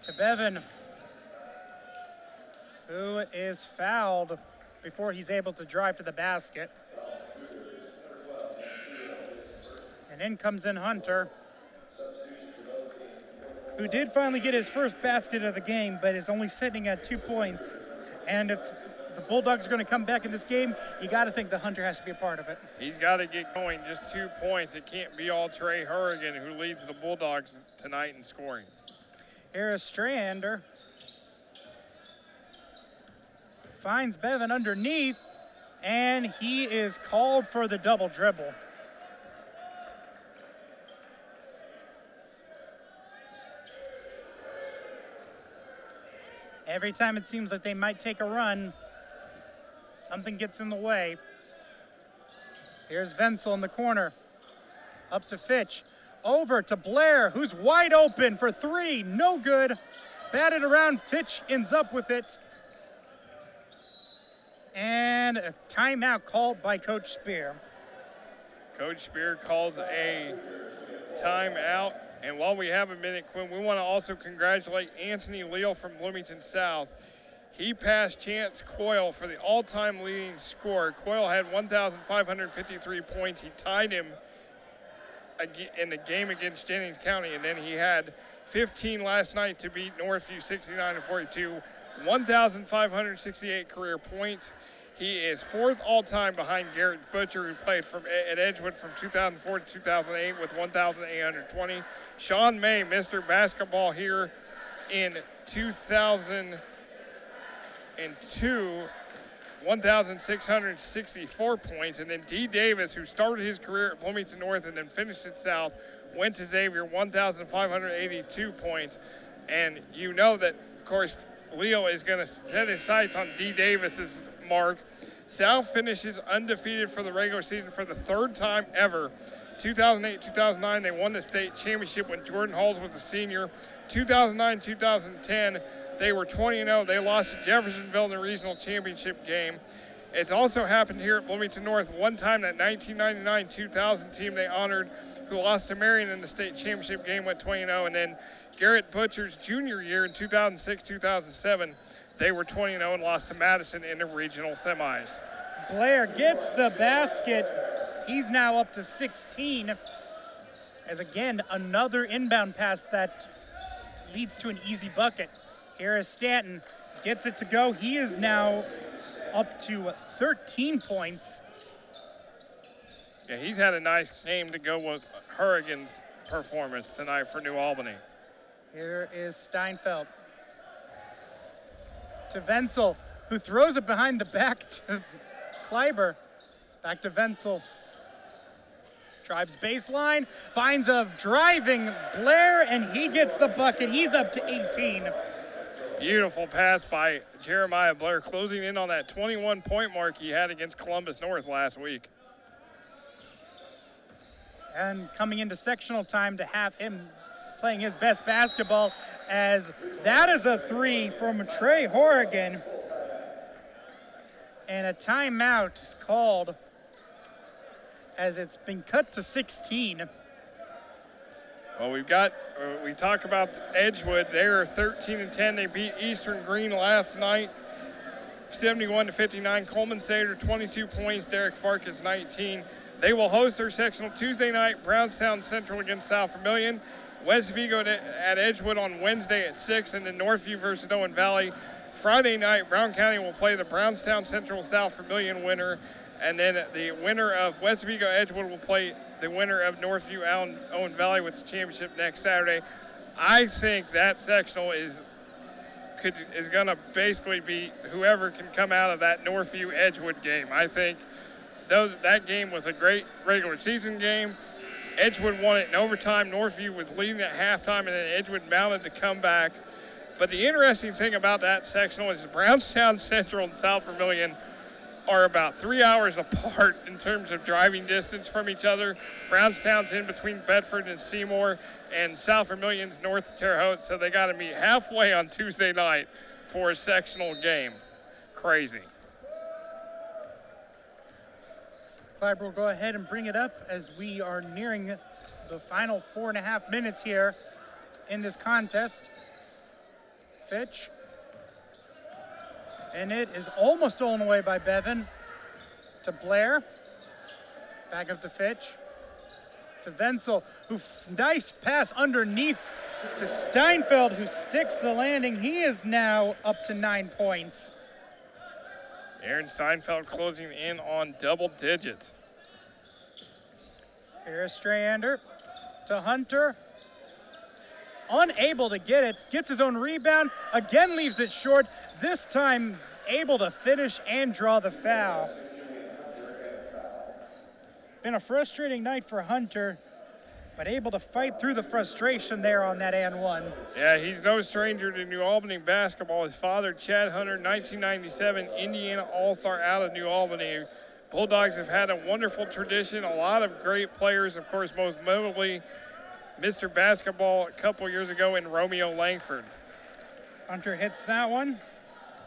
To Bevan, who is fouled before he's able to drive to the basket. And in comes in Hunter, who did finally get his first basket of the game, but is only sitting at 2 points. And if the Bulldogs are going to come back in this game, you got to think that Hunter has to be a part of it. He's got to get going, just 2 points. It can't be all Trey Hurrigan, who leads the Bulldogs tonight in scoring. Here is Strander. Finds Bevan underneath, and he is called for the double dribble. Every time it seems like they might take a run, something gets in the way. Here's Wenzel in the corner. Up to Fitch. Over to Blair, who's wide open for 3. No good. Batted around. Fitch ends up with it. And a timeout called by Coach Spear. Coach Spear calls a timeout. And while we have a minute, Quinn, we want to also congratulate Anthony Leal from Bloomington South. He passed Chance Coyle for the all-time leading scorer. Coyle had 1,553 points. He tied him in the game against Jennings County, and then he had 15 last night to beat Northview 69-42, 1,568 career points. He is 4th all-time behind Garrett Butcher, who played at Edgewood from 2004 to 2008 with 1,820. Sean May, Mr. Basketball here in 2002, 1,664 points. And then D. Davis, who started his career at Bloomington North and then finished at South, went to Xavier, 1,582 points. And you know that, of course, Leal is going to set his sights on D. Davis's mark. South finishes undefeated for the regular season for the 3rd time ever. 2008-2009, they won the state championship when Jordan Halls was a senior. 2009-2010, they were 20-0. They lost to Jeffersonville in the regional championship game. It's also happened here at Bloomington North. One time, that 1999-2000 team they honored, who lost to Marion in the state championship game, went 20-0. And then Garrett Butcher's junior year in 2006-2007, they were 20-0 and lost to Madison in the regional semis. Blair gets the basket. He's now up to 16. As again, another inbound pass that leads to an easy bucket. Here is Stanton, gets it to go. He is now up to 13 points. Yeah, he's had a nice game to go with Hurrigan's performance tonight for New Albany. Here is Steinfeld to Wenzel, who throws it behind the back to Kleiber. Back to Wenzel. Drives baseline, finds a driving Blair, and he gets the bucket. He's up to 18. Beautiful pass by Jeremiah Blair, closing in on that 21-point mark he had against Columbus North last week. And coming into sectional time to have him playing his best basketball, as that is a three from Trey Horrigan. And a timeout is called as it's been cut to 16. Well, we talk about Edgewood. They're 13-10. They beat Eastern Green last night, 71-59. Coleman Sater, 22 points. Derek Farkas, 19. They will host their sectional Tuesday night, Brownstown Central against South Vermilion. West Vigo at Edgewood on Wednesday at 6, and then Northview versus Owen Valley. Friday night, Brown County will play the Brownstown Central South Vermilion winner, and then the winner of West Vigo Edgewood will play the winner of Northview Owen Valley with the championship next Saturday. I think that sectional is going to basically be whoever can come out of that Northview Edgewood game. I think that game was a great regular season game. Edgewood won it in overtime. Northview was leading at halftime, and then Edgewood mounted the comeback. But the interesting thing about that sectional is Brownstown Central and South Vermilion are about 3 hours apart in terms of driving distance from each other. Brownstown's in between Bedford and Seymour, and South Vermilion's north of Terre Haute, so they got to meet halfway on Tuesday night for a sectional game. Crazy. Clyde will go ahead and bring it up as we are nearing the final 4.5 minutes here in this contest. Fitch. And it is almost stolen away by Bevan. To Blair. Back up to Fitch. To Wenzel, who nice pass underneath to Steinfeld, who sticks the landing. He is now up to 9 points. Aaron Steinfeld closing in on double digits. Here's Strayander to Hunter. Unable to get it, gets his own rebound, again leaves it short, this time able to finish and draw the foul. Been a frustrating night for Hunter, but able to fight through the frustration there on that and one. Yeah, he's no stranger to New Albany basketball. His father, Chad Hunter, 1997 Indiana All-Star out of New Albany. Bulldogs have had a wonderful tradition, a lot of great players, of course, most notably Mr. Basketball a couple years ago in Romeo Langford. Hunter hits that one,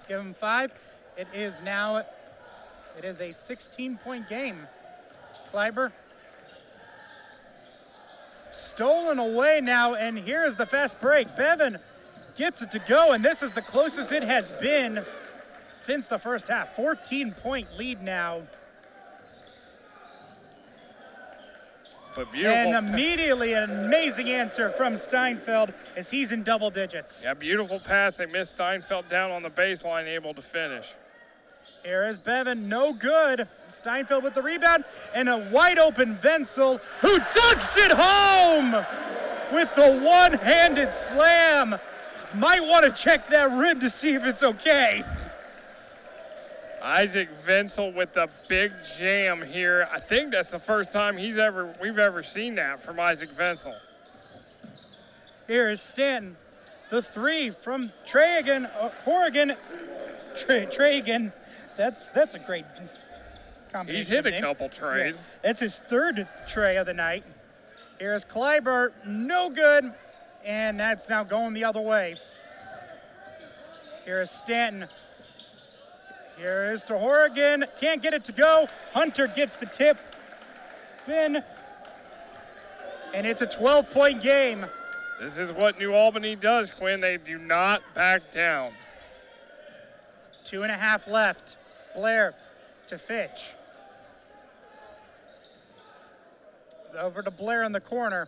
give him 5. It is a 16-point game. Kleiber. Stolen away now, and here is the fast break. Bevan gets it to go, and this is the closest it has been since the first half. 14-point lead now. But beautiful. And immediately an amazing answer from Steinfeld as he's in double digits. Yeah, beautiful pass. They missed Steinfeld down on the baseline, able to finish. Here is Bevan, no good. Steinfeld with the rebound, and a wide open Wenzel who dunks it home with the one-handed slam. Might want to check that rim to see if it's okay. Isaac Wenzel with the big jam here. I think that's the first time we've ever seen that from Isaac Wenzel. Here is Stanton. The 3 from Traegan, Horrigan. Traegan. That's a great combination. He's hit a name. couple trays. Yeah, that's his 3rd tray of the night. Here's Kleiber, no good, and that's now going the other way. Here is Stanton. Here is to Horrigan, can't get it to go. Hunter gets the tip. And it's a 12-point game. This is what New Albany does, Quinn. They do not back down. 2.5 left. Blair to Fitch. Over to Blair in the corner.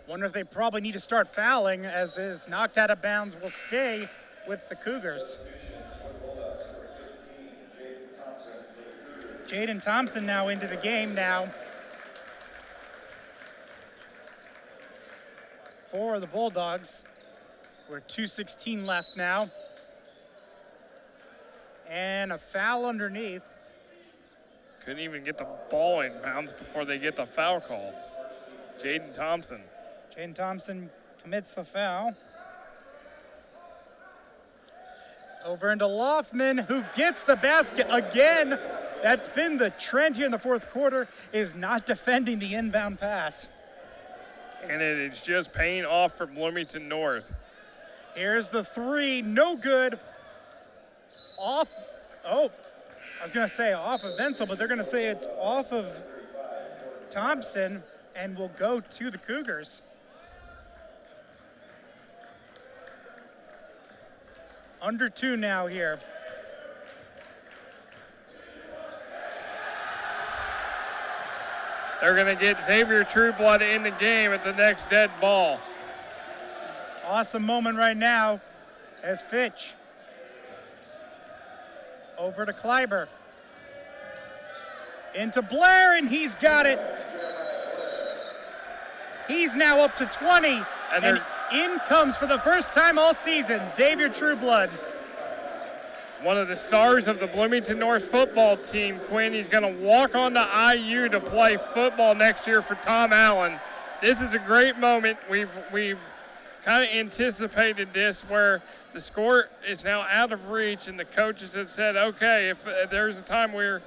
Wonder if they probably need to start fouling, as is knocked out of bounds will stay with the Cougars. Jaden Thompson now into the game now. For the Bulldogs. We're 2:16 left now. And a foul underneath. Couldn't even get the ball in bounds before they get the foul call. Jaden Thompson. Jaden Thompson commits the foul. Over into Hoffman, who gets the basket again. That's been the trend here in the fourth quarter, is not defending the inbound pass. And it is just paying off for Bloomington North. Here's the three, no good. Off, I was gonna say off of Wenzel, but they're gonna say it's off of Thompson and will go to the Cougars. Under 2 now here. They're going to get Xavier Trueblood in the game at the next dead ball. Awesome moment right now as Fitch. Over to Kleiber. Into Blair, and he's got it. He's now up to 20. And in comes for the first time all season, Xavier Trueblood. One of the stars of the Bloomington North football team, Quinn. He's going to walk on to IU to play football next year for Tom Allen. This is a great moment. We've kind of anticipated this, where the score is now out of reach, and the coaches have said, okay, if there's a time where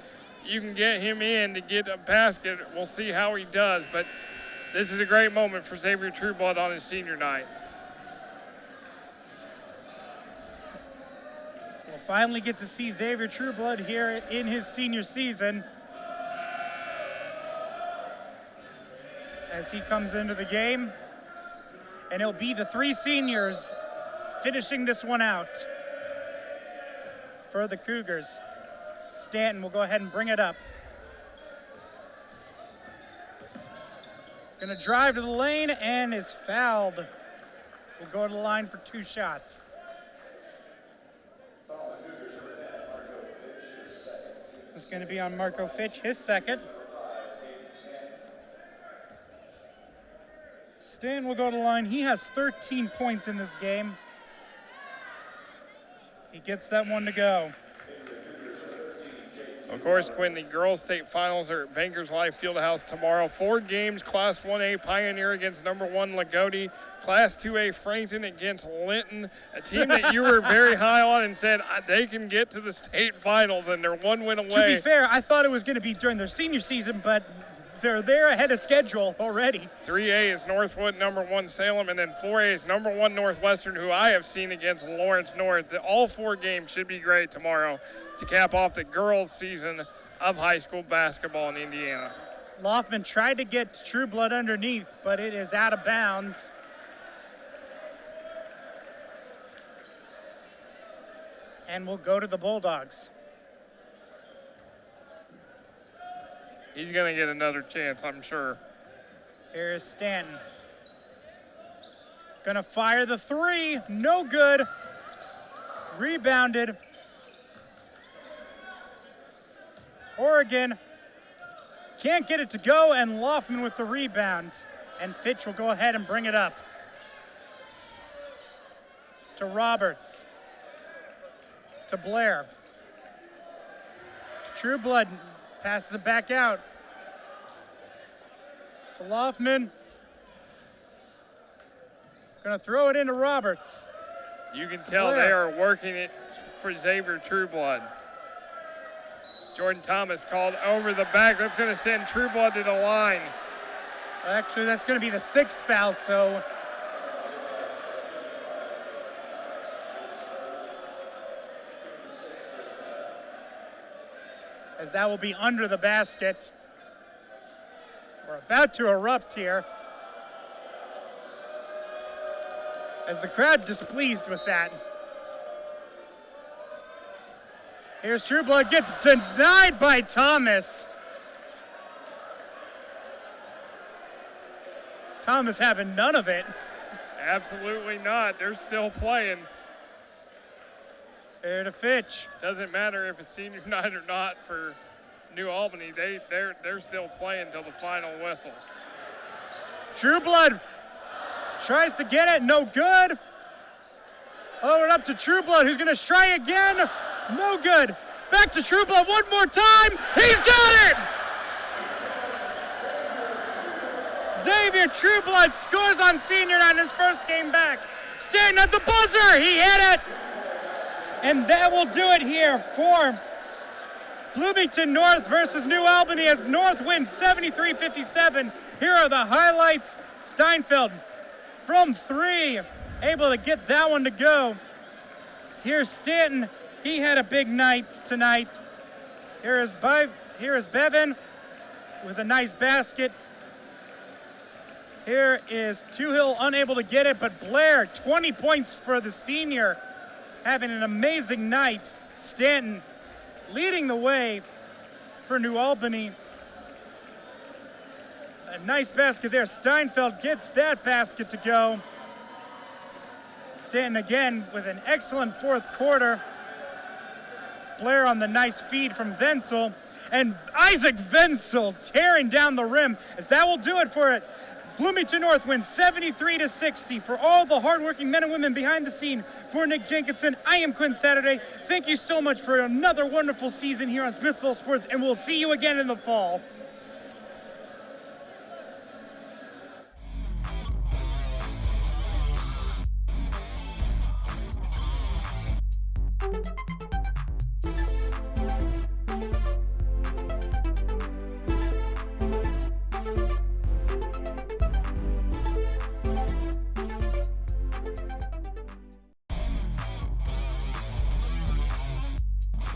you can get him in to get a basket, we'll see how he does. But this is a great moment for Xavier Trueblood on his senior night. We'll finally get to see Xavier Trueblood here in his senior season as he comes into the game. And it'll be the 3 seniors finishing this one out for the Cougars. Stanton will go ahead and bring it up. Gonna drive to the lane and is fouled. Will go to the line for 2 shots. It's gonna be on Marco Fitch, his second. Stan will go to the line. He has 13 points in this game. He gets that one to go. Of course, Quinn, the girls' state finals are at Bankers Life Fieldhouse tomorrow. 4 games, Class 1A Pioneer against number 1 Lagodi. Class 2A Frankton against Linton, a team that you were very high on and said they can get to the state finals, and they're 1 win away. To be fair, I thought it was going to be during their senior season, but they're there ahead of schedule already. 3A is Northwood, number 1 Salem, and then 4A is number 1 Northwestern, who I have seen against Lawrence North. All 4 games should be great tomorrow to cap off the girls' season of high school basketball in Indiana. Hoffman tried to get Trueblood underneath, but it is out of bounds. And we'll go to the Bulldogs. He's going to get another chance, I'm sure. Here's Stanton. Gonna fire the 3, no good. Rebounded. Oregon can't get it to go, and Hoffman with the rebound. And Fitch will go ahead and bring it up to Roberts, to Blair, to Trueblood, passes it back out to Hoffman. Gonna throw it into Roberts. You can tell Blair. they are working it for Xavier Trueblood. Jordan Thomas called over the back. That's going to send Trueblood to the line. Actually, that's going to be the 6th foul, so as that will be under the basket. We're about to erupt here as the crowd displeased with that. Here's Trueblood, gets denied by Thomas. Thomas having none of it. Absolutely not. They're still playing. There to Fitch. Doesn't matter if it's senior night or not for New Albany. They're still playing till the final whistle. Trueblood tries to get it, no good. Oh, and up to Trueblood, who's gonna try again. No good. Back to Trueblood one more time. He's got it! Xavier Trueblood scores on senior on his first game back. Stanton at the buzzer. He hit it. And that will do it here for Bloomington North versus New Albany as North wins 73-57. Here are the highlights. Steinfeld from 3, able to get that one to go. Here's Stanton. He had a big night tonight. Here is Bevan with a nice basket. Here is Toohill unable to get it, but Blair, 20 points for the senior, having an amazing night. Stanton leading the way for New Albany. A nice basket there. Steinfeld gets that basket to go. Stanton again with an excellent fourth quarter. Blair on the nice feed from Wenzel. And Isaac Wenzel tearing down the rim, as that will do it for it. Bloomington North wins 73-60. For all the hardworking men and women behind the scene, for Nick Jenkinson, I am Quin Saturday. Thank you so much for another wonderful season here on Smithville Sports, and we'll see you again in the fall.